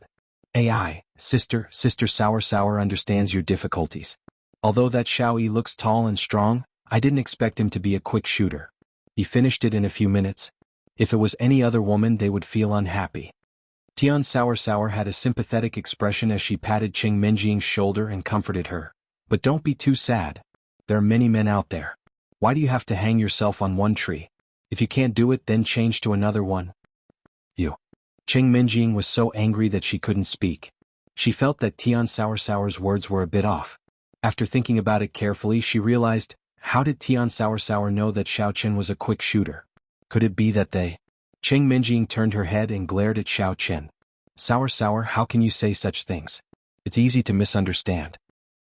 Sister Sour understands your difficulties. Although that Xiao Yi looks tall and strong, I didn't expect him to be a quick shooter. He finished it in a few minutes. If it was any other woman they would feel unhappy." Tian Sour had a sympathetic expression as she patted Cheng Minjing's shoulder and comforted her. "But don't be too sad. There are many men out there. Why do you have to hang yourself on one tree? If you can't do it, then change to another one." You. Cheng Minjing was so angry that she couldn't speak. She felt that Tian Sour's words were a bit off. After thinking about it carefully, she realized, how did Tian Sour know that Xiao Chen was a quick shooter? Could it be that they... Cheng Minjing turned her head and glared at Xiao Chen. Sour, how can you say such things? It's easy to misunderstand."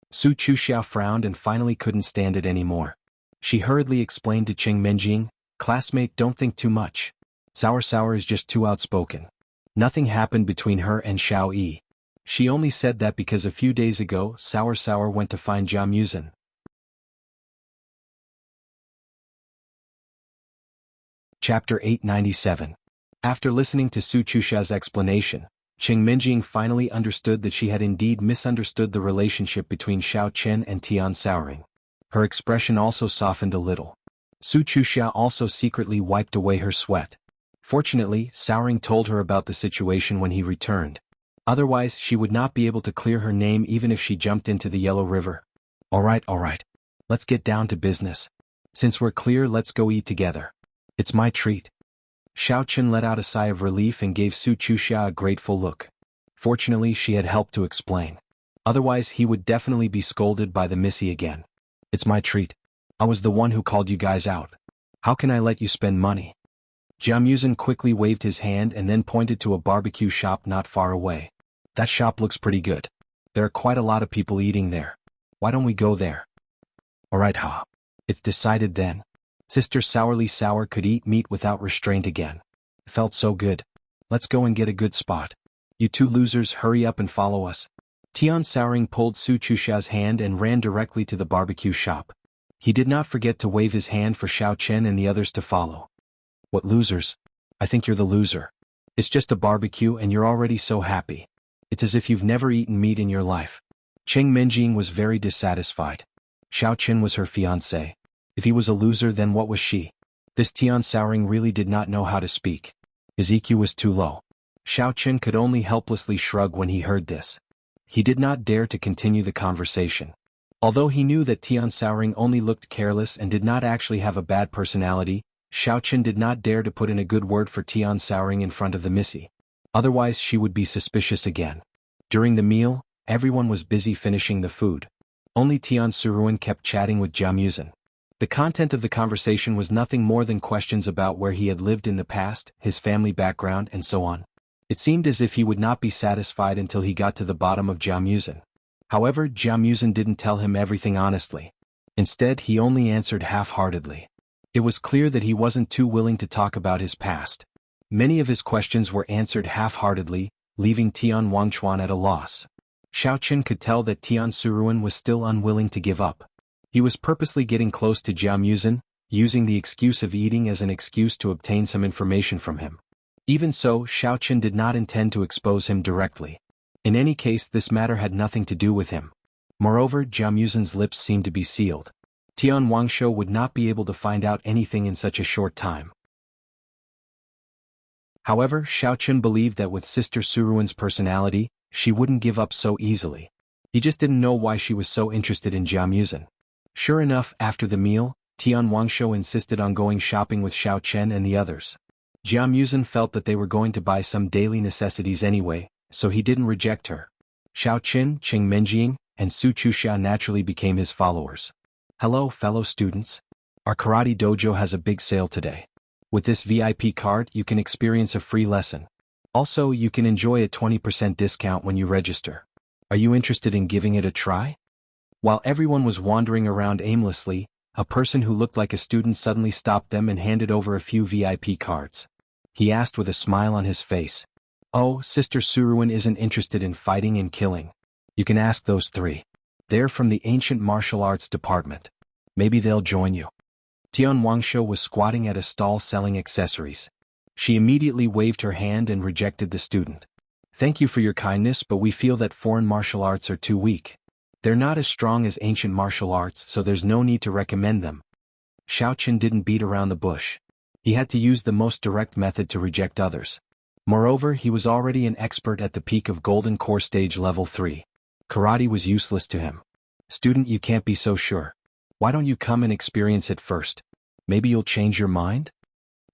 Su Chuxiao frowned and finally couldn't stand it anymore. She hurriedly explained to Cheng Minjing, "Classmate, don't think too much. Sour is just too outspoken. Nothing happened between her and Xiao Yi. She only said that because a few days ago Sour went to find Jia Muzin." Chapter 897. After listening to Su Chuxia's explanation, Cheng Minjing finally understood that she had indeed misunderstood the relationship between Xiao Chen and Tian Souring. Her expression also softened a little. Su Chuxia also secretly wiped away her sweat. Fortunately, Souring told her about the situation when he returned. Otherwise, she would not be able to clear her name even if she jumped into the Yellow River. All right. Let's get down to business. Since we're clear, let's go eat together. It's my treat." Xiao Chen let out a sigh of relief and gave Su Chuxia a grateful look. Fortunately, she had helped to explain. Otherwise, he would definitely be scolded by the Missy again. "It's my treat. I was the one who called you guys out. How can I let you spend money?" Jia Muzin quickly waved his hand and then pointed to a barbecue shop not far away. "That shop looks pretty good. There are quite a lot of people eating there. Why don't we go there?" "Alright, ha. It's decided then." Sister Sour could eat meat without restraint again. It felt so good. "Let's go and get a good spot. You two losers, hurry up and follow us." Tian Souring pulled Su Chuxia's hand and ran directly to the barbecue shop. He did not forget to wave his hand for Xiao Chen and the others to follow. "What losers? I think you're the loser. It's just a barbecue and you're already so happy. It's as if you've never eaten meat in your life." Cheng Minjing was very dissatisfied. Xiao Chen was her fiancé. If he was a loser, then what was she? This Tian Souring really did not know how to speak. His EQ was too low. Xiao Chen could only helplessly shrug when he heard this. He did not dare to continue the conversation. Although he knew that Tian Souring only looked careless and did not actually have a bad personality, Xiao Chen did not dare to put in a good word for Tian Souring in front of the Missy. Otherwise she would be suspicious again. During the meal, everyone was busy finishing the food. Only Tian Souring kept chatting with Jia Muzin. The content of the conversation was nothing more than questions about where he had lived in the past, his family background, and so on. It seemed as if he would not be satisfied until he got to the bottom of Jia Muzin. However, Jia Muzin didn't tell him everything honestly. Instead, he only answered half-heartedly. It was clear that he wasn't too willing to talk about his past. Many of his questions were answered half-heartedly, leaving Tian Wangchuan at a loss. Xiao Chen could tell that Tian Souring was still unwilling to give up. He was purposely getting close to Jia Muzin, using the excuse of eating as an excuse to obtain some information from him. Even so, Xiao Chen did not intend to expose him directly. In any case, this matter had nothing to do with him. Moreover, Jia Muzin's lips seemed to be sealed. Tian Wangshuo would not be able to find out anything in such a short time. However, Xiao Chen believed that with Sister Suruan's personality, she wouldn't give up so easily. He just didn't know why she was so interested in Jia Muzin. Sure enough, after the meal, Tian Wangshuo insisted on going shopping with Xiao Chen and the others. Jia Muzin felt that they were going to buy some daily necessities anyway, so he didn't reject her. Xiao Chen, Cheng Minjing, and Su Chuxia naturally became his followers. "Hello, fellow students. Our karate dojo has a big sale today. With this VIP card, you can experience a free lesson. Also, you can enjoy a 20% discount when you register. Are you interested in giving it a try?" While everyone was wandering around aimlessly, a person who looked like a student suddenly stopped them and handed over a few VIP cards. He asked with a smile on his face, "Oh, Sister Suruin isn't interested in fighting and killing. You can ask those three. They're from the ancient martial arts department. Maybe they'll join you." Tian Wangsho was squatting at a stall selling accessories. She immediately waved her hand and rejected the student. "Thank you for your kindness, but we feel that foreign martial arts are too weak. They're not as strong as ancient martial arts, so there's no need to recommend them." Xiaoqin didn't beat around the bush. He had to use the most direct method to reject others. Moreover, he was already an expert at the peak of Golden Core Stage Level 3. Karate was useless to him. "Student, you can't be so sure. Why don't you come and experience it first? Maybe you'll change your mind?"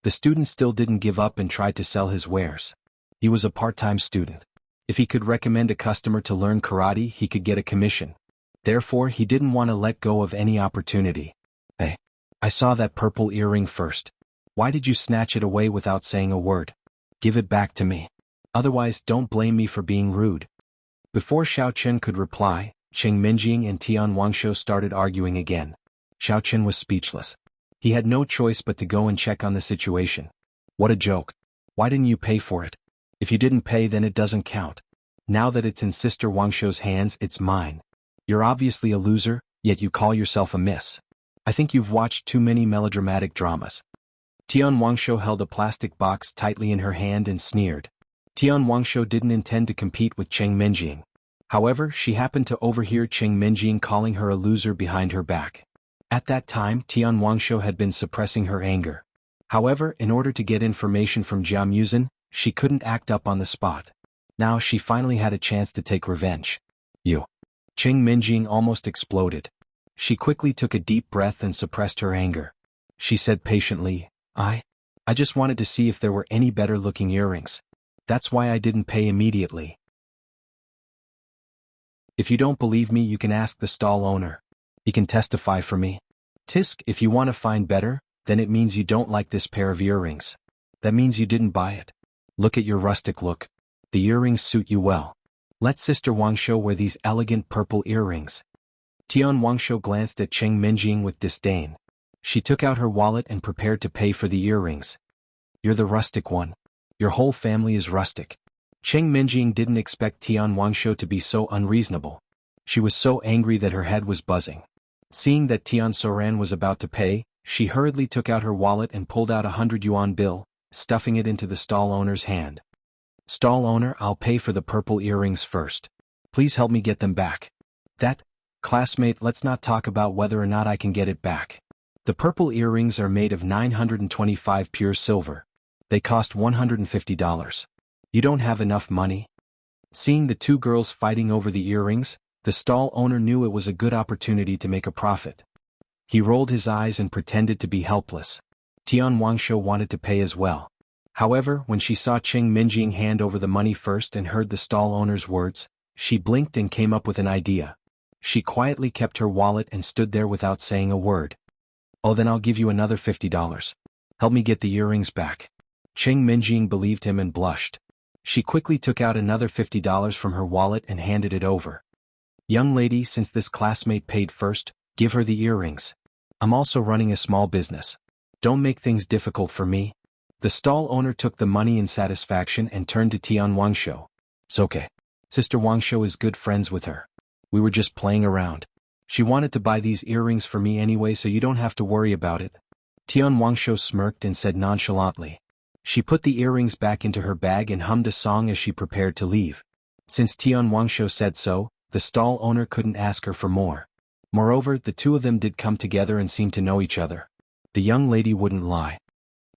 The student still didn't give up and tried to sell his wares. He was a part-time student. If he could recommend a customer to learn karate, he could get a commission. Therefore, he didn't want to let go of any opportunity. "Hey, I saw that purple earring first. Why did you snatch it away without saying a word? Give it back to me. Otherwise, don't blame me for being rude." Before Xiaoqin could reply, Cheng Minjing and Tian Wangsho started arguing again. Xiaoqin was speechless. He had no choice but to go and check on the situation. "What a joke. Why didn't you pay for it? If you didn't pay, then it doesn't count. Now that it's in Sister Wangsho's hands, it's mine. You're obviously a loser, yet you call yourself a miss. I think you've watched too many melodramatic dramas." Tian Wangsho held a plastic box tightly in her hand and sneered. Tian Wangsho didn't intend to compete with Cheng Minjing. However, she happened to overhear Cheng Minjing calling her a loser behind her back. At that time, Tian Wangsho had been suppressing her anger. However, in order to get information from Jia Muzin, she couldn't act up on the spot. Now she finally had a chance to take revenge. "You." Cheng Minjing almost exploded. She quickly took a deep breath and suppressed her anger. She said patiently, I just wanted to see if there were any better-looking earrings. That's why I didn't pay immediately. If you don't believe me, you can ask the stall owner. He can testify for me. Tisk, if you want to find better, then it means you don't like this pair of earrings. That means you didn't buy it. Look at your rustic look. The earrings suit you well. Let Sister Wangsho wear these elegant purple earrings." Tian Wangsho glanced at Cheng Minjing with disdain. She took out her wallet and prepared to pay for the earrings. "You're the rustic one. Your whole family is rustic." Cheng Minjing didn't expect Tian Wangsho to be so unreasonable. She was so angry that her head was buzzing. Seeing that Tian Soran was about to pay, she hurriedly took out her wallet and pulled out a 100 yuan bill, stuffing it into the stall owner's hand. "Stall owner, I'll pay for the purple earrings first. Please help me get them back." "That, classmate, let's not talk about whether or not I can get it back. The purple earrings are made of 925 pure silver. They cost $150. You don't have enough money?" Seeing the two girls fighting over the earrings, the stall owner knew it was a good opportunity to make a profit. He rolled his eyes and pretended to be helpless. Tian Wangsho wanted to pay as well. However, when she saw Cheng Minjing hand over the money first and heard the stall owner's words, she blinked and came up with an idea. She quietly kept her wallet and stood there without saying a word. "Oh, then I'll give you another $50. Help me get the earrings back." Cheng Minjing believed him and blushed. She quickly took out another $50 from her wallet and handed it over. "Young lady, since this classmate paid first, give her the earrings. I'm also running a small business. Don't make things difficult for me." The stall owner took the money in satisfaction and turned to Tian Wangsho. "It's okay. Sister Wangsho is good friends with her. We were just playing around. She wanted to buy these earrings for me anyway, so you don't have to worry about it." Tian Wangsho smirked and said nonchalantly. She put the earrings back into her bag and hummed a song as she prepared to leave. Since Tian Wangsho said so, the stall owner couldn't ask her for more. Moreover, the two of them did come together and seemed to know each other. The young lady wouldn't lie.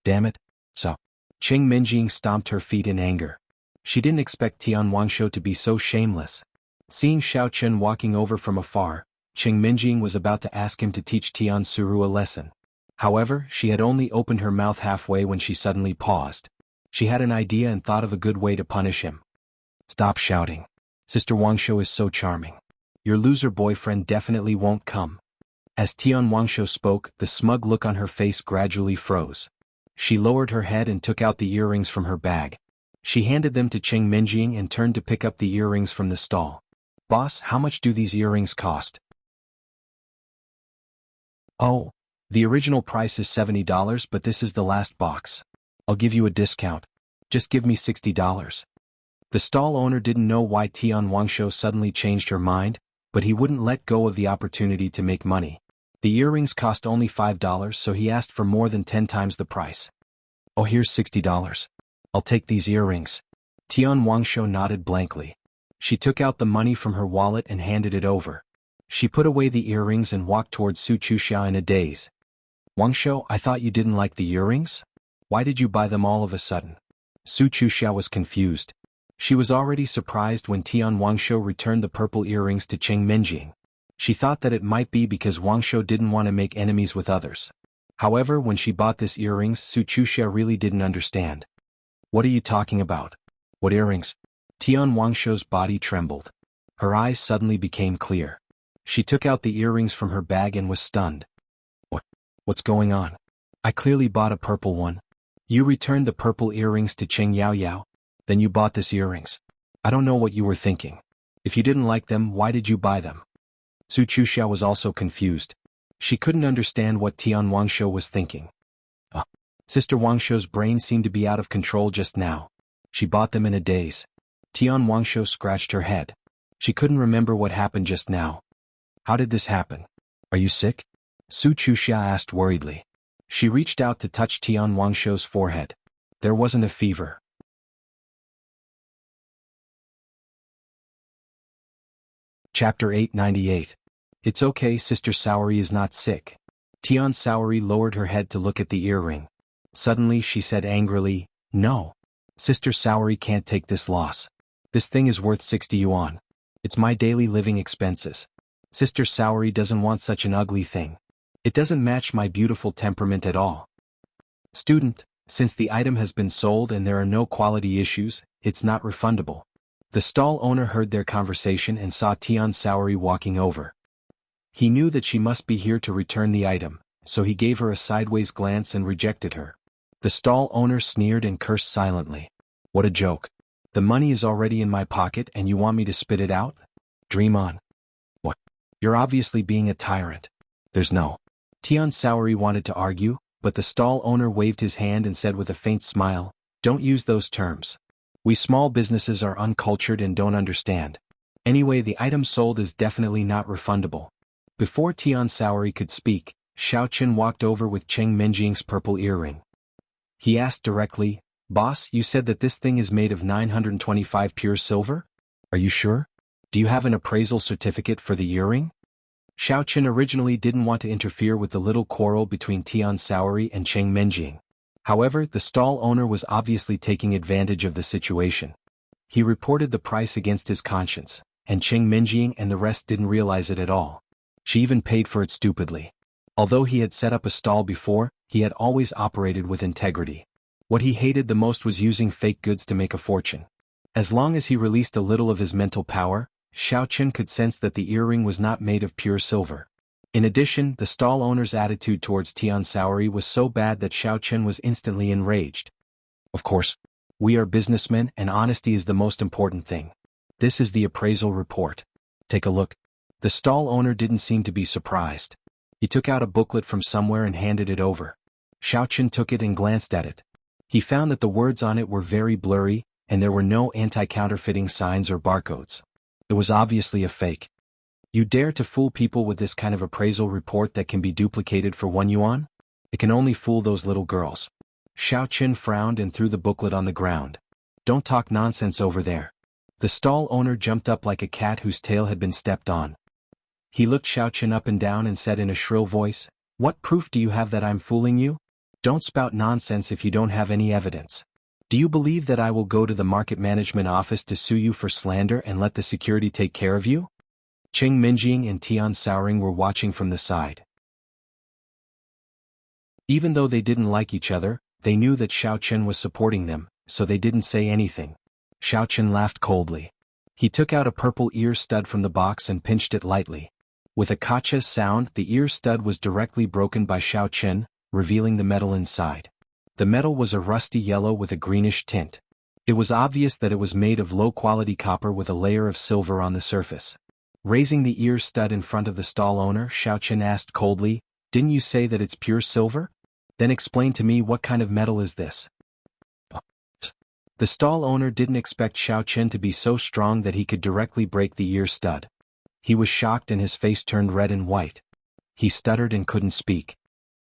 "Damn it." So. Cheng Minjing stomped her feet in anger. She didn't expect Tian Wangsho to be so shameless. Seeing Xiaoqin walking over from afar, Cheng Minjing was about to ask him to teach Tian Suru a lesson. However, she had only opened her mouth halfway when she suddenly paused. She had an idea and thought of a good way to punish him. "Stop shouting. Sister Wangsho is so charming. Your loser boyfriend definitely won't come." As Tian Wangsho spoke, the smug look on her face gradually froze. She lowered her head and took out the earrings from her bag. She handed them to Cheng Minjing and turned to pick up the earrings from the stall. "Boss, how much do these earrings cost?" Oh, the original price is $70, but this is the last box. I'll give you a discount. Just give me $60. The stall owner didn't know why Tian Wangsho suddenly changed her mind, but he wouldn't let go of the opportunity to make money. The earrings cost only $5, so he asked for more than 10 times the price. Oh, here's $60. I'll take these earrings. Tian Wangsho nodded blankly. She took out the money from her wallet and handed it over. She put away the earrings and walked towards Su Chuxia in a daze. Wangsho, I thought you didn't like the earrings? Why did you buy them all of a sudden? Su Chuxia was confused. She was already surprised when Tian Wangsho returned the purple earrings to Cheng Menjing. She thought that it might be because Wangsho didn't want to make enemies with others. However, when she bought these earrings, Su Chuxia really didn't understand. What are you talking about? What earrings? Tian Wangsho's body trembled. Her eyes suddenly became clear. She took out the earrings from her bag and was stunned. What's going on? I clearly bought a purple one. You returned the purple earrings to Cheng Yaoyao? Then you bought these earrings. I don't know what you were thinking. If you didn't like them, why did you buy them? Su Chuxia was also confused. She couldn't understand what Tian Wangsho was thinking. Sister Wangsho's brain seemed to be out of control just now. She bought them in a daze. Tian Wangsho scratched her head. She couldn't remember what happened just now. How did this happen? Are you sick? Su Chuxia asked worriedly. She reached out to touch Tian Wangsho's forehead. There wasn't a fever. Chapter 898. It's okay, Sister Saori is not sick. Tian Saori lowered her head to look at the earring. Suddenly she said angrily, No. Sister Saori can't take this loss. This thing is worth 60 yuan. It's my daily living expenses. Sister Saori doesn't want such an ugly thing. It doesn't match my beautiful temperament at all. Student, since the item has been sold and there are no quality issues, it's not refundable. The stall owner heard their conversation and saw Tian Saori walking over. He knew that she must be here to return the item, so he gave her a sideways glance and rejected her. The stall owner sneered and cursed silently. What a joke. The money is already in my pocket and you want me to spit it out? Dream on. What? You're obviously being a tyrant. There's no. Tian Saori wanted to argue, but the stall owner waved his hand and said with a faint smile, Don't use those terms. We small businesses are uncultured and don't understand. Anyway, the item sold is definitely not refundable. Before Tian Saori could speak, Xiaoqun walked over with Cheng Menjing's purple earring. He asked directly, Boss, you said that this thing is made of 925 pure silver? Are you sure? Do you have an appraisal certificate for the earring? Xiaoqun originally didn't want to interfere with the little quarrel between Tian Saori and Cheng Menjing. However, the stall owner was obviously taking advantage of the situation. He reported the price against his conscience, and Cheng Menjing and the rest didn't realize it at all. She even paid for it stupidly. Although he had set up a stall before, he had always operated with integrity. What he hated the most was using fake goods to make a fortune. As long as he released a little of his mental power, Xiaoqun could sense that the earring was not made of pure silver. In addition, the stall owner's attitude towards Tian Saori was so bad that Xiaoqun was instantly enraged. Of course, we are businessmen and honesty is the most important thing. This is the appraisal report. Take a look. The stall owner didn't seem to be surprised. He took out a booklet from somewhere and handed it over. Xiaoqun took it and glanced at it. He found that the words on it were very blurry, and there were no anti-counterfeiting signs or barcodes. It was obviously a fake. You dare to fool people with this kind of appraisal report that can be duplicated for 1 yuan? It can only fool those little girls. Xiaoqun frowned and threw the booklet on the ground. Don't talk nonsense over there. The stall owner jumped up like a cat whose tail had been stepped on. He looked Xiaoqun up and down and said in a shrill voice, What proof do you have that I'm fooling you? Don't spout nonsense if you don't have any evidence. Do you believe that I will go to the market management office to sue you for slander and let the security take care of you? Cheng Menjing and Tian Saori were watching from the side. Even though they didn't like each other, they knew that Xiaoqun was supporting them, so they didn't say anything. Xiaoqun laughed coldly. He took out a purple ear stud from the box and pinched it lightly. With a kacha sound, the ear stud was directly broken by Xiaoqun, revealing the metal inside. The metal was a rusty yellow with a greenish tint. It was obvious that it was made of low-quality copper with a layer of silver on the surface. Raising the ear stud in front of the stall owner, Xiaoqun asked coldly, Didn't you say that it's pure silver? Then explain to me what kind of metal is this? The stall owner didn't expect Xiao Chen to be so strong that he could directly break the ear stud. He was shocked and his face turned red and white. He stuttered and couldn't speak.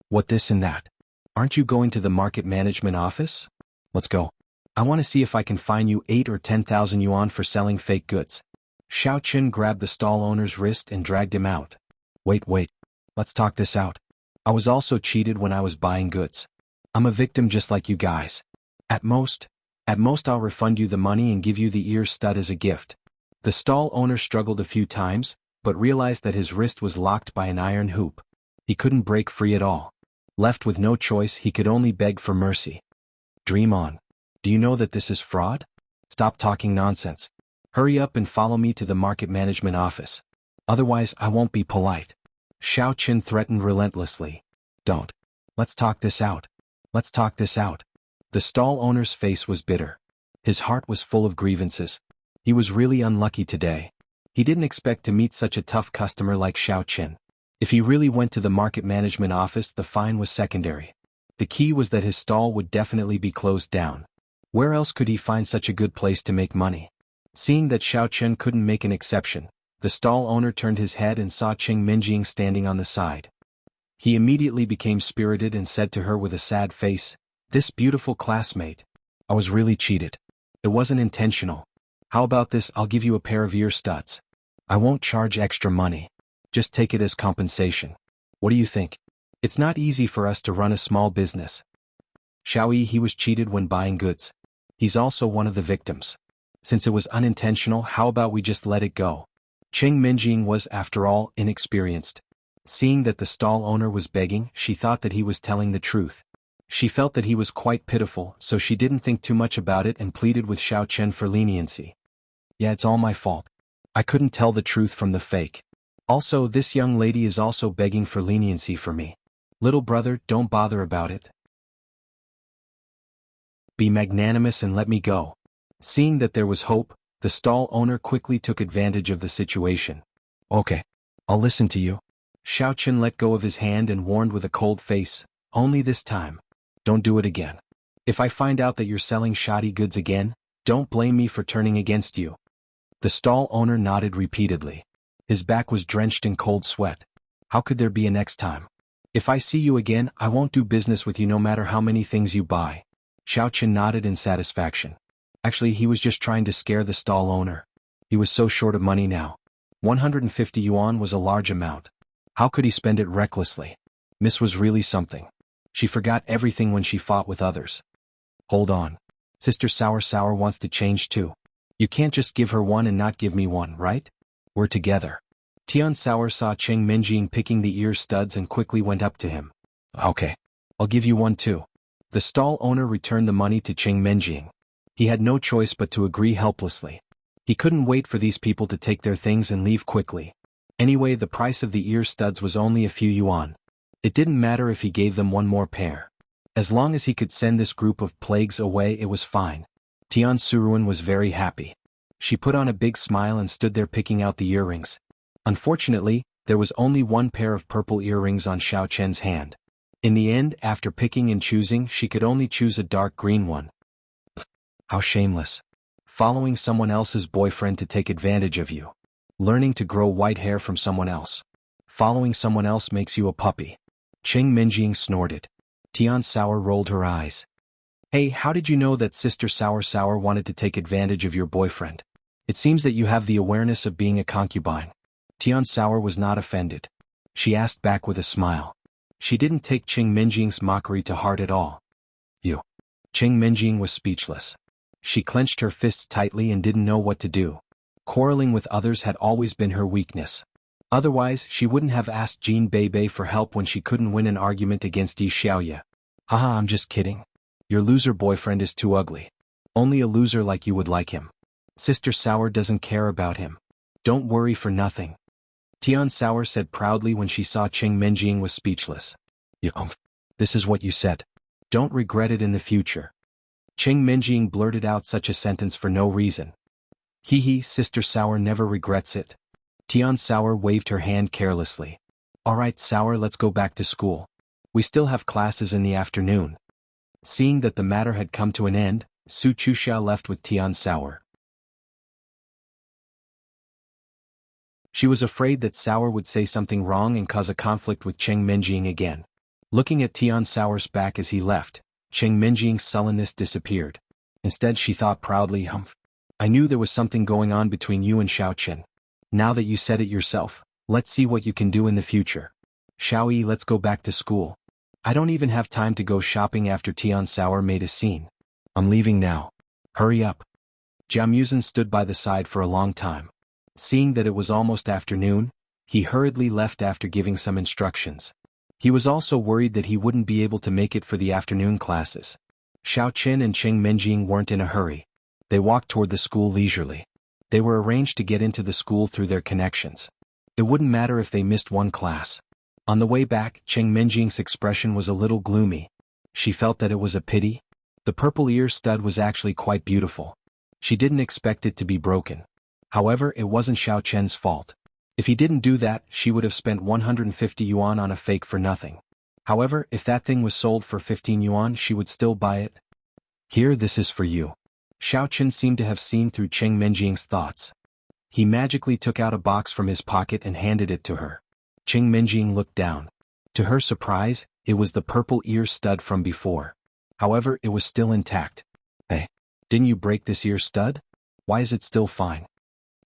What this and that? Aren't you going to the market management office? Let's go. I want to see if I can fine you 8 or 10,000 yuan for selling fake goods. Xiao Chen grabbed the stall owner's wrist and dragged him out. Wait. Let's talk this out. I was also cheated when I was buying goods. I'm a victim just like you guys. At most I'll refund you the money and give you the ear stud as a gift. The stall owner struggled a few times, but realized that his wrist was locked by an iron hoop. He couldn't break free at all. Left with no choice, he could only beg for mercy. Dream on. Do you know that this is fraud? Stop talking nonsense. Hurry up and follow me to the market management office. Otherwise I won't be polite. Xiao Chen threatened relentlessly. Don't. Let's talk this out. The stall owner's face was bitter. His heart was full of grievances. He was really unlucky today. He didn't expect to meet such a tough customer like Xiao Chen. If he really went to the market management office, the fine was secondary. The key was that his stall would definitely be closed down. Where else could he find such a good place to make money? Seeing that Xiao Chen couldn't make an exception, the stall owner turned his head and saw Cheng Minjing standing on the side. He immediately became spirited and said to her with a sad face, "This beautiful classmate. I was really cheated. It wasn't intentional. How about this? I'll give you a pair of ear studs. I won't charge extra money. Just take it as compensation. What do you think? It's not easy for us to run a small business." Xiaoyi, he was cheated when buying goods. He's also one of the victims. Since it was unintentional, how about we just let it go? Cheng Minjing was, after all, inexperienced. Seeing that the stall owner was begging, she thought that he was telling the truth. She felt that he was quite pitiful, so she didn't think too much about it and pleaded with Xiao Chen for leniency. Yeah, it's all my fault. I couldn't tell the truth from the fake. Also, this young lady is also begging for leniency for me. Little brother, don't bother about it. Be magnanimous and let me go. Seeing that there was hope, the stall owner quickly took advantage of the situation. Okay, I'll listen to you. Xiao Chen let go of his hand and warned with a cold face, only this time. Don't do it again. If I find out that you're selling shoddy goods again, don't blame me for turning against you. The stall owner nodded repeatedly. His back was drenched in cold sweat. How could there be a next time? If I see you again, I won't do business with you no matter how many things you buy. Xiao Chen nodded in satisfaction. Actually, he was just trying to scare the stall owner. He was so short of money now. 150 yuan was a large amount. How could he spend it recklessly? Miss was really something. She forgot everything when she fought with others. Hold on. Sister Sour wants to change too. You can't just give her one and not give me one, right? We're together. Tian Sour saw Cheng Minjing picking the ear studs and quickly went up to him. Okay. I'll give you one too. The stall owner returned the money to Cheng Minjing. He had no choice but to agree helplessly. He couldn't wait for these people to take their things and leave quickly. Anyway, the price of the ear studs was only a few yuan. It didn't matter if he gave them one more pair. As long as he could send this group of plagues away, it was fine. Tian Suruan was very happy. She put on a big smile and stood there picking out the earrings. Unfortunately, there was only one pair of purple earrings on Xiao Chen's hand. In the end, after picking and choosing, she could only choose a dark green one. How shameless. Following someone else's boyfriend to take advantage of you. Learning to grow white hair from someone else. Following someone else makes you a puppy. Cheng Minjing snorted. Tian Sour rolled her eyes. Hey, how did you know that Sister Sour wanted to take advantage of your boyfriend? It seems that you have the awareness of being a concubine. Tian Sour was not offended. She asked back with a smile. She didn't take Cheng Minjing's mockery to heart at all. You. Cheng Minjing was speechless. She clenched her fists tightly and didn't know what to do. Quarreling with others had always been her weakness. Otherwise, she wouldn't have asked Jean Bebe for help when she couldn't win an argument against Yi Xiaoye. Haha, I'm just kidding. Your loser boyfriend is too ugly. Only a loser like you would like him. Sister Sour doesn't care about him. Don't worry for nothing. Tian Sour said proudly when she saw Cheng Minjing was speechless. This is what you said. Don't regret it in the future. Cheng Minjing blurted out such a sentence for no reason. Hee, Sister Sour never regrets it. Tian Sour waved her hand carelessly. Alright, Sour, let's go back to school. We still have classes in the afternoon. Seeing that the matter had come to an end, Su Chuxia left with Tian Sour. She was afraid that Sour would say something wrong and cause a conflict with Cheng Menjing again. Looking at Tian Sour's back as he left, Cheng Menjing's sullenness disappeared. Instead she thought proudly, "Humph. I knew there was something going on between you and Xiaochen. Now that you said it yourself, let's see what you can do in the future. Xiaoyi, let's go back to school. I don't even have time to go shopping after Tian Sour made a scene. I'm leaving now. Hurry up." Jiamuzhen stood by the side for a long time. Seeing that it was almost afternoon, he hurriedly left after giving some instructions. He was also worried that he wouldn't be able to make it for the afternoon classes. Xiaochen and Cheng Menjing weren't in a hurry. They walked toward the school leisurely. They were arranged to get into the school through their connections. It wouldn't matter if they missed one class. On the way back, Cheng Menjing's expression was a little gloomy. She felt that it was a pity. The purple ear stud was actually quite beautiful. She didn't expect it to be broken. However, it wasn't Xiaochen's fault. If he didn't do that, she would have spent 150 yuan on a fake for nothing. However, if that thing was sold for 15 yuan, she would still buy it. "Here, this is for you." Xiaochen seemed to have seen through Cheng Menjing's thoughts. He magically took out a box from his pocket and handed it to her. Cheng Menjing looked down. To her surprise, it was the purple ear stud from before. However, it was still intact. "Hey, didn't you break this ear stud? Why is it still fine?"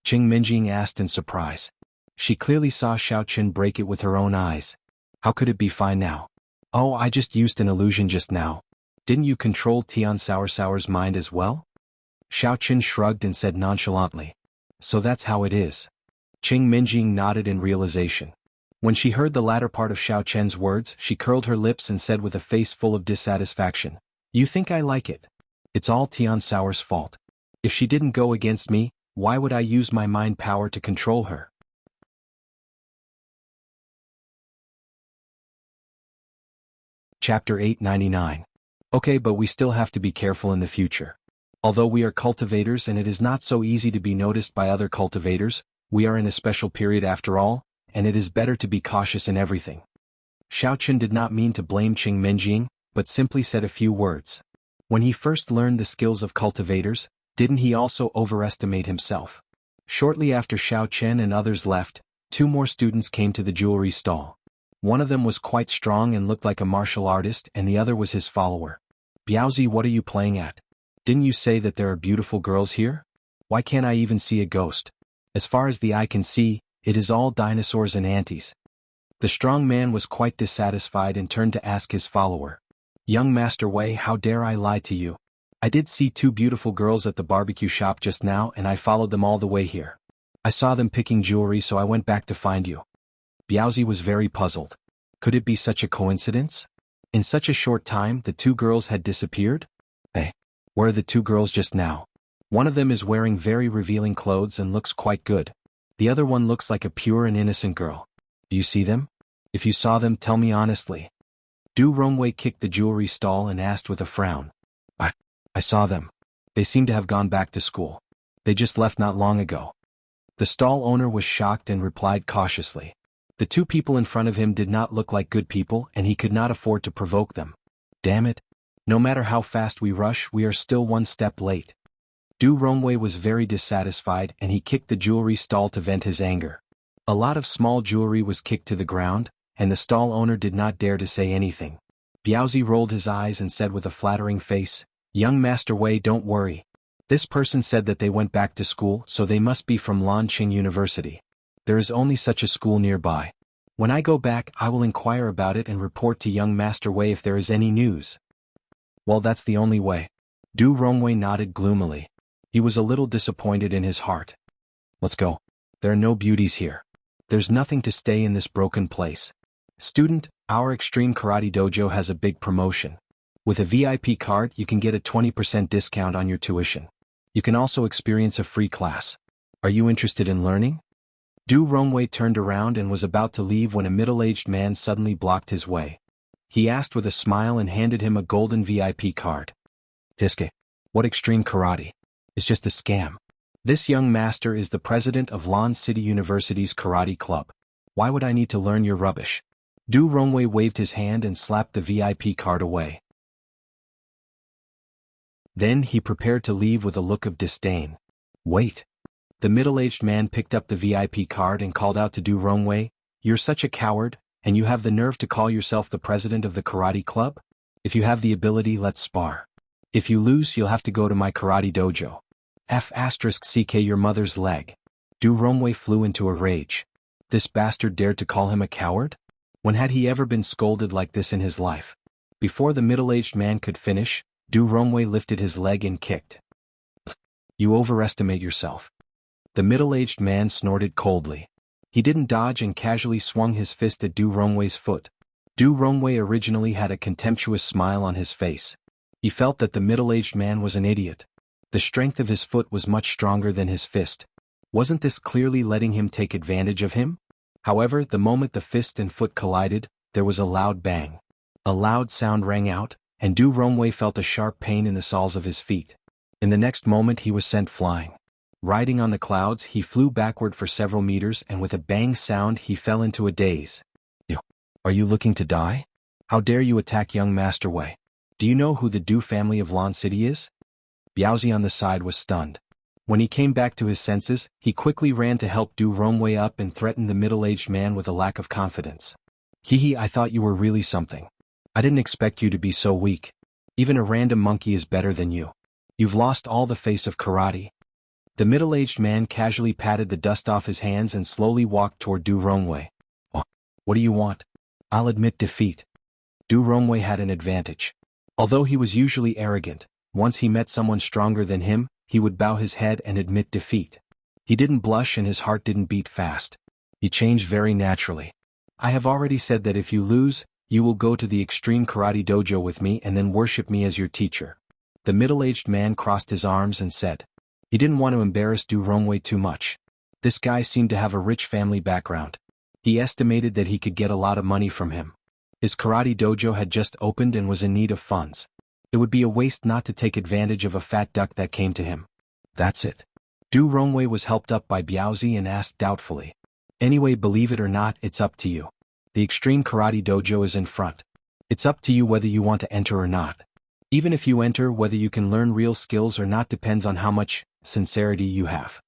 Cheng Menjing asked in surprise. She clearly saw Xiaochen break it with her own eyes. How could it be fine now? "Oh, I just used an illusion just now." "Didn't you control Tian Sour's mind as well?" Xiaochen shrugged and said nonchalantly. "So that's how it is." Cheng Menjing nodded in realization. When she heard the latter part of Xiaochen's words, she curled her lips and said with a face full of dissatisfaction, "You think I like it? It's all Tian Sour's fault. If she didn't go against me, why would I use my mind power to control her?" Chapter 899. Okay, but we still have to be careful in the future. Although we are cultivators and it is not so easy to be noticed by other cultivators, we are in a special period after all, and it is better to be cautious in everything. Xiaochen did not mean to blame Cheng Menjing, but simply said a few words. When he first learned the skills of cultivators, didn't he also overestimate himself? Shortly after Xiaochen and others left, 2 more students came to the jewelry stall. One of them was quite strong and looked like a martial artist, and the other was his follower. "Biaozi, what are you playing at? Didn't you say that there are beautiful girls here? Why can't I even see a ghost? As far as the eye can see, it is all dinosaurs and antis." The strong man was quite dissatisfied and turned to ask his follower. "Young Master Wei, how dare I lie to you? I did see 2 beautiful girls at the barbecue shop just now and I followed them all the way here. I saw them picking jewelry, so I went back to find you." Biaozi was very puzzled. Could it be such a coincidence? In such a short time, the 2 girls had disappeared? Hey, where are the 2 girls just now? One of them is wearing very revealing clothes and looks quite good. The other one looks like a pure and innocent girl. Do you see them? If you saw them, tell me honestly. Du Rongwei kicked the jewelry stall and asked with a frown. I saw them. They seem to have gone back to school. They just left not long ago." The stall owner was shocked and replied cautiously. The 2 people in front of him did not look like good people and he could not afford to provoke them. Damn it. No matter how fast we rush, we are still 1 step late. Du Rongwei was very dissatisfied and he kicked the jewelry stall to vent his anger. A lot of small jewelry was kicked to the ground, and the stall owner did not dare to say anything. Biaozi rolled his eyes and said with a flattering face, "Young Master Wei, don't worry. This person said that they went back to school, so they must be from Lanqing University. There is only such a school nearby. When I go back, I will inquire about it and report to young Master Wei if there is any news." Well, that's the only way. Du Rongwei nodded gloomily. He was a little disappointed in his heart. "Let's go. There are no beauties here. There's nothing to stay in this broken place. Student, our Extreme Karate Dojo has a big promotion. With a VIP card, you can get a 20% discount on your tuition. You can also experience a free class. Are you interested in learning?" Du Rongwei turned around and was about to leave when a middle-aged man suddenly blocked his way. He asked with a smile and handed him a golden VIP card. "Diske, what Extreme Karate? It's just a scam. This young master is the president of Lan City University's karate club. Why would I need to learn your rubbish? Du Rongwei waved his hand and slapped the VIP card away. Then he prepared to leave with a look of disdain. Wait. The middle-aged man picked up the VIP card and called out to Du Rongwei, "You're such a coward, and you have the nerve to call yourself the president of the karate club? If you have the ability, let's spar. If you lose, you'll have to go to my karate dojo. F***ck your mother's leg." Du Rongwei flew into a rage. This bastard dared to call him a coward? When had he ever been scolded like this in his life? Before the middle-aged man could finish, Du Rongwei lifted his leg and kicked. "You overestimate yourself." The middle-aged man snorted coldly. He didn't dodge and casually swung his fist at Du Rongwei's foot. Du Rongwei originally had a contemptuous smile on his face. He felt that the middle-aged man was an idiot. The strength of his foot was much stronger than his fist. Wasn't this clearly letting him take advantage of him? However, the moment the fist and foot collided, there was a loud bang. A loud sound rang out, and Du Rongwei felt a sharp pain in the soles of his feet. In the next moment he was sent flying. Riding on the clouds, he flew backward for several meters and with a bang sound he fell into a daze. "Are you looking to die? How dare you attack young Master Wei? Do you know who the Du family of Lan City is?" Biaozi on the side was stunned. When he came back to his senses, he quickly ran to help Du Rongwei up and threatened the middle-aged man with a lack of confidence. "Hehe, I thought you were really something. I didn't expect you to be so weak. Even a random monkey is better than you. You've lost all the face of karate." The middle-aged man casually patted the dust off his hands and slowly walked toward Du Rongwei. "What do you want?" "I'll admit defeat." Du Rongwei had an advantage. Although he was usually arrogant, once he met someone stronger than him, he would bow his head and admit defeat. He didn't blush and his heart didn't beat fast. He changed very naturally. "I have already said that if you lose, you will go to the extreme karate dojo with me and then worship me as your teacher." The middle-aged man crossed his arms and said. He didn't want to embarrass Du Rongwei too much. This guy seemed to have a rich family background. He estimated that he could get a lot of money from him. His karate dojo had just opened and was in need of funds. It would be a waste not to take advantage of a fat duck that came to him. "That's it." Du Rongwei was helped up by Biaozi and asked doubtfully. "Anyway, believe it or not, it's up to you. The Extreme Karate Dojo is in front. It's up to you whether you want to enter or not. Even if you enter, whether you can learn real skills or not depends on how much sincerity you have."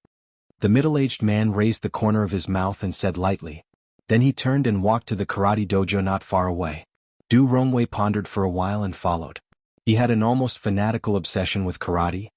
The middle-aged man raised the corner of his mouth and said lightly. Then he turned and walked to the karate dojo not far away. Du Rongwei pondered for a while and followed. He had an almost fanatical obsession with karate.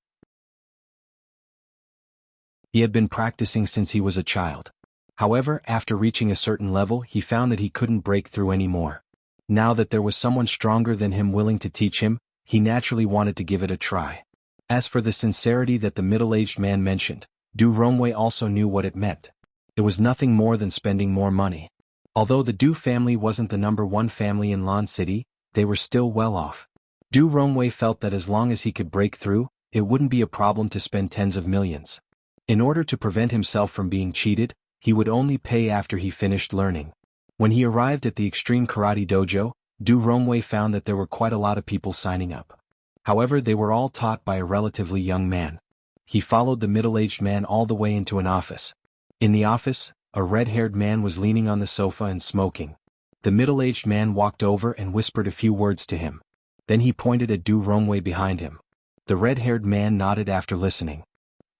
He had been practicing since he was a child. However, after reaching a certain level, he found that he couldn't break through anymore. Now that there was someone stronger than him willing to teach him, he naturally wanted to give it a try. As for the sincerity that the middle-aged man mentioned, Du Rongwei also knew what it meant. It was nothing more than spending more money. Although the Du family wasn't the #1 family in Lan City, they were still well off. Du Rongwei felt that as long as he could break through, it wouldn't be a problem to spend tens of millions. In order to prevent himself from being cheated, he would only pay after he finished learning. When he arrived at the Extreme Karate Dojo, Du Rongwei found that there were quite a lot of people signing up. However, they were all taught by a relatively young man. He followed the middle-aged man all the way into an office. In the office, a red-haired man was leaning on the sofa and smoking. The middle-aged man walked over and whispered a few words to him. Then he pointed at Du Rongwei behind him. The red-haired man nodded after listening.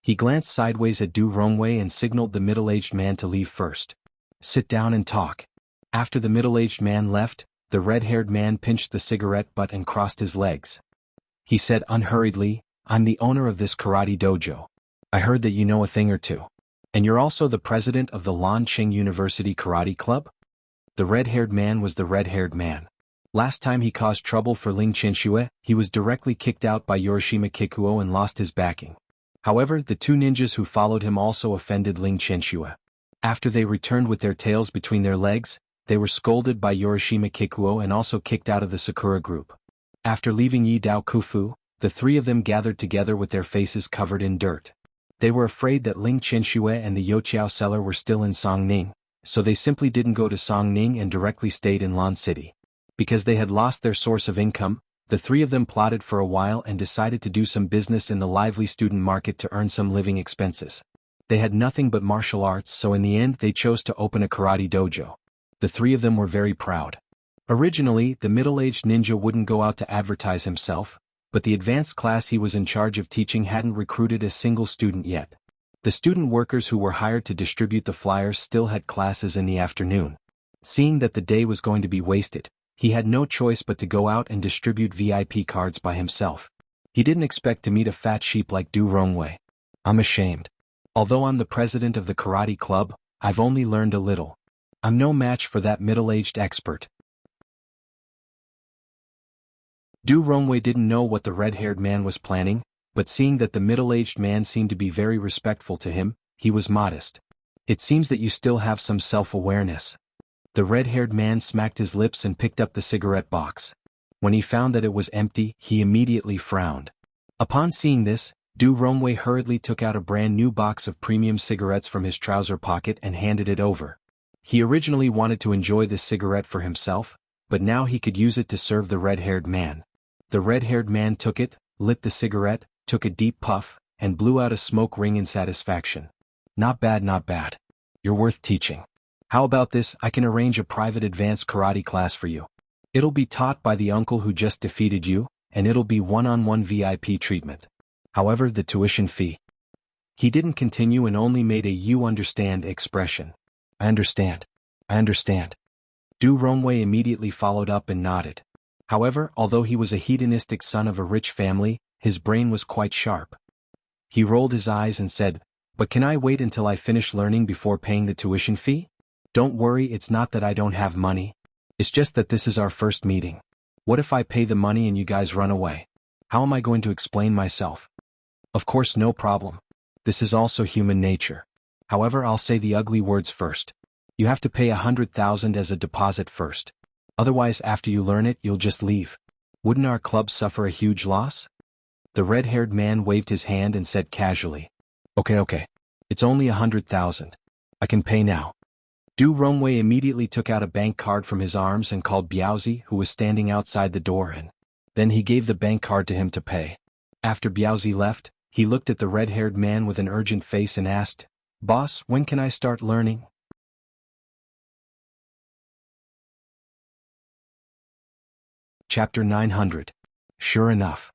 He glanced sideways at Du Rongwei and signaled the middle-aged man to leave first. "Sit down and talk." After the middle-aged man left, the red-haired man pinched the cigarette butt and crossed his legs. He said unhurriedly, "I'm the owner of this karate dojo. I heard that you know a thing or two. And you're also the president of the Lanqing University Karate Club?" The red-haired man was the red-haired man. Last time he caused trouble for Ling Qianxue, he was directly kicked out by Yorishima Kikuo and lost his backing. However, the two ninjas who followed him also offended Ling Qianxue. After they returned with their tails between their legs, they were scolded by Yorishima Kikuo and also kicked out of the Sakura group. After leaving Yi Dao Kufu, the three of them gathered together with their faces covered in dirt. They were afraid that Ling Qianxue and the Youqiao seller were still in Songning, so they simply didn't go to Songning and directly stayed in Lan City. Because they had lost their source of income, the three of them plotted for a while and decided to do some business in the lively student market to earn some living expenses. They had nothing but martial arts, so in the end they chose to open a karate dojo. The three of them were very proud. Originally, the middle-aged ninja wouldn't go out to advertise himself, but the advanced class he was in charge of teaching hadn't recruited a single student yet. The student workers who were hired to distribute the flyers still had classes in the afternoon. Seeing that the day was going to be wasted, he had no choice but to go out and distribute VIP cards by himself. He didn't expect to meet a fat sheep like Du Rongwei. I'm ashamed. Although I'm the president of the karate club, I've only learned a little. I'm no match for that middle-aged expert. Du Rongwei didn't know what the red-haired man was planning, but seeing that the middle-aged man seemed to be very respectful to him, he was modest. It seems that you still have some self-awareness. The red-haired man smacked his lips and picked up the cigarette box. When he found that it was empty, he immediately frowned. Upon seeing this, Du Rongwei hurriedly took out a brand new box of premium cigarettes from his trouser pocket and handed it over. He originally wanted to enjoy this cigarette for himself, but now he could use it to serve the red-haired man. The red-haired man took it, lit the cigarette, took a deep puff, and blew out a smoke ring in satisfaction. Not bad, not bad. You're worth teaching. How about this? I can arrange a private advanced karate class for you. It'll be taught by the uncle who just defeated you, and it'll be one-on-one VIP treatment. However, the tuition fee. He didn't continue and only made a "you understand" expression. I understand. I understand. Du Rongwei immediately followed up and nodded. However, although he was a hedonistic son of a rich family, his brain was quite sharp. He rolled his eyes and said, "But can I wait until I finish learning before paying the tuition fee? Don't worry, it's not that I don't have money. It's just that this is our first meeting. What if I pay the money and you guys run away? How am I going to explain myself?" Of course, no problem. This is also human nature. However, I'll say the ugly words first. You have to pay 100,000 as a deposit first. Otherwise, after you learn it, you'll just leave. Wouldn't our club suffer a huge loss? The red-haired man waved his hand and said casually, Okay. It's only 100,000. I can pay now." Du Rongwei immediately took out a bank card from his arms and called Biaozi, who was standing outside the door, and then he gave the bank card to him to pay. After Biaozi left, he looked at the red-haired man with an urgent face and asked, "Boss, when can I start learning?" Chapter 900. Sure enough.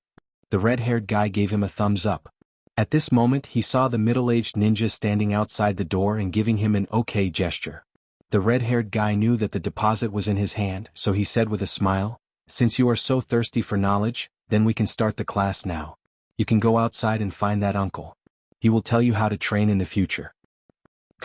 The red-haired guy gave him a thumbs up. At this moment he saw the middle-aged ninja standing outside the door and giving him an okay gesture. The red-haired guy knew that the deposit was in his hand, so he said with a smile, "Since you are so thirsty for knowledge, then we can start the class now. You can go outside and find that uncle. He will tell you how to train in the future."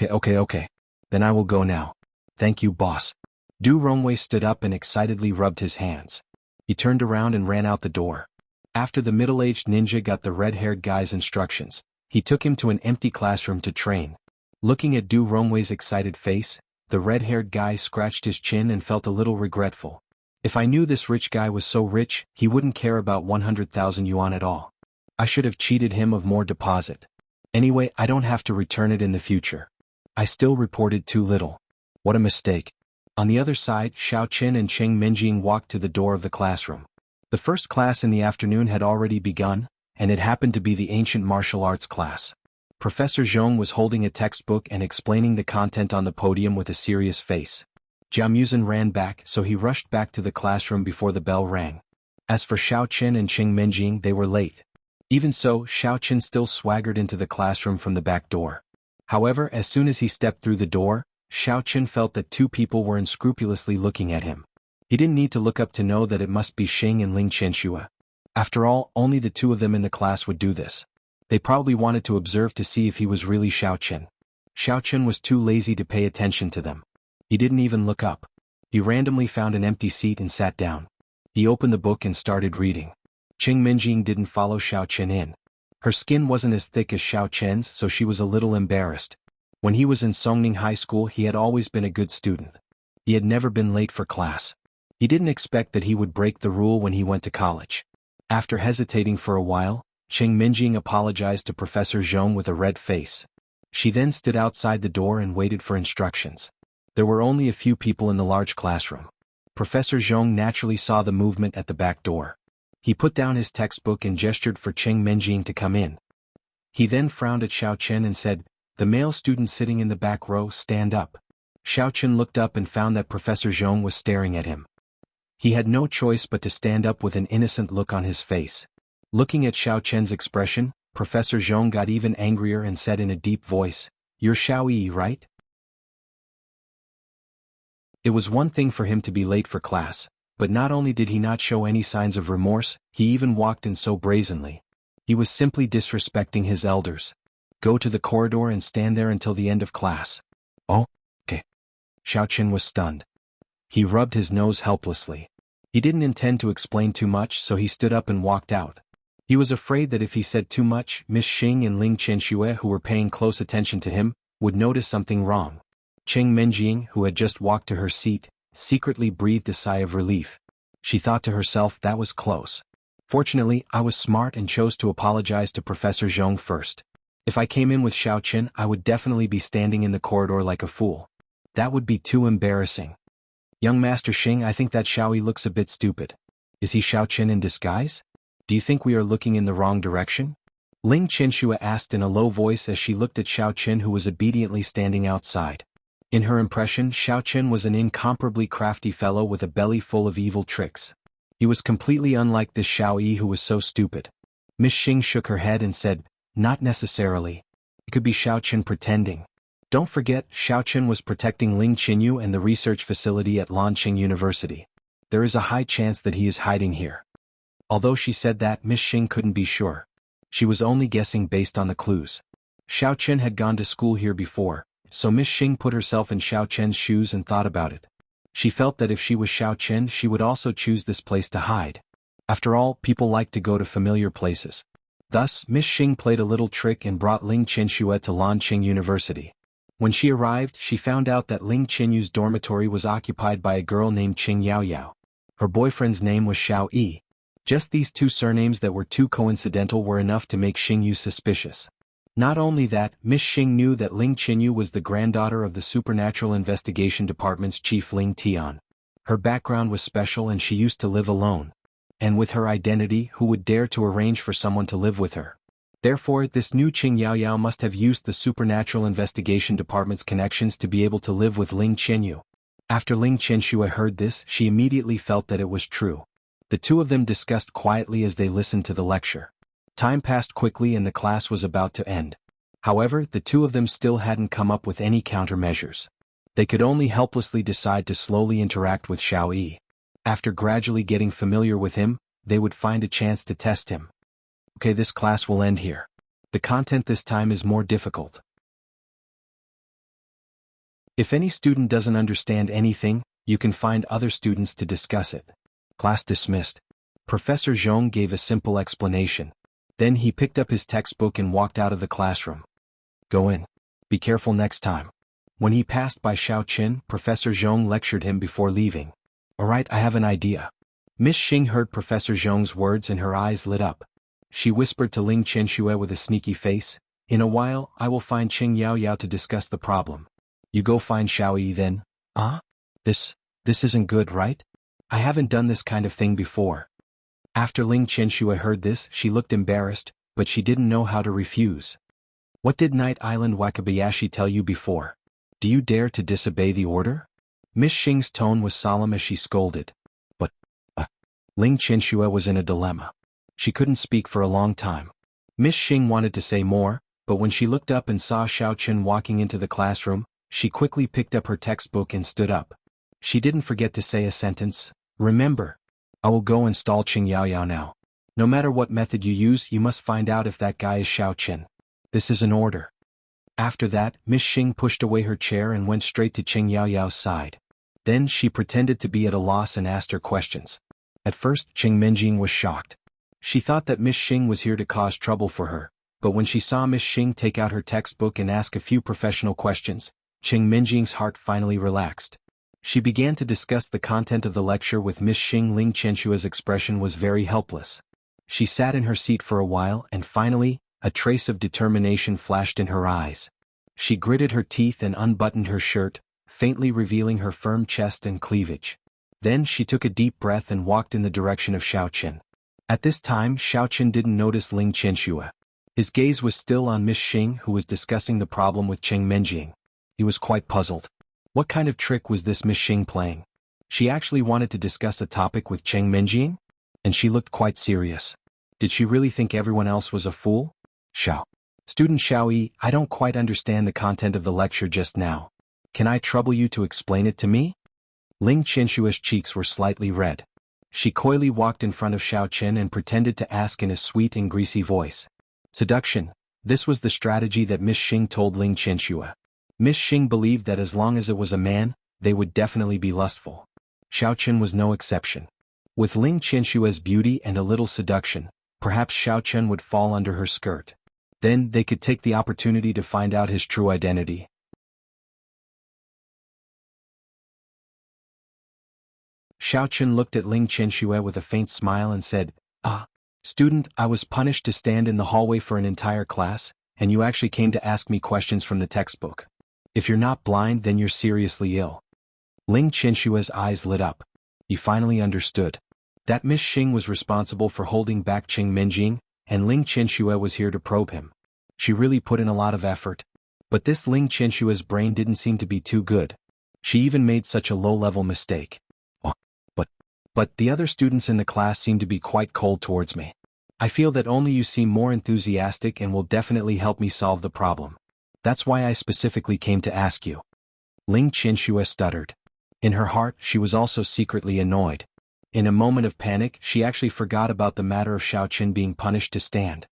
Okay. Then I will go now. Thank you, boss. Du Rongwei stood up and excitedly rubbed his hands. He turned around and ran out the door. After the middle-aged ninja got the red-haired guy's instructions, he took him to an empty classroom to train. Looking at Du Rongwei's excited face, the red-haired guy scratched his chin and felt a little regretful. If I knew this rich guy was so rich, he wouldn't care about 100,000 yuan at all. I should have cheated him of more deposit. Anyway, I don't have to return it in the future. I still reported too little. What a mistake. On the other side, Xiao Qin and Cheng Minjing walked to the door of the classroom. The first class in the afternoon had already begun, and it happened to be the ancient martial arts class. Professor Zhong was holding a textbook and explaining the content on the podium with a serious face. Jiao Muzhen ran back, so he rushed back to the classroom before the bell rang. As for Xiao Qin and Cheng Minjing, they were late. Even so, Xiao Qin still swaggered into the classroom from the back door. However, as soon as he stepped through the door, Xiao Qin felt that two people were unscrupulously looking at him. He didn't need to look up to know that it must be Xing and Ling Qianxue. After all, only the two of them in the class would do this. They probably wanted to observe to see if he was really Xiao Qin. Xiao Qin was too lazy to pay attention to them. He didn't even look up. He randomly found an empty seat and sat down. He opened the book and started reading. Cheng Minjing didn't follow Xiao Qin in. Her skin wasn't as thick as Xiao Qin's, so she was a little embarrassed. When he was in Songning High School, he had always been a good student. He had never been late for class. He didn't expect that he would break the rule when he went to college. After hesitating for a while, Cheng Minjing apologized to Professor Zhong with a red face. She then stood outside the door and waited for instructions. There were only a few people in the large classroom. Professor Zhong naturally saw the movement at the back door. He put down his textbook and gestured for Cheng Minjing to come in. He then frowned at Xiao Qin and said, the male student sitting in the back row, stand up. Xiaochen looked up and found that Professor Zhong was staring at him. He had no choice but to stand up with an innocent look on his face. Looking at Xiaochen's expression, Professor Zhong got even angrier and said in a deep voice, "You're Xiao Yi, right?" It was one thing for him to be late for class, but not only did he not show any signs of remorse, he even walked in so brazenly. He was simply disrespecting his elders. Go to the corridor and stand there until the end of class. Oh, okay. Xiaochen was stunned. He rubbed his nose helplessly. He didn't intend to explain too much, so he stood up and walked out. He was afraid that if he said too much, Miss Xing and Ling Qianxue, who were paying close attention to him, would notice something wrong. Cheng Menjing, who had just walked to her seat, secretly breathed a sigh of relief. She thought to herself, that was close. Fortunately, I was smart and chose to apologize to Professor Zhong first. If I came in with Xiaochen, I would definitely be standing in the corridor like a fool. That would be too embarrassing. Young Master Xing, I think that Xiaoyi looks a bit stupid. Is he Xiaochen in disguise? Do you think we are looking in the wrong direction? Ling Qianxue asked in a low voice as she looked at Xiaochen, who was obediently standing outside. In her impression, Xiaochen was an incomparably crafty fellow with a belly full of evil tricks. He was completely unlike this Xiao Yi who was so stupid. Miss Xing shook her head and said, "Not necessarily. It could be Xiaochen pretending. Don't forget, Xiaochen was protecting Ling Qinyu and the research facility at Lanqing University. There is a high chance that he is hiding here." Although she said that, Miss Xing couldn't be sure. She was only guessing based on the clues. Xiaochen had gone to school here before, so Miss Xing put herself in Xiaochen's shoes and thought about it. She felt that if she was Xiaochen, she would also choose this place to hide. After all, people like to go to familiar places. Thus, Miss Xing played a little trick and brought Ling Qianxue to Lanqing University. When she arrived, she found out that Ling Qinyu's dormitory was occupied by a girl named Qing Yaoyao. Her boyfriend's name was Xiao Yi. Just these two surnames that were too coincidental were enough to make Xingyu suspicious. Not only that, Miss Xing knew that Ling Qinyu was the granddaughter of the Supernatural Investigation Department's chief Ling Tian. Her background was special and she used to live alone. And with her identity, who would dare to arrange for someone to live with her? Therefore, this new Qing Yaoyao must have used the Supernatural Investigation Department's connections to be able to live with Ling Qinyu. After Ling Qianxue heard this, she immediately felt that it was true. The two of them discussed quietly as they listened to the lecture. Time passed quickly and the class was about to end. However, the two of them still hadn't come up with any countermeasures. They could only helplessly decide to slowly interact with Xiao Yi. After gradually getting familiar with him, they would find a chance to test him. Okay, this class will end here. The content this time is more difficult. If any student doesn't understand anything, you can find other students to discuss it. Class dismissed. Professor Zhong gave a simple explanation. Then he picked up his textbook and walked out of the classroom. Go in. Be careful next time. When he passed by Xiaochen, Professor Zhong lectured him before leaving. Alright, I have an idea. Miss Xing heard Professor Zhong's words and her eyes lit up. She whispered to Ling Qianxue with a sneaky face, "In a while, I will find Qing Yaoyao to discuss the problem. You go find Xiao Yi then." This isn't good, right? I haven't done this kind of thing before. After Ling Qianxue heard this, she looked embarrassed, but she didn't know how to refuse. What did Night Island Wakabayashi tell you before? Do you dare to disobey the order? Miss Xing's tone was solemn as she scolded. But, Ling Qianxue was in a dilemma. She couldn't speak for a long time. Miss Xing wanted to say more, but when she looked up and saw Xiaochen walking into the classroom, she quickly picked up her textbook and stood up. She didn't forget to say a sentence. Remember, I will go install Qing Yaoyao now. No matter what method you use, you must find out if that guy is Xiaochen. This is an order. After that, Miss Xing pushed away her chair and went straight to Qing Yaoyao's side. Then she pretended to be at a loss and asked her questions. At first, Qing Menjing was shocked. She thought that Miss Xing was here to cause trouble for her, but when she saw Miss Xing take out her textbook and ask a few professional questions, Qing Menjing's heart finally relaxed. She began to discuss the content of the lecture with Miss Xing. Ling Qianxue's expression was very helpless. She sat in her seat for a while and finally, a trace of determination flashed in her eyes. She gritted her teeth and unbuttoned her shirt, faintly revealing her firm chest and cleavage. Then she took a deep breath and walked in the direction of Xiaochen. At this time, Xiaochen didn't notice Ling Qianxue. His gaze was still on Miss Xing, who was discussing the problem with Cheng Menjing. He was quite puzzled. What kind of trick was this Miss Xing playing? She actually wanted to discuss a topic with Cheng Menjing? And she looked quite serious. Did she really think everyone else was a fool? Student Xiao Yi, I don't quite understand the content of the lecture just now. Can I trouble you to explain it to me? Ling Qinshua's cheeks were slightly red. She coyly walked in front of Xiao Chen and pretended to ask in a sweet and greasy voice. Seduction. This was the strategy that Miss Xing told Ling Qianxue. Miss Xing believed that as long as it was a man, they would definitely be lustful. Xiao Chen was no exception. With Ling Qianxue's beauty and a little seduction, perhaps Xiao Chen would fall under her skirt. Then they could take the opportunity to find out his true identity. Xiao Chen looked at Ling Qianxue with a faint smile and said, Student, I was punished to stand in the hallway for an entire class, and you actually came to ask me questions from the textbook. If you're not blind, then you're seriously ill. Ling Qianxue's eyes lit up. He finally understood. That Miss Xing was responsible for holding back Cheng Menjing, and Ling Qianxue was here to probe him. She really put in a lot of effort. But this Ling Qianxue's brain didn't seem to be too good. She even made such a low-level mistake. But the other students in the class seem to be quite cold towards me. I feel that only you seem more enthusiastic and will definitely help me solve the problem. That's why I specifically came to ask you. Ling Qianxue stuttered. In her heart, she was also secretly annoyed. In a moment of panic, she actually forgot about the matter of Xiao Chen being punished to stand.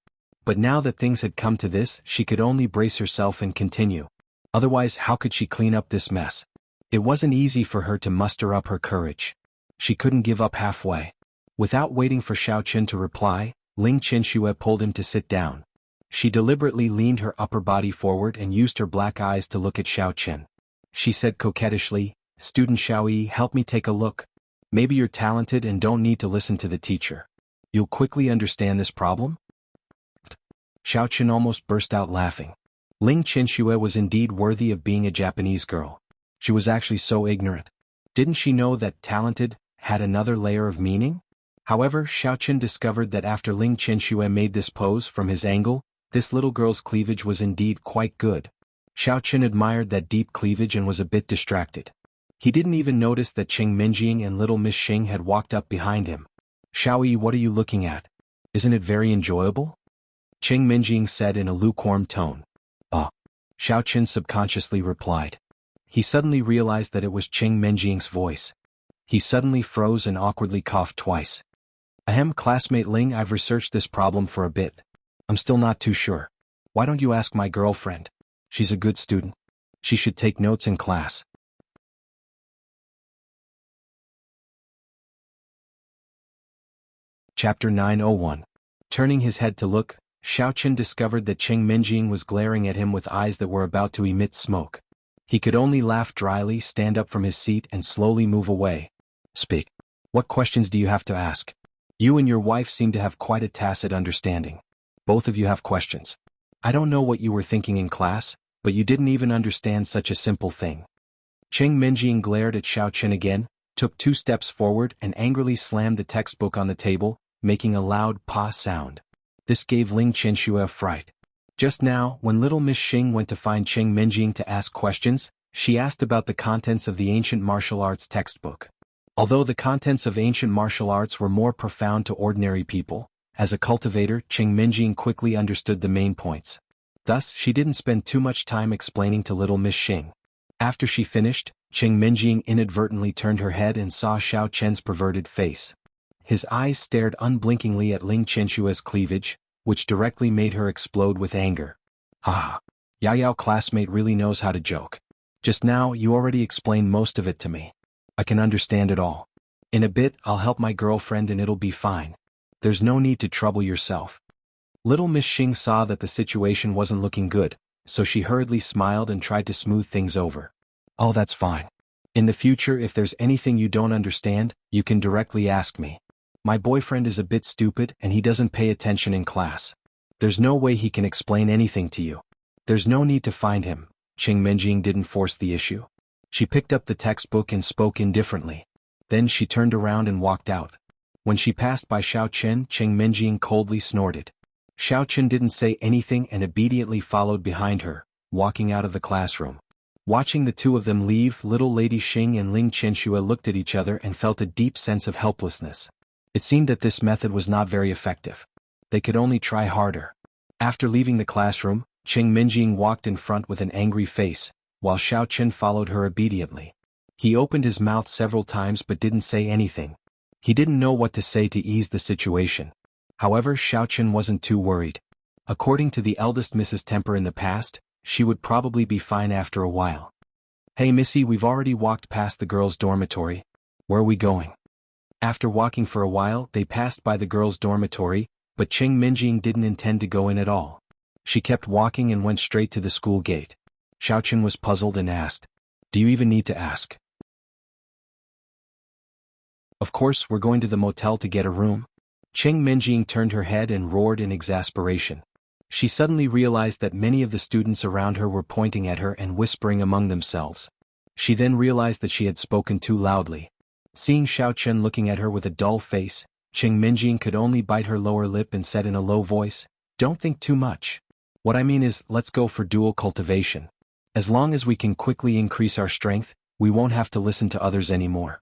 But now that things had come to this, she could only brace herself and continue. Otherwise, how could she clean up this mess? It wasn't easy for her to muster up her courage. She couldn't give up halfway. Without waiting for Xiao Chen to reply, Ling Qianxue pulled him to sit down. She deliberately leaned her upper body forward and used her black eyes to look at Xiao Chen. She said coquettishly, Student Xiao Yi, help me take a look. Maybe you're talented and don't need to listen to the teacher. You'll quickly understand this problem? Xiao Chen almost burst out laughing. Ling Qianxue was indeed worthy of being a Japanese girl. She was actually so ignorant. Didn't she know that talented had another layer of meaning? However, Xiao Chen discovered that after Ling Qianxue made this pose from his angle, this little girl's cleavage was indeed quite good. Xiao Chen admired that deep cleavage and was a bit distracted. He didn't even notice that Cheng Menjing and little Miss Xing had walked up behind him. Xiao Yi, what are you looking at? Isn't it very enjoyable? Cheng Menjing said in a lukewarm tone. Xiao Chen subconsciously replied. He suddenly realized that it was Cheng Menjing's voice. He suddenly froze and awkwardly coughed twice. Ahem, classmate Ling, I've researched this problem for a bit. I'm still not too sure. Why don't you ask my girlfriend? She's a good student. She should take notes in class. Chapter 901. Turning his head to look, Xiao Chen discovered that Cheng Menjing was glaring at him with eyes that were about to emit smoke. He could only laugh dryly, stand up from his seat and slowly move away. Speak. What questions do you have to ask? You and your wife seem to have quite a tacit understanding. Both of you have questions. I don't know what you were thinking in class, but you didn't even understand such a simple thing. Cheng Menjing glared at Xiao Chen again, took 2 steps forward and angrily slammed the textbook on the table, making a loud pa sound. This gave Ling Qianxue a fright. Just now, when little Miss Xing went to find Cheng Menjing to ask questions, she asked about the contents of the ancient martial arts textbook. Although the contents of ancient martial arts were more profound to ordinary people, as a cultivator, Cheng Menjing quickly understood the main points. Thus, she didn't spend too much time explaining to little Miss Xing. After she finished, Cheng Menjing inadvertently turned her head and saw Xiao Chen's perverted face. His eyes stared unblinkingly at Ling Qianxue's cleavage, which directly made her explode with anger. Yao classmate really knows how to joke. Just now, you already explained most of it to me. I can understand it all. In a bit, I'll help my girlfriend and it'll be fine. There's no need to trouble yourself. Little Miss Xing saw that the situation wasn't looking good, so she hurriedly smiled and tried to smooth things over. Oh, that's fine. In the future, if there's anything you don't understand, you can directly ask me. My boyfriend is a bit stupid and he doesn't pay attention in class. There's no way he can explain anything to you. There's no need to find him. Cheng Menjing didn't force the issue. She picked up the textbook and spoke indifferently. Then she turned around and walked out. When she passed by Xiao Chen, Cheng Menjing coldly snorted. Xiao Chen didn't say anything and obediently followed behind her, walking out of the classroom. Watching the two of them leave, little Lady Xing and Ling Qianxue looked at each other and felt a deep sense of helplessness. It seemed that this method was not very effective. They could only try harder. After leaving the classroom, Qing Minjing walked in front with an angry face, while Xiao Chen followed her obediently. He opened his mouth several times but didn't say anything. He didn't know what to say to ease the situation. However, Xiao Chen wasn't too worried. According to the eldest Mrs. Temper in the past, she would probably be fine after a while. "Hey Missy, we've already walked past the girls' dormitory. Where are we going?" After walking for a while, they passed by the girls' dormitory, but Qing Minjing didn't intend to go in at all. She kept walking and went straight to the school gate. Xiao Chen was puzzled and asked, "Do you even need to ask?" "Of course, we're going to the motel to get a room." Qing Minjing turned her head and roared in exasperation. She suddenly realized that many of the students around her were pointing at her and whispering among themselves. She then realized that she had spoken too loudly. Seeing Xiao Chen looking at her with a dull face, Qing Minjing could only bite her lower lip and said in a low voice, "Don't think too much. What I mean is, let's go for dual cultivation. As long as we can quickly increase our strength, we won't have to listen to others anymore."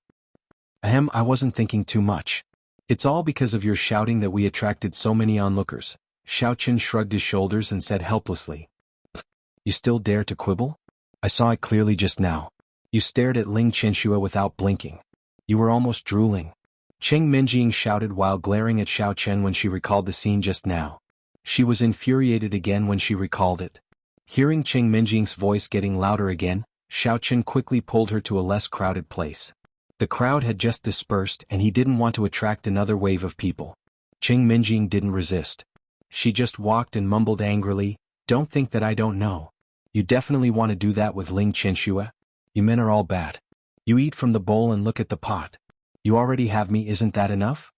"Ahem, I wasn't thinking too much. It's all because of your shouting that we attracted so many onlookers." Xiao Chen shrugged his shoulders and said helplessly, "You still dare to quibble? I saw it clearly just now. You stared at Ling Qianxue without blinking. You were almost drooling." Qing Minjing shouted while glaring at Xiao Chen when she recalled the scene just now. She was infuriated again when she recalled it. Hearing Qing Minjing's voice getting louder again, Xiao Chen quickly pulled her to a less crowded place. The crowd had just dispersed and he didn't want to attract another wave of people. Qing Minjing didn't resist. She just walked and mumbled angrily, "Don't think that I don't know. You definitely want to do that with Ling Qianxue? You men are all bad. You eat from the bowl and look at the pot. You already have me, isn't that enough?"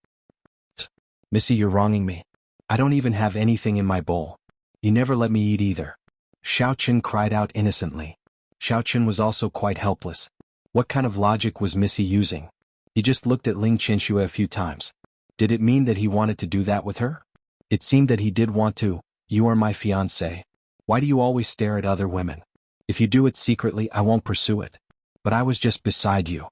"Missy, you're wronging me. I don't even have anything in my bowl. You never let me eat either." Xiao Chen cried out innocently. Xiao Chen was also quite helpless. What kind of logic was Missy using? He just looked at Ling Qianxue a few times. Did it mean that he wanted to do that with her? It seemed that he did want to. "You are my fiancé. Why do you always stare at other women? If you do it secretly, I won't pursue it. But I was just beside you."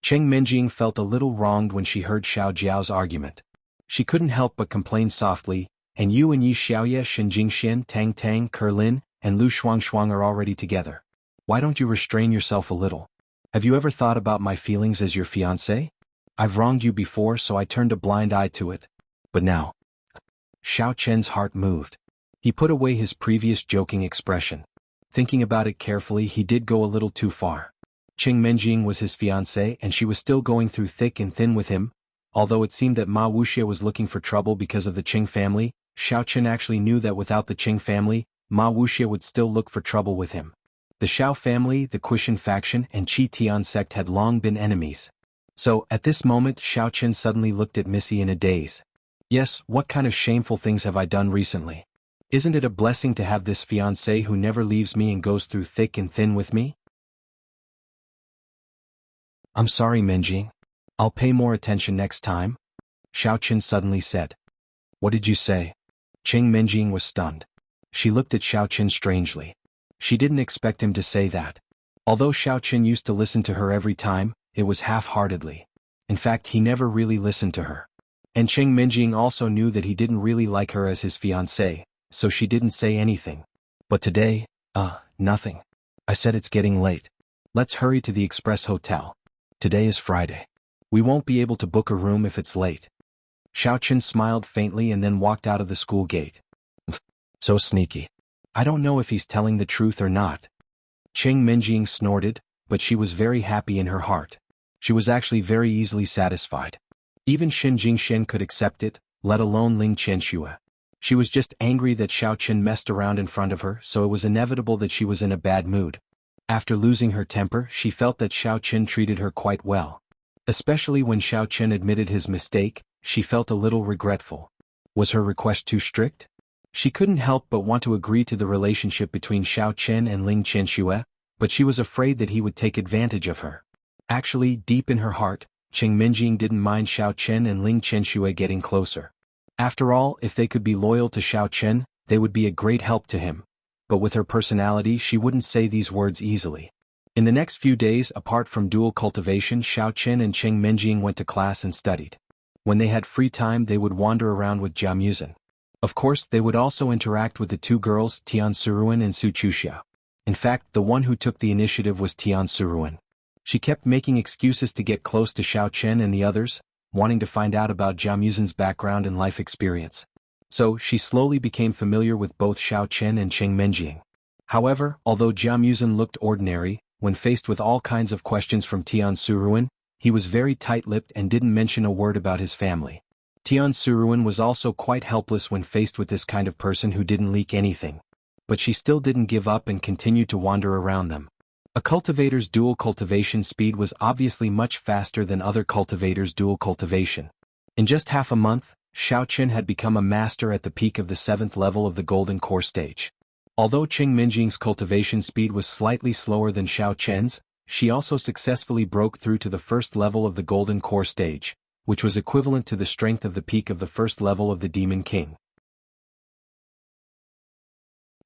Qing Minjing felt a little wronged when she heard Xiao Jiao's argument. She couldn't help but complain softly, "And you and Yi Xiaoye, Shen Jingxian, Tang Tang, Kerlin, and Lu Shuangshuang are already together. Why don't you restrain yourself a little? Have you ever thought about my feelings as your fiancé? I've wronged you before, so I turned a blind eye to it. But now..." Xiao Chen's heart moved. He put away his previous joking expression. Thinking about it carefully, he did go a little too far. Qing Minjing was his fiancée and she was still going through thick and thin with him. Although it seemed that Ma Wuxia was looking for trouble because of the Qing family, Xiao Chen actually knew that without the Qing family, Ma Wuxia would still look for trouble with him. The Xiao family, the Quishan faction, and Qi Tian sect had long been enemies. So, at this moment, Xiao Chen suddenly looked at Missy in a daze. "Yes, what kind of shameful things have I done recently? Isn't it a blessing to have this fiancé who never leaves me and goes through thick and thin with me?" "I'm sorry, Minjing. I'll pay more attention next time," Xiao Chen suddenly said. "What did you say?" Qing Minjing was stunned. She looked at Xiao Chen strangely. She didn't expect him to say that. Although Xiao Chen used to listen to her every time, it was half-heartedly. In fact, he never really listened to her. And Qing Minjing also knew that he didn't really like her as his fiancée, so she didn't say anything. But today, nothing. I said it's getting late. Let's hurry to the Express Hotel. Today is Friday. We won't be able to book a room if it's late. Xiao Chen smiled faintly and then walked out of the school gate. So sneaky. I don't know if he's telling the truth or not. Qing Minjing snorted, but she was very happy in her heart. She was actually very easily satisfied. Even Shen Jingxian could accept it, let alone Ling Qianxue. She was just angry that Xiao Chen messed around in front of her, so it was inevitable that she was in a bad mood. After losing her temper, she felt that Xiao Chen treated her quite well. Especially when Xiao Chen admitted his mistake, she felt a little regretful. Was her request too strict? She couldn't help but want to agree to the relationship between Xiao Chen and Ling Qianxue, but she was afraid that he would take advantage of her. Actually, deep in her heart, Qing Minjing didn't mind Xiao Chen and Ling Qianxue getting closer. After all, if they could be loyal to Xiao Chen, they would be a great help to him. But with her personality, she wouldn't say these words easily. In the next few days, apart from dual cultivation, Xiao Chen and Cheng Menjing went to class and studied. When they had free time, they would wander around with Jia Muzhen. Of course, they would also interact with the two girls, Tian Suruan and Su Chuxia. In fact, the one who took the initiative was Tian Suruan. She kept making excuses to get close to Xiao Chen and the others, wanting to find out about Jia Muzhen's background and life experience. So, she slowly became familiar with both Xiao Chen and Cheng Menjing. However, although Jia Muzhen looked ordinary, when faced with all kinds of questions from Tian Suruan, he was very tight-lipped and didn't mention a word about his family. Tian Suruan was also quite helpless when faced with this kind of person who didn't leak anything. But she still didn't give up and continued to wander around them. A cultivator's dual cultivation speed was obviously much faster than other cultivators' dual cultivation. In just half a month, Xiao Chen had become a master at the peak of the 7th level of the Golden Core stage. Although Cheng Menjing's cultivation speed was slightly slower than Xiao Chen's, she also successfully broke through to the 1st level of the Golden Core stage, which was equivalent to the strength of the peak of the 1st level of the Demon King.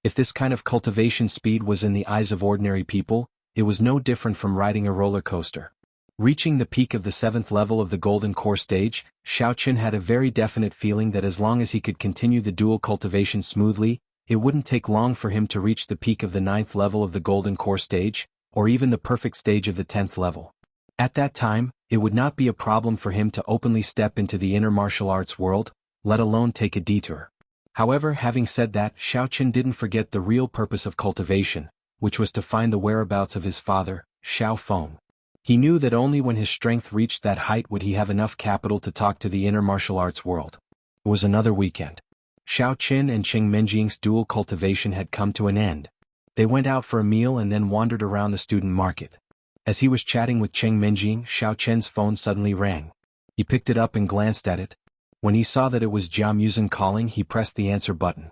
If this kind of cultivation speed was in the eyes of ordinary people, it was no different from riding a roller coaster. Reaching the peak of the 7th level of the Golden Core stage, Xiao Chen had a very definite feeling that as long as he could continue the dual cultivation smoothly, it wouldn't take long for him to reach the peak of the 9th level of the Golden Core stage, or even the perfect stage of the 10th level. At that time, it would not be a problem for him to openly step into the inner martial arts world, let alone take a detour. However, having said that, Xiao Chen didn't forget the real purpose of cultivation, which was to find the whereabouts of his father, Xiao Feng. He knew that only when his strength reached that height would he have enough capital to talk to the inner martial arts world. It was another weekend. Xiao Chen and Cheng Menjing's dual cultivation had come to an end. They went out for a meal and then wandered around the student market. As he was chatting with Cheng Menjing, Xiao Chen's phone suddenly rang. He picked it up and glanced at it. When he saw that it was Jia Muzhen calling, he pressed the answer button.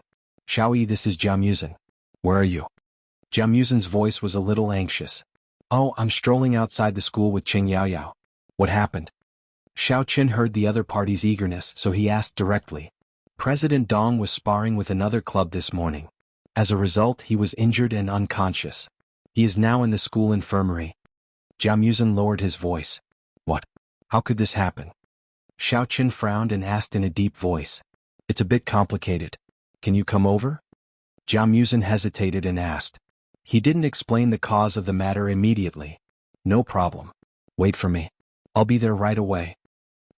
"Xiaoyi, this is Jia Muzhen. Where are you?" Jia Muzhen's voice was a little anxious. "Oh, I'm strolling outside the school with Cheng Yaoyao. What happened?" Xiao Chen heard the other party's eagerness, so he asked directly. President Dong was sparring with another club this morning. As a result, he was injured and unconscious. He is now in the school infirmary. Jia Muzhen lowered his voice. "What? How could this happen?" Xiao Chen frowned and asked in a deep voice. "It's a bit complicated. Can you come over?" Jia Muzhen hesitated and asked. He didn't explain the cause of the matter immediately. "No problem. Wait for me. I'll be there right away."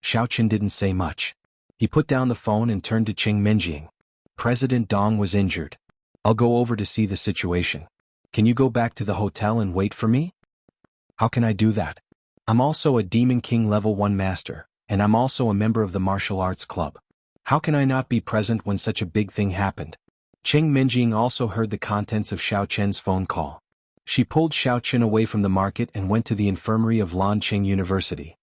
Xiao Chen didn't say much. He put down the phone and turned to Cheng Menjing. "President Dong was injured. I'll go over to see the situation. Can you go back to the hotel and wait for me?" "How can I do that? I'm also a Demon King level 1 master, and I'm also a member of the martial arts club. How can I not be present when such a big thing happened?" Cheng Menjing also heard the contents of Xiao Chen's phone call. She pulled Xiao Chen away from the market and went to the infirmary of Lanqing University.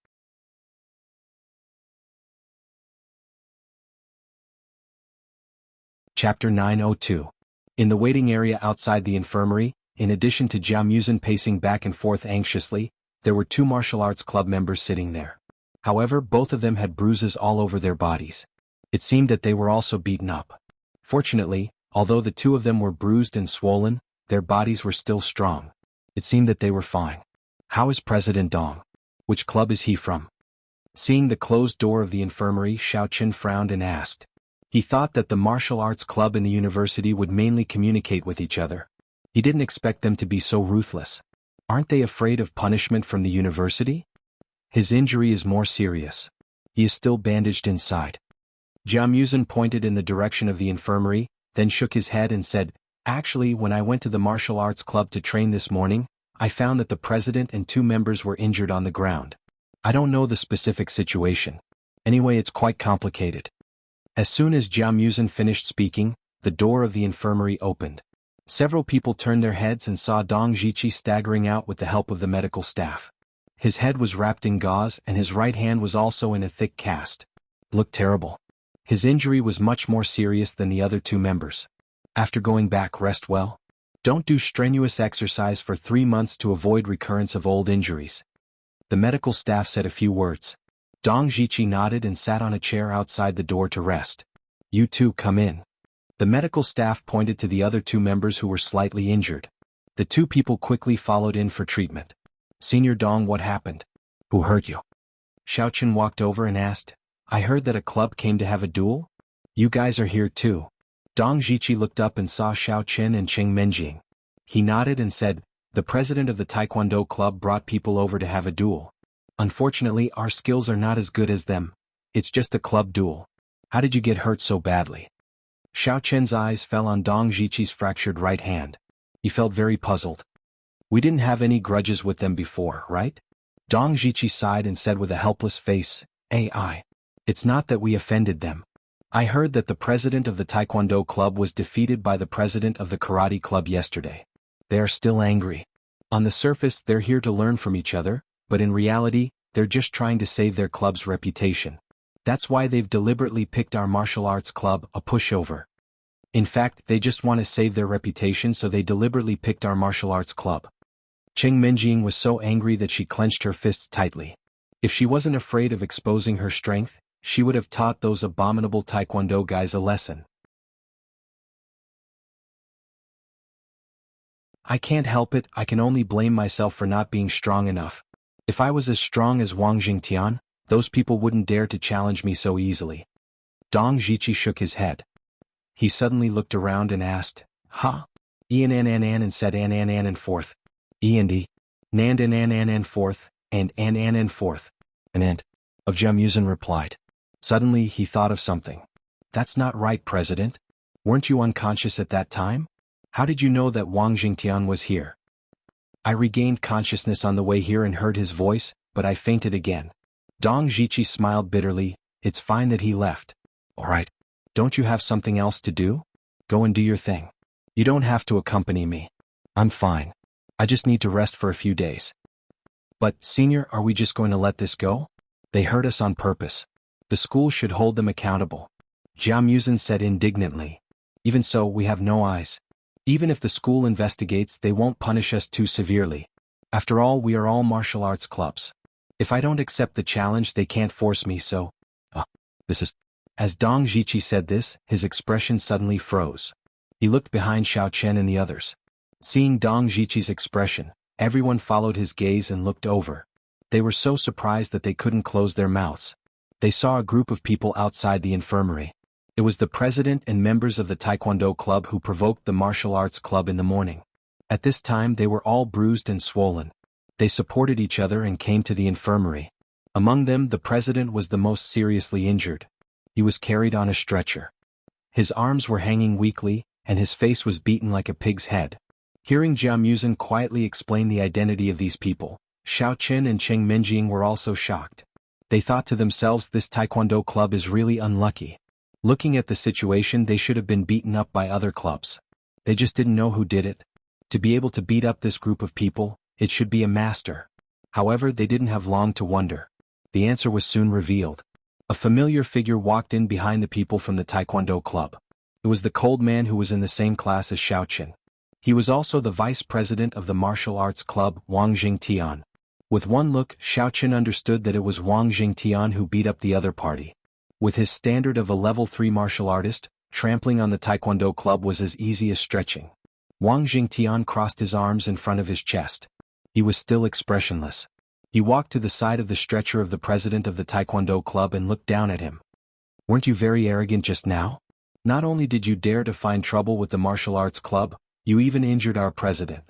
Chapter 902. In the waiting area outside the infirmary, in addition to Jia Muzhen pacing back and forth anxiously, there were 2 martial arts club members sitting there. However, both of them had bruises all over their bodies. It seemed that they were also beaten up. Fortunately, although the 2 of them were bruised and swollen, their bodies were still strong. It seemed that they were fine. "How is President Dong? Which club is he from?" Seeing the closed door of the infirmary, Xiao Chen frowned and asked. He thought that the martial arts club and the university would mainly communicate with each other. He didn't expect them to be so ruthless. Aren't they afraid of punishment from the university? His injury is more serious. He is still bandaged inside. Jia Muzhen pointed in the direction of the infirmary, then shook his head and said, "Actually, when I went to the martial arts club to train this morning, I found that the president and 2 members were injured on the ground. I don't know the specific situation. Anyway, it's quite complicated." As soon as Jia Muzhen finished speaking, the door of the infirmary opened. Several people turned their heads and saw Dong Zhiqi staggering out with the help of the medical staff. His head was wrapped in gauze and his right hand was also in a thick cast. Looked terrible. His injury was much more serious than the other 2 members. "After going back, rest well. Don't do strenuous exercise for 3 months to avoid recurrence of old injuries." The medical staff said a few words. Dong Zhiqi nodded and sat on a chair outside the door to rest. You two come in. The medical staff pointed to the other two members who were slightly injured. The two people quickly followed in for treatment. Senior Dong, what happened? Who hurt you? Xiaoqin walked over and asked, I heard that a club came to have a duel? You guys are here too. Dong Zhiqi looked up and saw Xiaoqin and Cheng Menjing. He nodded and said, the president of the Taekwondo club brought people over to have a duel. Unfortunately, our skills are not as good as them. It's just a club duel. How did you get hurt so badly? Xiaoqin's eyes fell on Dong Zhiqi's fractured right hand. He felt very puzzled. We didn't have any grudges with them before, right? Dong Zhiqi sighed and said with a helpless face, AI. It's not that we offended them. I heard that the president of the Taekwondo club was defeated by the president of the karate club yesterday. They are still angry. On the surface, they're here to learn from each other, but in reality, they're just trying to save their club's reputation. That's why they've deliberately picked our martial arts club, a pushover. In fact, they just want to save their reputation, so they deliberately picked our martial arts club. Cheng Menjing was so angry that she clenched her fists tightly. If she wasn't afraid of exposing her strength, she would have taught those abominable Taekwondo guys a lesson. I can't help it, I can only blame myself for not being strong enough. If I was as strong as Wang Jingtian, those people wouldn't dare to challenge me so easily. Dong Zhiqi shook his head. He suddenly looked around and asked, Ha? Ian and said and fourth. E Nand and fourth, and fourth. And of Jiamuzin replied. Suddenly he thought of something. That's not right, President. Weren't you unconscious at that time? How did you know that Wang Jingtian was here? I regained consciousness on the way here and heard his voice, but I fainted again. Dong Zhiqi smiled bitterly. It's fine that he left. All right. Don't you have something else to do? Go and do your thing. You don't have to accompany me. I'm fine. I just need to rest for a few days. But, Senior, are we just going to let this go? They hurt us on purpose. The school should hold them accountable. Jiamuzin said indignantly. Even so, we have no eyes. Even if the school investigates, they won't punish us too severely. After all, we are all martial arts clubs. If I don't accept the challenge, they can't force me, so... this is... As Dong Zhiqi said this, his expression suddenly froze. He looked behind Xiaoqian and the others. Seeing Dong Zhiqi's expression, everyone followed his gaze and looked over. They were so surprised that they couldn't close their mouths. They saw a group of people outside the infirmary. It was the president and members of the Taekwondo club who provoked the martial arts club in the morning. At this time they were all bruised and swollen. They supported each other and came to the infirmary. Among them, the president was the most seriously injured. He was carried on a stretcher. His arms were hanging weakly, and his face was beaten like a pig's head. Hearing Jiamuzin quietly explain the identity of these people, Xiaoqin and Cheng Menjing were also shocked. They thought to themselves, this Taekwondo club is really unlucky. Looking at the situation, they should have been beaten up by other clubs. They just didn't know who did it. To be able to beat up this group of people, it should be a master. However, they didn't have long to wonder. The answer was soon revealed. A familiar figure walked in behind the people from the Taekwondo club. It was the cold man who was in the same class as Xiaoqin. He was also the vice president of the martial arts club, Wang Jingtian. With one look, Xiaoqin understood that it was Wang Jingtian who beat up the other party. With his standard of a level 3 martial artist, trampling on the Taekwondo club was as easy as stretching. Wang Jingtian crossed his arms in front of his chest. He was still expressionless. He walked to the side of the stretcher of the president of the Taekwondo club and looked down at him. Weren't you very arrogant just now? Not only did you dare to find trouble with the martial arts club, you even injured our president.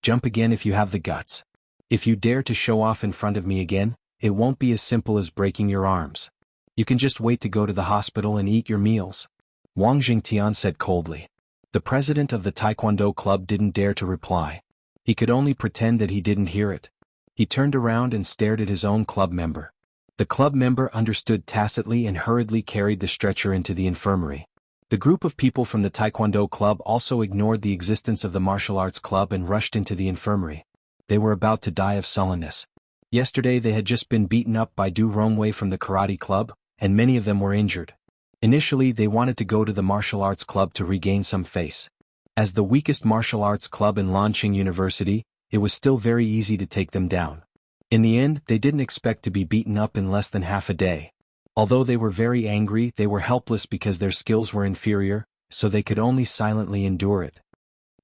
Jump again if you have the guts. If you dare to show off in front of me again, it won't be as simple as breaking your arms. You can just wait to go to the hospital and eat your meals. Wang Jingtian said coldly. The president of the Taekwondo club didn't dare to reply. He could only pretend that he didn't hear it. He turned around and stared at his own club member. The club member understood tacitly and hurriedly carried the stretcher into the infirmary. The group of people from the Taekwondo club also ignored the existence of the martial arts club and rushed into the infirmary. They were about to die of sullenness. Yesterday they had just been beaten up by Du Rongwei from the karate club, and many of them were injured. Initially they wanted to go to the martial arts club to regain some face. As the weakest martial arts club in Lanqing University, it was still very easy to take them down. In the end, they didn't expect to be beaten up in less than half a day. Although they were very angry, they were helpless because their skills were inferior, so they could only silently endure it.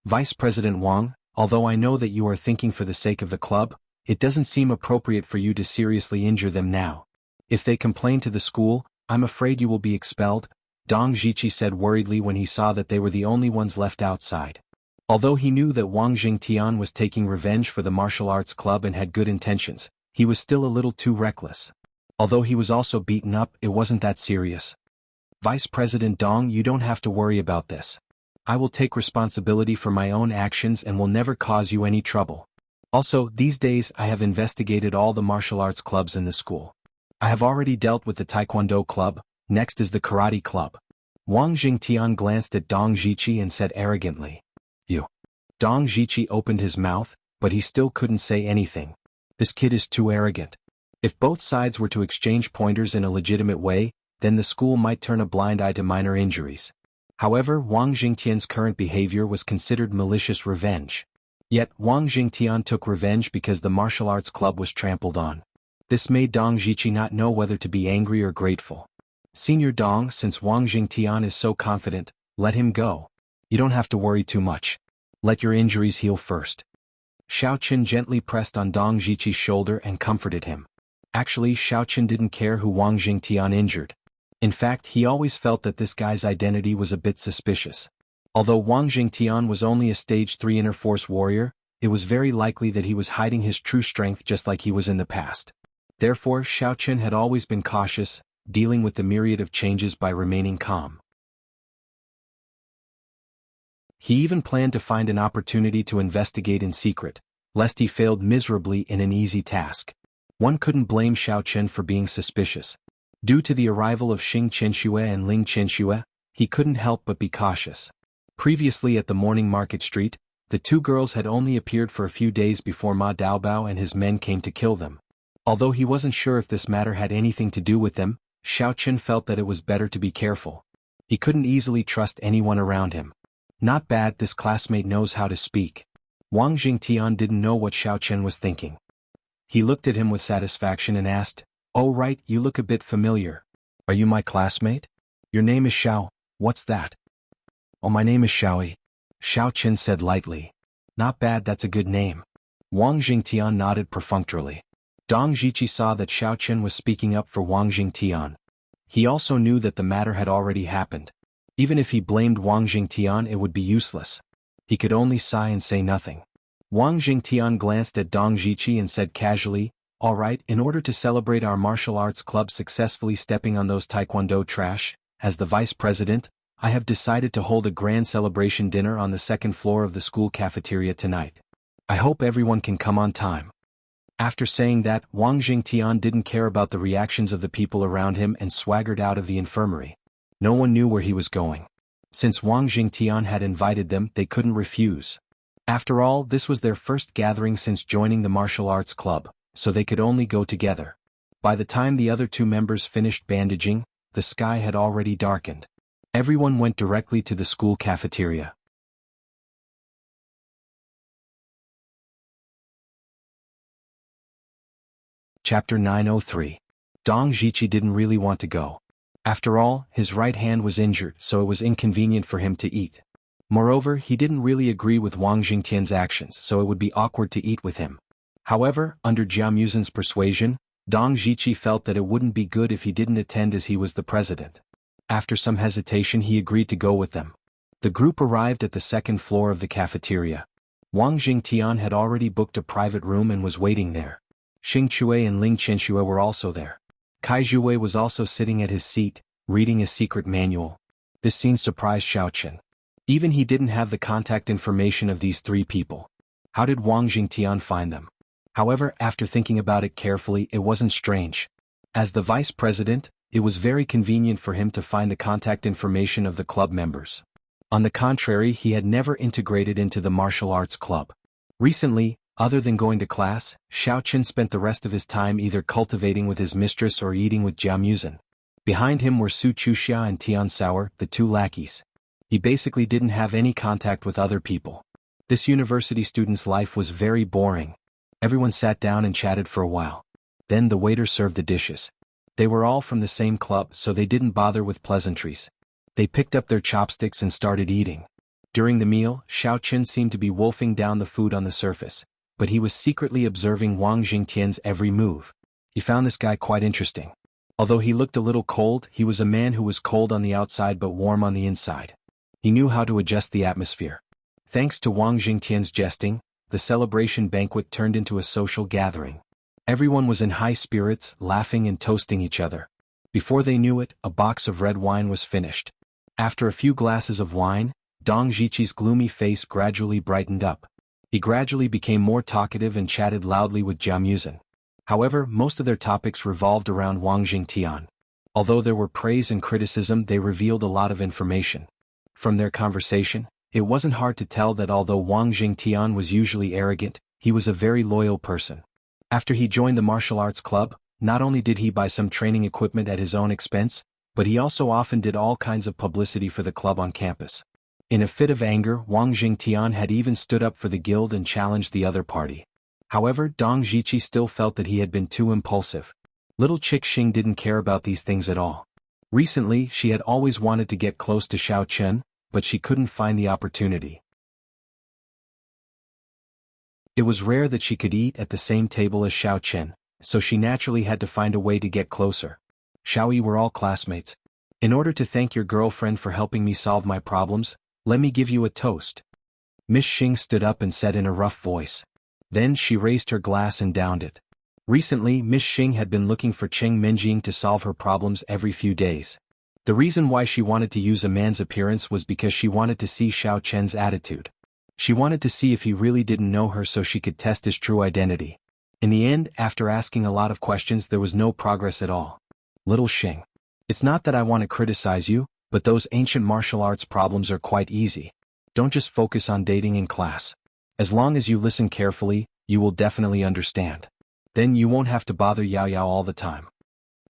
Vice President Wang, although I know that you are thinking for the sake of the club, it doesn't seem appropriate for you to seriously injure them now. If they complain to the school, I'm afraid you will be expelled, Dong Zhiqi said worriedly when he saw that they were the only ones left outside. Although he knew that Wang Jingtian was taking revenge for the martial arts club and had good intentions, he was still a little too reckless. Although he was also beaten up, it wasn't that serious. Vice President Dong, you don't have to worry about this. I will take responsibility for my own actions and will never cause you any trouble. Also, these days I have investigated all the martial arts clubs in the school. I have already dealt with the Taekwondo club, next is the Karate club. Wang Jingtian glanced at Dong Zhiqi and said arrogantly. You. Dong Zhiqi opened his mouth, but he still couldn't say anything. This kid is too arrogant. If both sides were to exchange pointers in a legitimate way, then the school might turn a blind eye to minor injuries. However, Wang Jingtian's current behavior was considered malicious revenge. Yet, Wang Jingtian took revenge because the martial arts club was trampled on. This made Dong Zhiqi not know whether to be angry or grateful. Senior Dong, since Wang Jingtian is so confident, let him go. You don't have to worry too much. Let your injuries heal first. Xiaoqin gently pressed on Dong Zhiqi's shoulder and comforted him. Actually, Xiaoqin didn't care who Wang Jingtian injured. In fact, he always felt that this guy's identity was a bit suspicious. Although Wang Jingtian was only a stage 3 inner force warrior, it was very likely that he was hiding his true strength just like he was in the past. Therefore, Xiaoqin had always been cautious, dealing with the myriad of changes by remaining calm. He even planned to find an opportunity to investigate in secret, lest he failed miserably in an easy task. One couldn't blame Xiaoqin for being suspicious. Due to the arrival of Xing Qianxue and Ling Qianxue, he couldn't help but be cautious. Previously at the morning market street, the two girls had only appeared for a few days before Ma Daobao and his men came to kill them. Although he wasn't sure if this matter had anything to do with them, Xiaoqin felt that it was better to be careful. He couldn't easily trust anyone around him. Not bad, this classmate knows how to speak. Wang Jingtian didn't know what Xiaoqin was thinking. He looked at him with satisfaction and asked, "Oh right, you look a bit familiar. Are you my classmate? Your name is Xiao, what's that?" "Oh, my name is Xiaoyi," Xiaoqin said lightly. "Not bad, that's a good name." Wang Jingtian nodded perfunctorily. Dong Zhiqi saw that Xiaoqin was speaking up for Wang Jingtian. He also knew that the matter had already happened. Even if he blamed Wang Jingtian, it would be useless. He could only sigh and say nothing. Wang Jingtian glanced at Dong Zhiqi and said casually, "All right, in order to celebrate our martial arts club successfully stepping on those Taekwondo trash, as the vice president, I have decided to hold a grand celebration dinner on the second floor of the school cafeteria tonight. I hope everyone can come on time." After saying that, Wang Jingtian didn't care about the reactions of the people around him and swaggered out of the infirmary. No one knew where he was going. Since Wang Jingtian had invited them, they couldn't refuse. After all, this was their first gathering since joining the martial arts club, so they could only go together. By the time the other two members finished bandaging, the sky had already darkened. Everyone went directly to the school cafeteria. Chapter 903. Dong Zhiqi didn't really want to go. After all, his right hand was injured, so it was inconvenient for him to eat. Moreover, he didn't really agree with Wang Jingtian's actions, so it would be awkward to eat with him. However, under Jia Muzin's persuasion, Dong Zhiqi felt that it wouldn't be good if he didn't attend as he was the president. After some hesitation, he agreed to go with them. The group arrived at the second floor of the cafeteria. Wang Jingtian had already booked a private room and was waiting there. Xing Chue and Ling Qianxue were also there. Kai Zhuwei was also sitting at his seat, reading a secret manual. This scene surprised Xiaoqin. Even he didn't have the contact information of these three people. How did Wang Jingtian find them? However, after thinking about it carefully, it wasn't strange. As the vice president, it was very convenient for him to find the contact information of the club members. On the contrary, he had never integrated into the martial arts club. Recently, other than going to class, Xiaoqin spent the rest of his time either cultivating with his mistress or eating with Jia Muzin. Behind him were Su Chuxia and Tian Sauer, the two lackeys. He basically didn't have any contact with other people. This university student's life was very boring. Everyone sat down and chatted for a while. Then the waiter served the dishes. They were all from the same club, so they didn't bother with pleasantries. They picked up their chopsticks and started eating. During the meal, Xiao Qin seemed to be wolfing down the food on the surface, but he was secretly observing Wang Jingtian's every move. He found this guy quite interesting. Although he looked a little cold, he was a man who was cold on the outside but warm on the inside. He knew how to adjust the atmosphere. Thanks to Wang Jingtian's jesting, the celebration banquet turned into a social gathering. Everyone was in high spirits, laughing and toasting each other. Before they knew it, a box of red wine was finished. After a few glasses of wine, Dong Zhiqi's gloomy face gradually brightened up. He gradually became more talkative and chatted loudly with Jiao Muzhen. However, most of their topics revolved around Wang Jingtian. Although there were praise and criticism, they revealed a lot of information. From their conversation, it wasn't hard to tell that although Wang Jingtian was usually arrogant, he was a very loyal person. After he joined the martial arts club, not only did he buy some training equipment at his own expense, but he also often did all kinds of publicity for the club on campus. In a fit of anger, Wang Jingtian had even stood up for the guild and challenged the other party. However, Dong Zhiqi still felt that he had been too impulsive. Little Chick Xing didn't care about these things at all. Recently, she had always wanted to get close to Xiao Chen, but she couldn't find the opportunity. It was rare that she could eat at the same table as Xiao Chen, so she naturally had to find a way to get closer. Xiaoyi, were all classmates. In order to thank your girlfriend for helping me solve my problems, let me give you a toast. Miss Xing stood up and said in a rough voice. Then she raised her glass and downed it. Recently, Miss Xing had been looking for Cheng Menjing to solve her problems every few days. The reason why she wanted to use a man's appearance was because she wanted to see Xiao Chen's attitude. She wanted to see if he really didn't know her so she could test his true identity. In the end, after asking a lot of questions, there was no progress at all. Little Xing. It's not that I want to criticize you, but those ancient martial arts problems are quite easy. Don't just focus on dating in class. As long as you listen carefully, you will definitely understand. Then you won't have to bother Yao Yao all the time.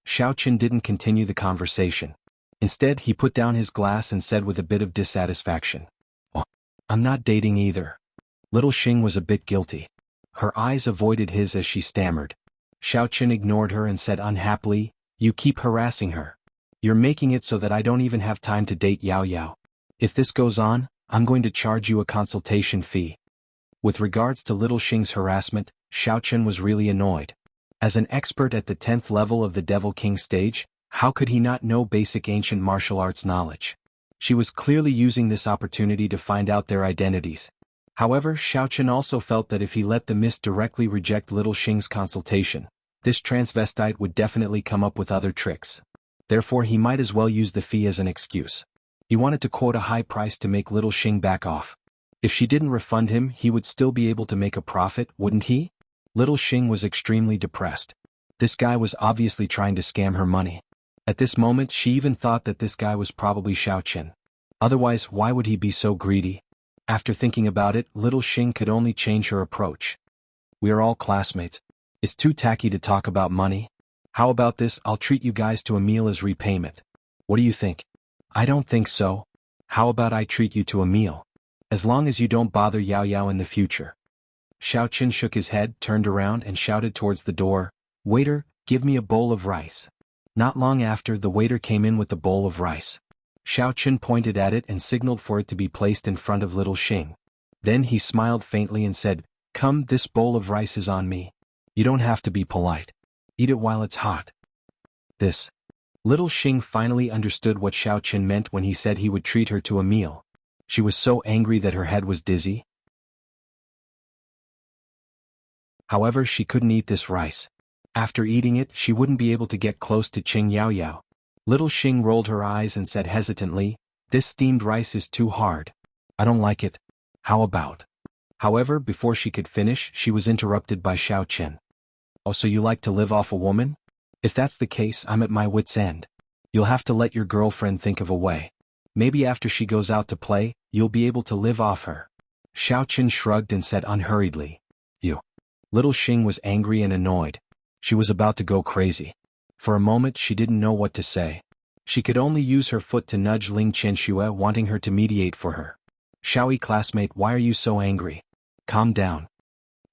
Xiao Chen didn't continue the conversation. Instead, he put down his glass and said with a bit of dissatisfaction. Oh, I'm not dating either. Little Xing was a bit guilty. Her eyes avoided his as she stammered. Xiao Chen ignored her and said unhappily, You keep harassing her. You're making it so that I don't even have time to date Yao Yao. If this goes on, I'm going to charge you a consultation fee. With regards to Little Xing's harassment, Xiao Chen was really annoyed. As an expert at the 10th level of the Devil King stage, how could he not know basic ancient martial arts knowledge? She was clearly using this opportunity to find out their identities. However, Xiao Chen also felt that if he let the Mist directly reject Little Xing's consultation, this transvestite would definitely come up with other tricks. Therefore, he might as well use the fee as an excuse. He wanted to quote a high price to make Little Xing back off. If she didn't refund him, he would still be able to make a profit, wouldn't he? Little Xing was extremely depressed. This guy was obviously trying to scam her money. At this moment, she even thought that this guy was probably Xiao Chen. Otherwise, why would he be so greedy? After thinking about it, Little Xing could only change her approach. We are all classmates. It's too tacky to talk about money. How about this? I'll treat you guys to a meal as repayment. What do you think? I don't think so. How about I treat you to a meal? As long as you don't bother Yao Yao in the future. Xiao Chen shook his head, turned around and shouted towards the door, Waiter, give me a bowl of rice. Not long after, the waiter came in with the bowl of rice. Xiao Chen pointed at it and signaled for it to be placed in front of Little Xing. Then he smiled faintly and said, Come, this bowl of rice is on me. You don't have to be polite. Eat it while it's hot. This. Little Xing finally understood what Xiao Chen meant when he said he would treat her to a meal. She was so angry that her head was dizzy. However, she couldn't eat this rice. After eating it, she wouldn't be able to get close to Qing Yao Yao. Little Xing rolled her eyes and said hesitantly, This steamed rice is too hard. I don't like it. How about? However, before she could finish, she was interrupted by Xiao Chen. Oh, so you like to live off a woman? If that's the case, I'm at my wit's end. You'll have to let your girlfriend think of a way. Maybe after she goes out to play, you'll be able to live off her. Xiao Chen shrugged and said unhurriedly, You. Little Xing was angry and annoyed. She was about to go crazy. For a moment she didn't know what to say. She could only use her foot to nudge Ling Qianxue, wanting her to mediate for her. Xiaoyi, classmate, why are you so angry? Calm down.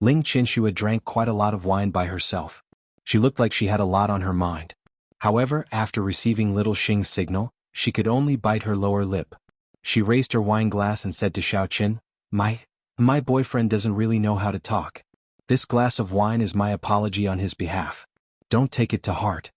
Ling Qianxue drank quite a lot of wine by herself. She looked like she had a lot on her mind. However, after receiving little Xing's signal, she could only bite her lower lip. She raised her wine glass and said to Xiaoqin, My boyfriend doesn't really know how to talk. This glass of wine is my apology on his behalf. Don't take it to heart.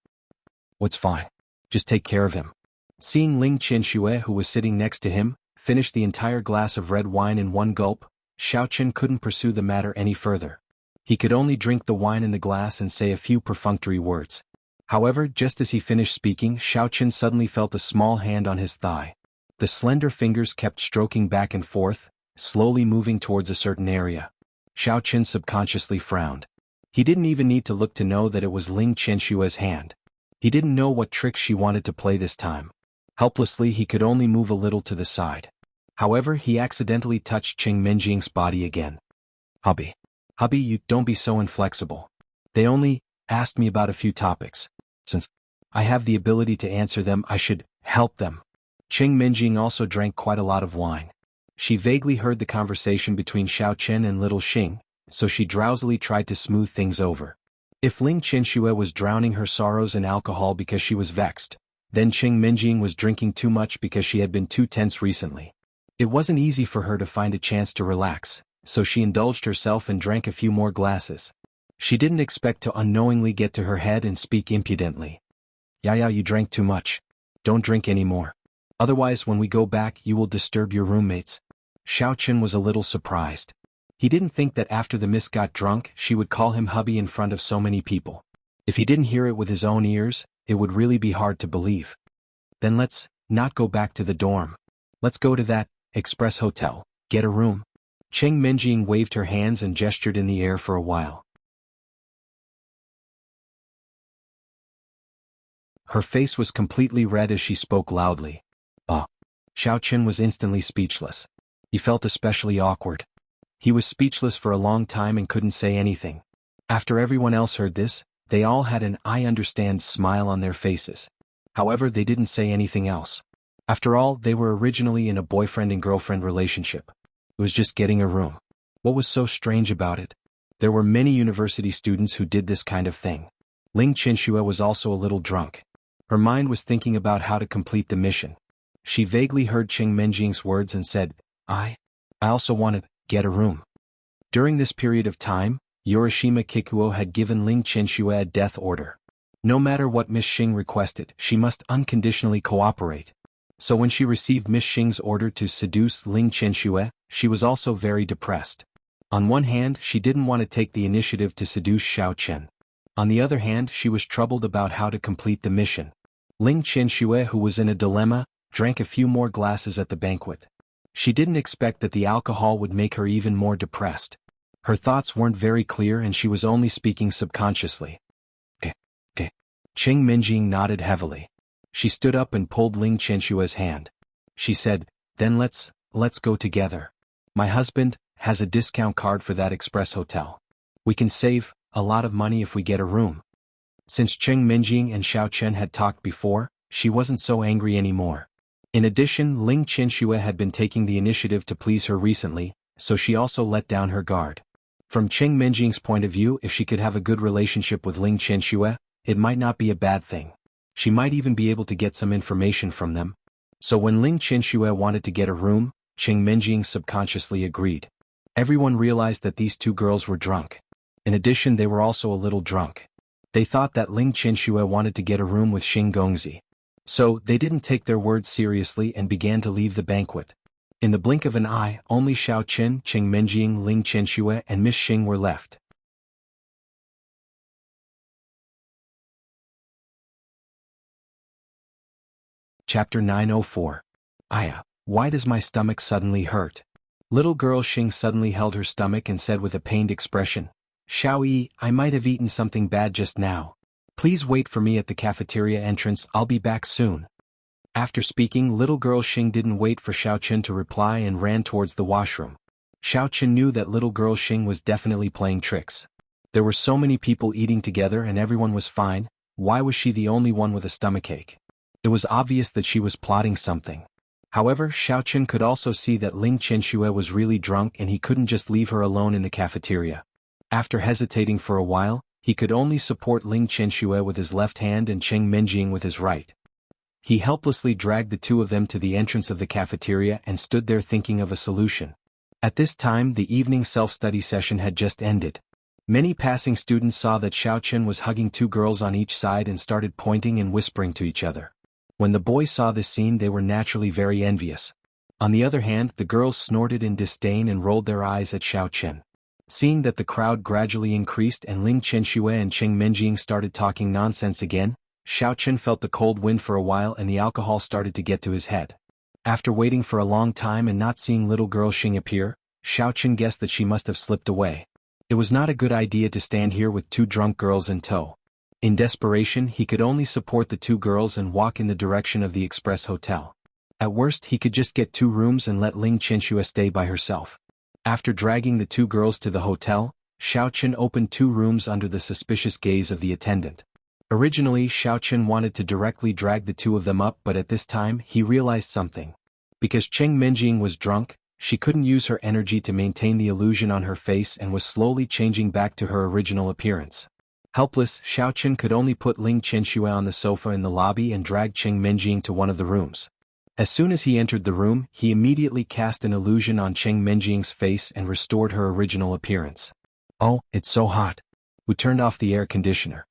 What's fine? Just take care of him. Seeing Ling Qianxue, who was sitting next to him, finish the entire glass of red wine in one gulp, Xiaoqin couldn't pursue the matter any further. He could only drink the wine in the glass and say a few perfunctory words. However, just as he finished speaking, Xiaoqin suddenly felt a small hand on his thigh. The slender fingers kept stroking back and forth, slowly moving towards a certain area. Xiaoqin subconsciously frowned. He didn't even need to look to know that it was Ling Qianshue's hand. He didn't know what trick she wanted to play this time. Helplessly, he could only move a little to the side. However, he accidentally touched Qing Minjing's body again. Hubby, you don't be so inflexible. They only asked me about a few topics. Since I have the ability to answer them, I should help them. Qing Minjing also drank quite a lot of wine. She vaguely heard the conversation between Xiaoqin and little Xing, so she drowsily tried to smooth things over. If Ling Qianxue was drowning her sorrows in alcohol because she was vexed, then Qing Minjing was drinking too much because she had been too tense recently. It wasn't easy for her to find a chance to relax, so she indulged herself and drank a few more glasses. She didn't expect to unknowingly get to her head and speak impudently. Yaya, you drank too much. Don't drink anymore. Otherwise, when we go back, you will disturb your roommates. Xiaoqin was a little surprised. He didn't think that after the miss got drunk, she would call him hubby in front of so many people. If he didn't hear it with his own ears, it would really be hard to believe. Then let's not go back to the dorm. Let's go to that express hotel, get a room. Qing Minjing waved her hands and gestured in the air for a while. Her face was completely red as she spoke loudly. Xiaoqin was instantly speechless. He felt especially awkward. He was speechless for a long time and couldn't say anything. After everyone else heard this, they all had an "I understand" smile on their faces. However, they didn't say anything else. After all, they were originally in a boyfriend and girlfriend relationship. It was just getting a room. What was so strange about it? There were many university students who did this kind of thing. Ling Qianxue was also a little drunk. Her mind was thinking about how to complete the mission. She vaguely heard Qing Minjing's words and said, I also want to get a room. During this period of time, Yorishima Kikuo had given Ling Qianxue a death order. No matter what Miss Xing requested, she must unconditionally cooperate. So when she received Miss Xing's order to seduce Ling Qianxue, she was also very depressed. On one hand, she didn't want to take the initiative to seduce Xiaoqin. On the other hand, she was troubled about how to complete the mission. Ling Qianxue, who was in a dilemma, drank a few more glasses at the banquet. She didn't expect that the alcohol would make her even more depressed. Her thoughts weren't very clear and she was only speaking subconsciously. Okay. Qing Minjing nodded heavily. She stood up and pulled Ling Qianshue's hand. She said, then let's go together. My husband has a discount card for that express hotel. We can save a lot of money if we get a room. Since Qing Minjing and Xiaoqin had talked before, she wasn't so angry anymore. In addition, Ling Qianxue had been taking the initiative to please her recently, so she also let down her guard. From Qing Minjing's point of view, if she could have a good relationship with Ling Qianxue, it might not be a bad thing. She might even be able to get some information from them. So when Ling Qianxue wanted to get a room, Qing Minjing subconsciously agreed. Everyone realized that these two girls were drunk. In addition, they were also a little drunk. They thought that Ling Qianxue wanted to get a room with Xing Gongzi. So, they didn't take their words seriously and began to leave the banquet. In the blink of an eye, only Xiaoqin, Qing Minjing, Ling Qianxue, and Miss Xing were left. Chapter 904. Aya, why does my stomach suddenly hurt? Little girl Xing suddenly held her stomach and said with a pained expression, Xiaoyi, I might have eaten something bad just now. Please wait for me at the cafeteria entrance, I'll be back soon. After speaking, little girl Xing didn't wait for Xiaoqin to reply and ran towards the washroom. Xiaoqin knew that little girl Xing was definitely playing tricks. There were so many people eating together and everyone was fine, why was she the only one with a stomachache? It was obvious that she was plotting something. However, Xiaoqin could also see that Ling Qianxue was really drunk and he couldn't just leave her alone in the cafeteria. After hesitating for a while, He could only support Ling Qianxue with his left hand and Cheng Menjing with his right. He helplessly dragged the two of them to the entrance of the cafeteria and stood there thinking of a solution. At this time the evening self-study session had just ended. Many passing students saw that Xiaochen was hugging two girls on each side and started pointing and whispering to each other. When the boys saw this scene they were naturally very envious. On the other hand, the girls snorted in disdain and rolled their eyes at Xiaochen. Seeing that the crowd gradually increased and Ling Qianxue and Cheng Menjing started talking nonsense again, Xiaochen felt the cold wind for a while and the alcohol started to get to his head. After waiting for a long time and not seeing little girl Xing appear, Xiaochen guessed that she must have slipped away. It was not a good idea to stand here with two drunk girls in tow. In desperation he could only support the two girls and walk in the direction of the Express Hotel. At worst he could just get 2 rooms and let Ling Qianxue stay by herself. After dragging the two girls to the hotel, Xiaochen opened 2 rooms under the suspicious gaze of the attendant. Originally Xiaochen wanted to directly drag the two of them up, but at this time he realized something. Because Cheng Menjing was drunk, she couldn't use her energy to maintain the illusion on her face and was slowly changing back to her original appearance. Helpless, Xiaochen could only put Ling Qianxue on the sofa in the lobby and drag Cheng Menjing to one of the rooms. As soon as he entered the room, he immediately cast an illusion on Cheng Menjing's face and restored her original appearance. "Oh, it's so hot." We turned off the air conditioner.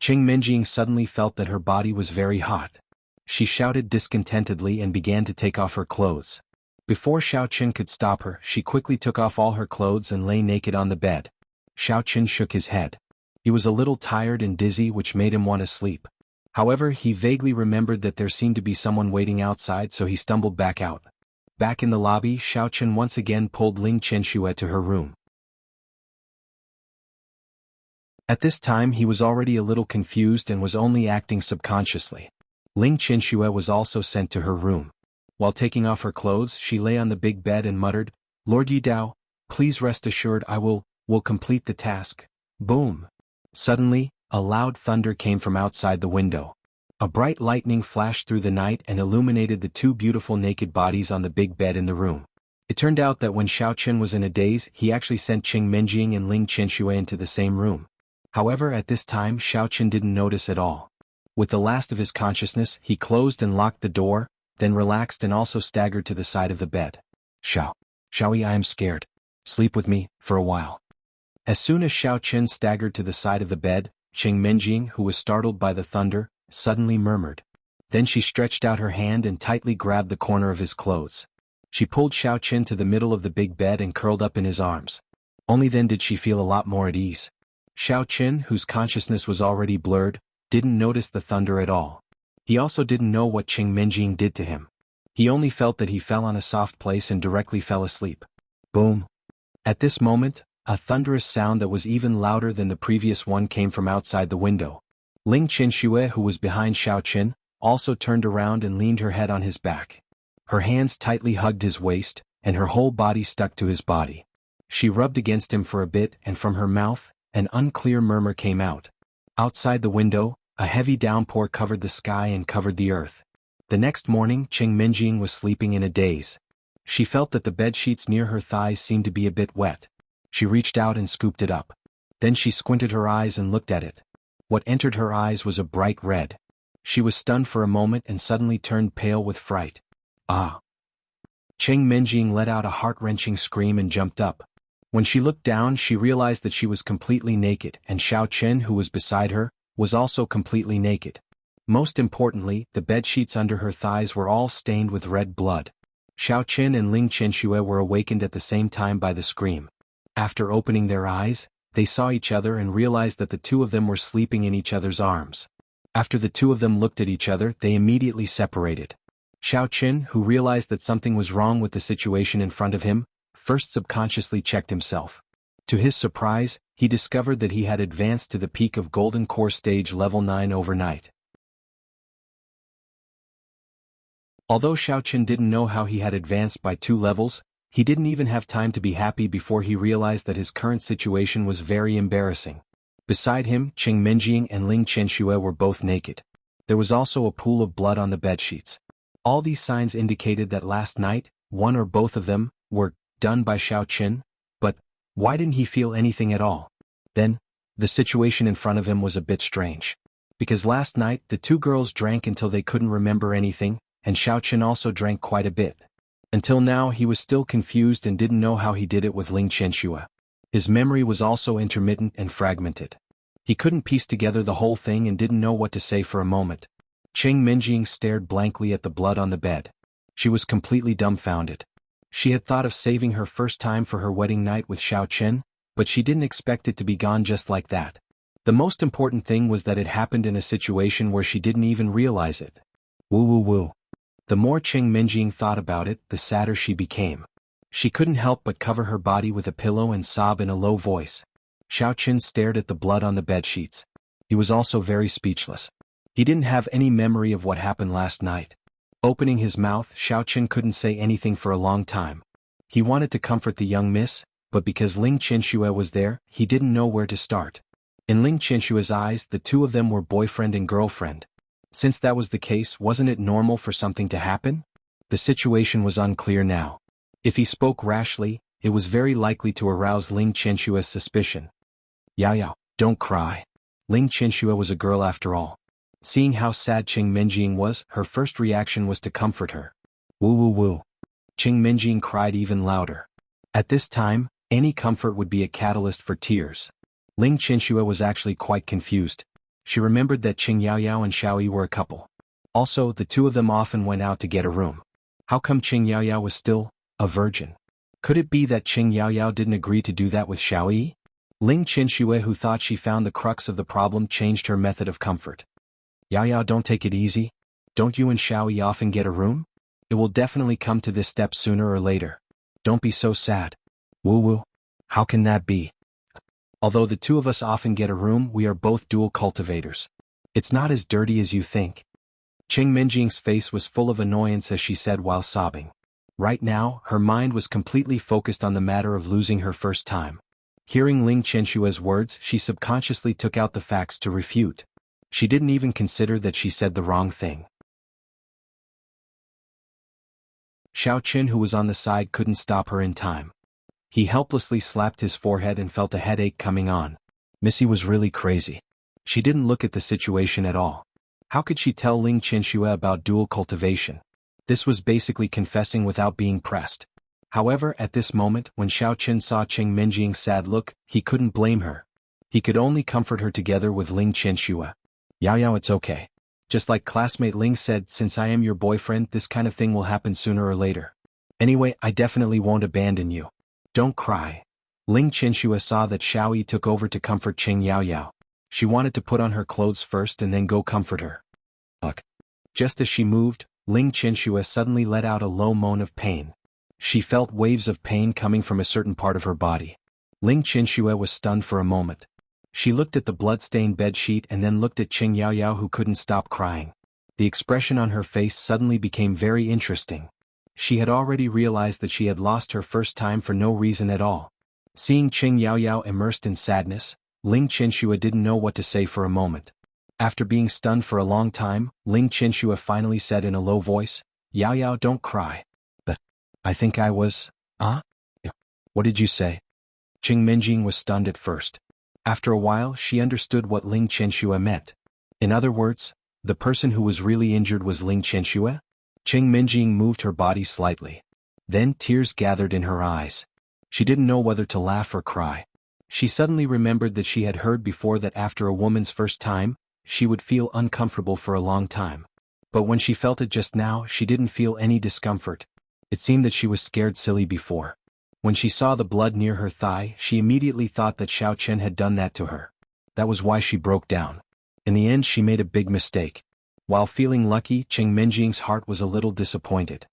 Cheng Menjing suddenly felt that her body was very hot. She shouted discontentedly and began to take off her clothes. Before Xiaochen could stop her, she quickly took off all her clothes and lay naked on the bed. Xiaochen shook his head. He was a little tired and dizzy, which made him want to sleep. However, he vaguely remembered that there seemed to be someone waiting outside, so he stumbled back out. Back in the lobby, Xiaochen once again pulled Ling Qianxue to her room. At this time he was already a little confused and was only acting subconsciously. Ling Qianxue was also sent to her room. While taking off her clothes, she lay on the big bed and muttered, "Lord Yidao, please rest assured I will complete the task." Boom! Suddenly, a loud thunder came from outside the window. A bright lightning flashed through the night and illuminated the 2 beautiful naked bodies on the big bed in the room. It turned out that when Xiaochen was in a daze, he actually sent Cheng Menjing and Ling Qianxue into the same room. However, at this time Xiaochen didn't notice at all. With the last of his consciousness, he closed and locked the door, then relaxed and also staggered to the side of the bed. Xiaoyi, I am scared. Sleep with me, for a while." As soon as Xiaochen staggered to the side of the bed, Cheng Menjing, who was startled by the thunder, suddenly murmured. Then she stretched out her hand and tightly grabbed the corner of his clothes. She pulled Xiaochen to the middle of the big bed and curled up in his arms. Only then did she feel a lot more at ease. Xiaochen, whose consciousness was already blurred, didn't notice the thunder at all. He also didn't know what Cheng Menjing did to him. He only felt that he fell on a soft place and directly fell asleep. Boom! At this moment, a thunderous sound that was even louder than the previous one came from outside the window. Ling Qianxue, who was behind Xiaochen, also turned around and leaned her head on his back. Her hands tightly hugged his waist, and her whole body stuck to his body. She rubbed against him for a bit, and from her mouth, an unclear murmur came out. Outside the window, a heavy downpour covered the sky and covered the earth. The next morning, Cheng Menjing was sleeping in a daze. She felt that the bed sheets near her thighs seemed to be a bit wet. She reached out and scooped it up. Then she squinted her eyes and looked at it. What entered her eyes was a bright red. She was stunned for a moment and suddenly turned pale with fright. "Ah!" Cheng Menjing let out a heart-wrenching scream and jumped up. When she looked down, she realized that she was completely naked, and Xiaochen, who was beside her, was also completely naked. Most importantly, the bedsheets under her thighs were all stained with red blood. Xiaochen and Ling Qianxue were awakened at the same time by the scream. After opening their eyes, they saw each other and realized that the two of them were sleeping in each other's arms. After the two of them looked at each other, they immediately separated. Xiaochen, who realized that something was wrong with the situation in front of him, first subconsciously checked himself. To his surprise, he discovered that he had advanced to the peak of Golden Core Stage Level 9 overnight. Although Xiaochen didn't know how he had advanced by 2 levels, he didn't even have time to be happy before he realized that his current situation was very embarrassing. Beside him, Cheng Menjing and Ling Qianxue were both naked. There was also a pool of blood on the bedsheets. All these signs indicated that last night, one or both of them were done by Xiaochen, but why didn't he feel anything at all? Then, The situation in front of him was a bit strange. Because last night, the two girls drank until they couldn't remember anything, and Xiaoqin also drank quite a bit. Until now he was still confused and didn't know how he did it with Ling Qianxue. His memory was also intermittent and fragmented. He couldn't piece together the whole thing and didn't know what to say for a moment. Cheng Minjing stared blankly at the blood on the bed. She was completely dumbfounded. She had thought of saving her first time for her wedding night with Xiaoqin, but she didn't expect it to be gone just like that. The most important thing was that it happened in a situation where she didn't even realize it. Woo woo woo. The more Cheng Minjing thought about it, the sadder she became. She couldn't help but cover her body with a pillow and sob in a low voice. Xiaoqin stared at the blood on the bedsheets. He was also very speechless. He didn't have any memory of what happened last night. Opening his mouth, Xiaoqin couldn't say anything for a long time. He wanted to comfort the young miss, but because Ling Qianxue was there, he didn't know where to start. In Ling Qianxue's eyes, the two of them were boyfriend and girlfriend. Since that was the case, wasn't it normal for something to happen? The situation was unclear now. If he spoke rashly, it was very likely to arouse Ling Qianxue's suspicion. Yao, don't cry. Ling Qianxue was a girl after all. Seeing how sad Cheng Minjing was, her first reaction was to comfort her. Woo woo woo. Cheng Minjing cried even louder. At this time, any comfort would be a catalyst for tears. Ling Qianxue was actually quite confused. She remembered that Qing Yaoyao and Xiaoyi were a couple. Also, the two of them often went out to get a room. How come Qing Yaoyao was still a virgin? Could it be that Qing Yaoyao didn't agree to do that with Xiaoyi? Ling Qianxue, who thought she found the crux of the problem, changed her method of comfort. Yaoyao, don't take it easy. Don't you and Xiaoyi often get a room? It will definitely come to this step sooner or later. Don't be so sad. Woo woo. How can that be? Although the two of us often get a room, we are both dual cultivators. It's not as dirty as you think. Cheng Minjing's face was full of annoyance as she said while sobbing. Right now, her mind was completely focused on the matter of losing her first time. Hearing Ling Qianxue's words, she subconsciously took out the facts to refute. She didn't even consider that she said the wrong thing. Xiaoqin, who was on the side, couldn't stop her in time. He helplessly slapped his forehead and felt a headache coming on. Missy was really crazy. She didn't look at the situation at all. How could she tell Ling Qianxue about dual cultivation? This was basically confessing without being pressed. However, at this moment, when Xiaoqin saw Cheng Minjing's sad look, he couldn't blame her. He could only comfort her together with Ling Qianxue. Yao, it's okay. Just like classmate Ling said, since I am your boyfriend, this kind of thing will happen sooner or later. Anyway, I definitely won't abandon you. Don't cry. Ling Qianxue saw that Xiaoyi took over to comfort Cheng Yaoyao. She wanted to put on her clothes first and then go comfort her. Ugh. Just as she moved, Ling Qianxue suddenly let out a low moan of pain. She felt waves of pain coming from a certain part of her body. Ling Qianxue was stunned for a moment. She looked at the blood-stained bedsheet and then looked at Cheng Yaoyao, who couldn't stop crying. The expression on her face suddenly became very interesting. She had already realized that she had lost her first time for no reason at all. Seeing Cheng Yaoyao immersed in sadness, Ling Qianxue didn't know what to say for a moment. After being stunned for a long time, Ling Qianxue finally said in a low voice, Yaoyao, don't cry. But I think I was, What did you say? Cheng Minjing was stunned at first. After a while, she understood what Ling Qianxue meant. In other words, the person who was really injured was Ling Qianxue? Cheng Minjing moved her body slightly. Then tears gathered in her eyes. She didn't know whether to laugh or cry. She suddenly remembered that she had heard before that after a woman's first time, she would feel uncomfortable for a long time. But when she felt it just now, she didn't feel any discomfort. It seemed that she was scared silly before. When she saw the blood near her thigh, she immediately thought that Xiaoqin had done that to her. That was why she broke down. In the end, she made a big mistake. While feeling lucky, Cheng Minjing's heart was a little disappointed.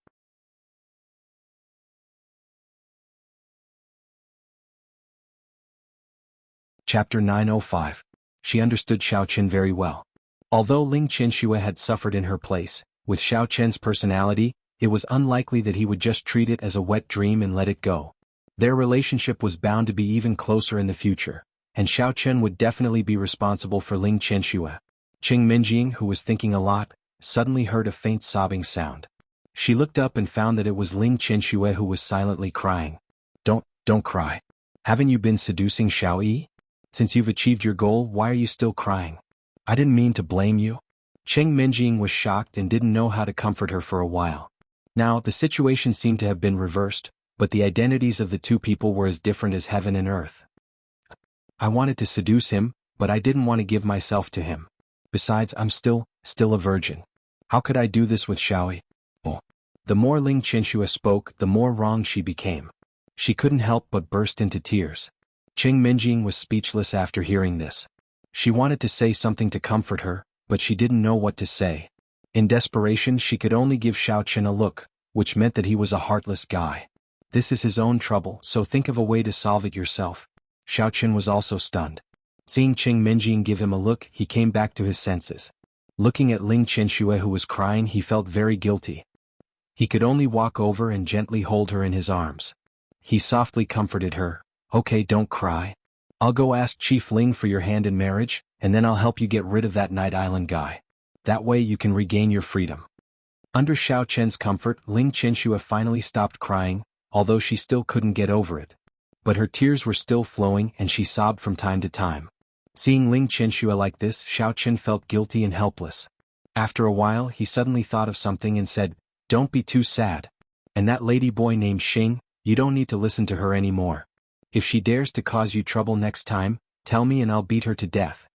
Chapter 905. She understood Xiaoqin very well. Although Ling Qianxue had suffered in her place, with Xiaoqin's personality, it was unlikely that he would just treat it as a wet dream and let it go. Their relationship was bound to be even closer in the future, and Xiaoqin would definitely be responsible for Ling Qianxue. Cheng Minjing, who was thinking a lot, suddenly heard a faint sobbing sound. She looked up and found that it was Ling Qianxue who was silently crying. Don't cry. Haven't you been seducing Xiaoyi? Since you've achieved your goal, why are you still crying? I didn't mean to blame you. Cheng Minjing was shocked and didn't know how to comfort her for a while. Now, the situation seemed to have been reversed, but the identities of the two people were as different as heaven and earth. I wanted to seduce him, but I didn't want to give myself to him. Besides, I'm still a virgin. How could I do this with Xiaoyi? Oh. The more Ling Qianxue spoke, the more wrong she became. She couldn't help but burst into tears. Cheng Minjing was speechless after hearing this. She wanted to say something to comfort her, but she didn't know what to say. In desperation, she could only give Xiao Chen a look, which meant that he was a heartless guy. This is his own trouble, so think of a way to solve it yourself. Xiao Chen was also stunned. Seeing Cheng Minjing give him a look, he came back to his senses. Looking at Ling Qianxue who was crying, he felt very guilty. He could only walk over and gently hold her in his arms. He softly comforted her. Okay, don't cry. I'll go ask Chief Ling for your hand in marriage, and then I'll help you get rid of that Night Island guy. That way you can regain your freedom. Under Xiao Chen's comfort, Ling Qianxue finally stopped crying, although she still couldn't get over it. But her tears were still flowing and she sobbed from time to time. Seeing Ling Qianxue like this, Xiao Chen felt guilty and helpless. After a while, he suddenly thought of something and said, "Don't be too sad. And that lady boy named Xing, you don't need to listen to her anymore. If she dares to cause you trouble next time, tell me and I'll beat her to death."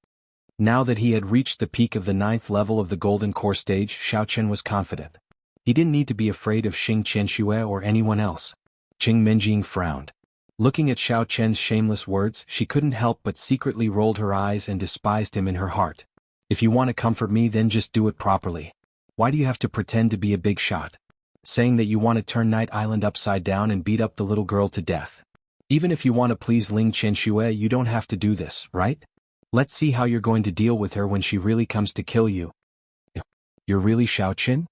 Now that he had reached the peak of the 9th level of the Golden Core stage, Xiao Chen was confident. He didn't need to be afraid of Xing Qianxue or anyone else. Cheng Minjing frowned. Looking at Xiao Chen's shameless words, she couldn't help but secretly rolled her eyes and despised him in her heart. If you want to comfort me, then just do it properly. Why do you have to pretend to be a big shot? Saying that you want to turn Night Island upside down and beat up the little girl to death. Even if you want to please Ling Qianxue, you don't have to do this, right? Let's see how you're going to deal with her when she really comes to kill you. You're really Xiao Chen?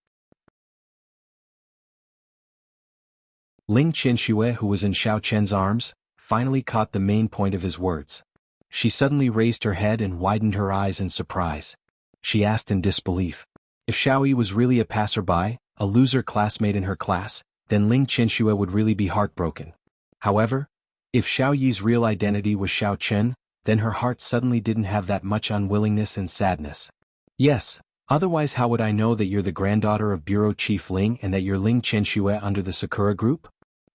Ling Qianxue, who was in Xiao Chen's arms, finally caught the main point of his words. She suddenly raised her head and widened her eyes in surprise. She asked in disbelief. If Xiaoyi was really a passerby, a loser classmate in her class, then Ling Qianxue would really be heartbroken. However, if Xiaoyi's real identity was Xiao Chen, then her heart suddenly didn't have that much unwillingness and sadness. Yes, otherwise how would I know that you're the granddaughter of Bureau Chief Ling and that you're Ling Qianxue under the Sakura Group?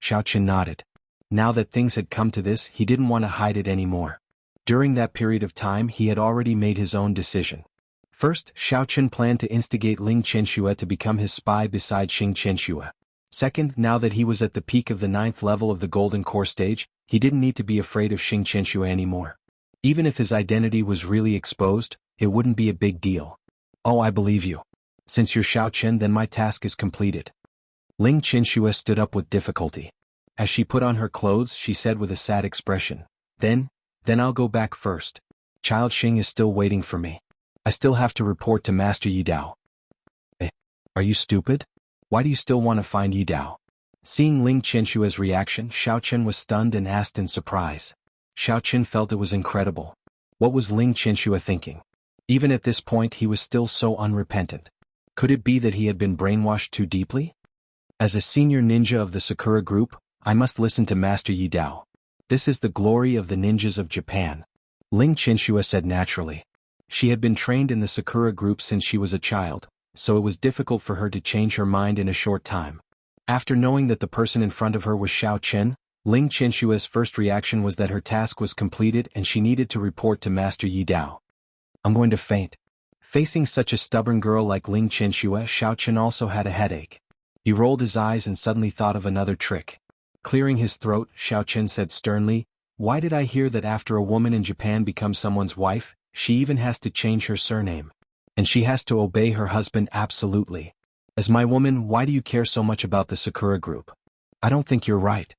Xiao Chen nodded. Now that things had come to this, he didn't want to hide it anymore. During that period of time, he had already made his own decision. First, Xiao Chen planned to instigate Ling Qianxue to become his spy beside Xing Qianxue. Second, now that he was at the peak of the 9th level of the Golden Core stage, he didn't need to be afraid of Xing Qianxue anymore. Even if his identity was really exposed, it wouldn't be a big deal. Oh, I believe you. Since you're Xiao Chen, then my task is completed. Ling Qianxue stood up with difficulty. As she put on her clothes, she said with a sad expression, Then I'll go back first. Child Xing is still waiting for me. I still have to report to Master Yi Dao." Are you stupid? Why do you still want to find Yi Dao? Seeing Ling Qianxue's reaction, Xiao Chen was stunned and asked in surprise. Xiao Chen felt it was incredible. What was Ling Qianxue thinking? Even at this point he was still so unrepentant. Could it be that he had been brainwashed too deeply? As a senior ninja of the Sakura Group, I must listen to Master Yi Dao. This is the glory of the ninjas of Japan. Ling Qianxue said naturally. She had been trained in the Sakura Group since she was a child, so it was difficult for her to change her mind in a short time. After knowing that the person in front of her was Xiao Chen, Ling Qianxue's first reaction was that her task was completed and she needed to report to Master Yi Dao. I'm going to faint. Facing such a stubborn girl like Ling Qianxue, Xiao Chen also had a headache. He rolled his eyes and suddenly thought of another trick. Clearing his throat, Xiao Chen said sternly, "Why did I hear that after a woman in Japan becomes someone's wife, she even has to change her surname? And she has to obey her husband absolutely. As my woman, why do you care so much about the Sakura Group? I don't think you're right."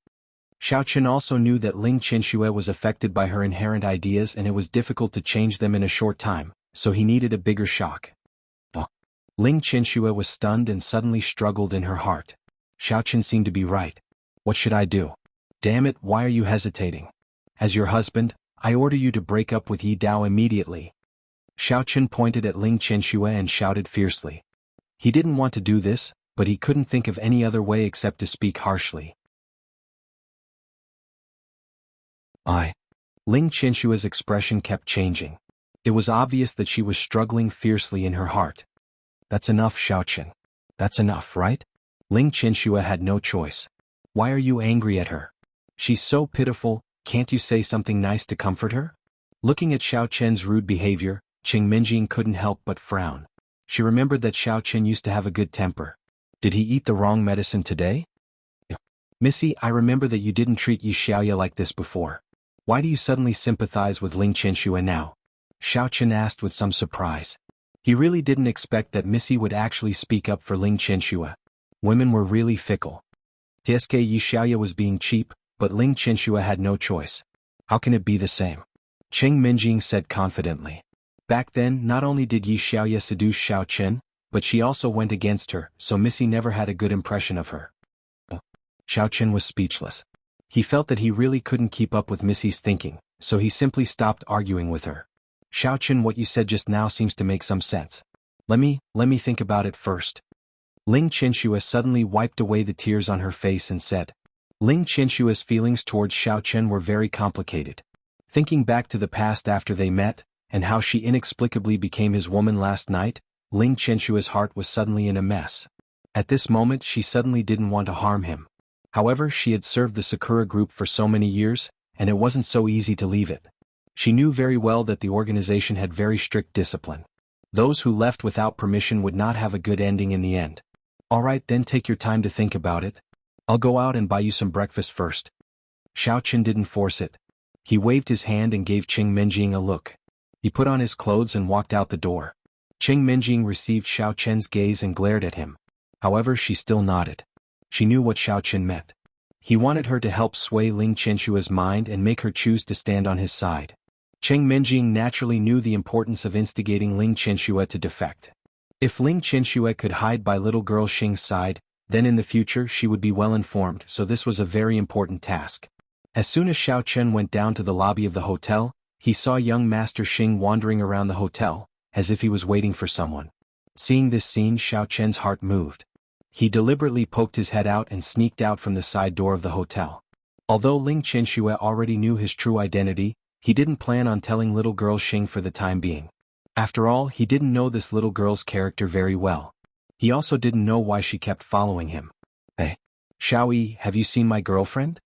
Xiao Chen also knew that Ling Qianxue was affected by her inherent ideas and it was difficult to change them in a short time, so he needed a bigger shock. Ling Qianxue was stunned and suddenly struggled in her heart. Xiao Chen seemed to be right. What should I do? Damn it, why are you hesitating? As your husband, I order you to break up with Yi Dao immediately. Xiao Chen pointed at Ling Qianxue and shouted fiercely. He didn't want to do this, but he couldn't think of any other way except to speak harshly. Ling Qinshua's expression kept changing. It was obvious that she was struggling fiercely in her heart. That's enough, Xiaochen. That's enough, right? Ling Qinshu had no choice. Why are you angry at her? She's so pitiful, can't you say something nice to comfort her? Looking at Xiao Chen's rude behavior, Qing Minjing couldn't help but frown. She remembered that Xiao Chen used to have a good temper. Did he eat the wrong medicine today? Missy, I remember that you didn't treat Yi Xiaoya like this before. Why do you suddenly sympathize with Ling Qinshu now? Xiao Chen asked with some surprise. He really didn't expect that Missy would actually speak up for Ling Qinshu. Women were really fickle. TSK Yi Xiaoya was being cheap, but Ling Qinshu had no choice. How can it be the same? Qing Minjing said confidently. Back then, not only did Yi Xiaoya seduce Xiao Chen, but she also went against her, so Missy never had a good impression of her. Xiao Chen was speechless. He felt that he really couldn't keep up with Missy's thinking, so he simply stopped arguing with her. Xiao Chen, what you said just now seems to make some sense. Let me think about it first. Ling Qinshu suddenly wiped away the tears on her face and said. Ling Qinshu's feelings towards Xiao Chen were very complicated. Thinking back to the past after they met, and how she inexplicably became his woman last night, Ling Qinshu's heart was suddenly in a mess. At this moment she suddenly didn't want to harm him. However, she had served the Sakura group for so many years, and it wasn't so easy to leave it. She knew very well that the organization had very strict discipline. Those who left without permission would not have a good ending in the end. Alright, then take your time to think about it. I'll go out and buy you some breakfast first. Xiao Chen didn't force it. He waved his hand and gave Qing Minjing a look. He put on his clothes and walked out the door. Qing Minjing received Xiao Chen's gaze and glared at him. However, she still nodded. She knew what Xiao Chen meant. He wanted her to help sway Ling Qinshu's mind and make her choose to stand on his side. Qing Minjing naturally knew the importance of instigating Ling Qinshu to defect. If Ling Qinshu could hide by little girl Xing's side, then in the future she would be well informed, so this was a very important task. As soon as Xiao Chen went down to the lobby of the hotel, he saw young Master Xing wandering around the hotel, as if he was waiting for someone. Seeing this scene, Xiao Chen's heart moved. He deliberately poked his head out and sneaked out from the side door of the hotel. Although Ling Qinshu already knew his true identity, he didn't plan on telling little girl Xing for the time being. After all, he didn't know this little girl's character very well. He also didn't know why she kept following him. Hey, Xiao Yi, have you seen my girlfriend?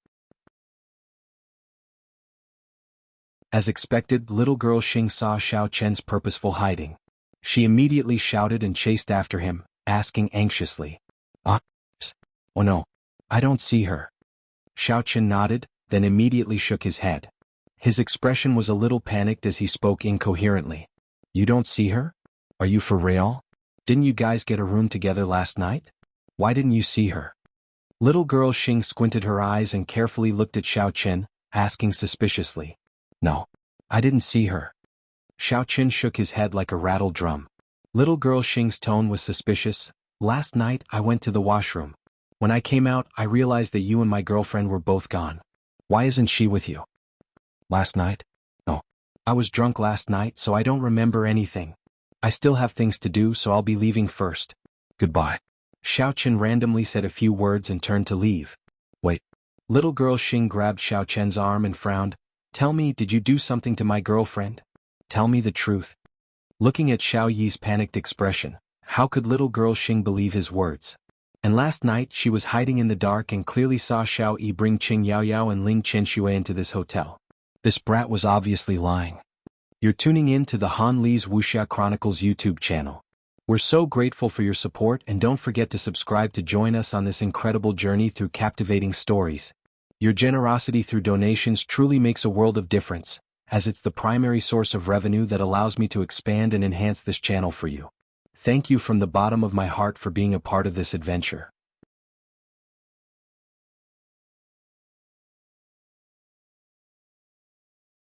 As expected, little girl Xing saw Xiao Chen's purposeful hiding. She immediately shouted and chased after him, asking anxiously. Oh no, I don't see her. Xiao Chen nodded, then immediately shook his head. His expression was a little panicked as he spoke incoherently. You don't see her? Are you for real? Didn't you guys get a room together last night? Why didn't you see her? Little girl Xing squinted her eyes and carefully looked at Xiao Chen, asking suspiciously. No, I didn't see her. Xiao Chen shook his head like a rattled drum. Little girl Xing's tone was suspicious. Last night, I went to the washroom. When I came out, I realized that you and my girlfriend were both gone. Why isn't she with you? Last night? No. I was drunk last night, so I don't remember anything. I still have things to do, so I'll be leaving first. Goodbye. Xiao Chen randomly said a few words and turned to leave. Wait. Little girl Xing grabbed Xiao Chen's arm and frowned. Tell me, did you do something to my girlfriend? Tell me the truth. Looking at Xiao Yi's panicked expression, how could little girl Xing believe his words? And last night she was hiding in the dark and clearly saw Xiao Yi bring Qing Yaoyao and Ling Qinshu into this hotel. This brat was obviously lying. You're tuning in to the Han Li's Wuxia Chronicles YouTube channel. We're so grateful for your support, and don't forget to subscribe to join us on this incredible journey through captivating stories. Your generosity through donations truly makes a world of difference, as it's the primary source of revenue that allows me to expand and enhance this channel for you. Thank you from the bottom of my heart for being a part of this adventure.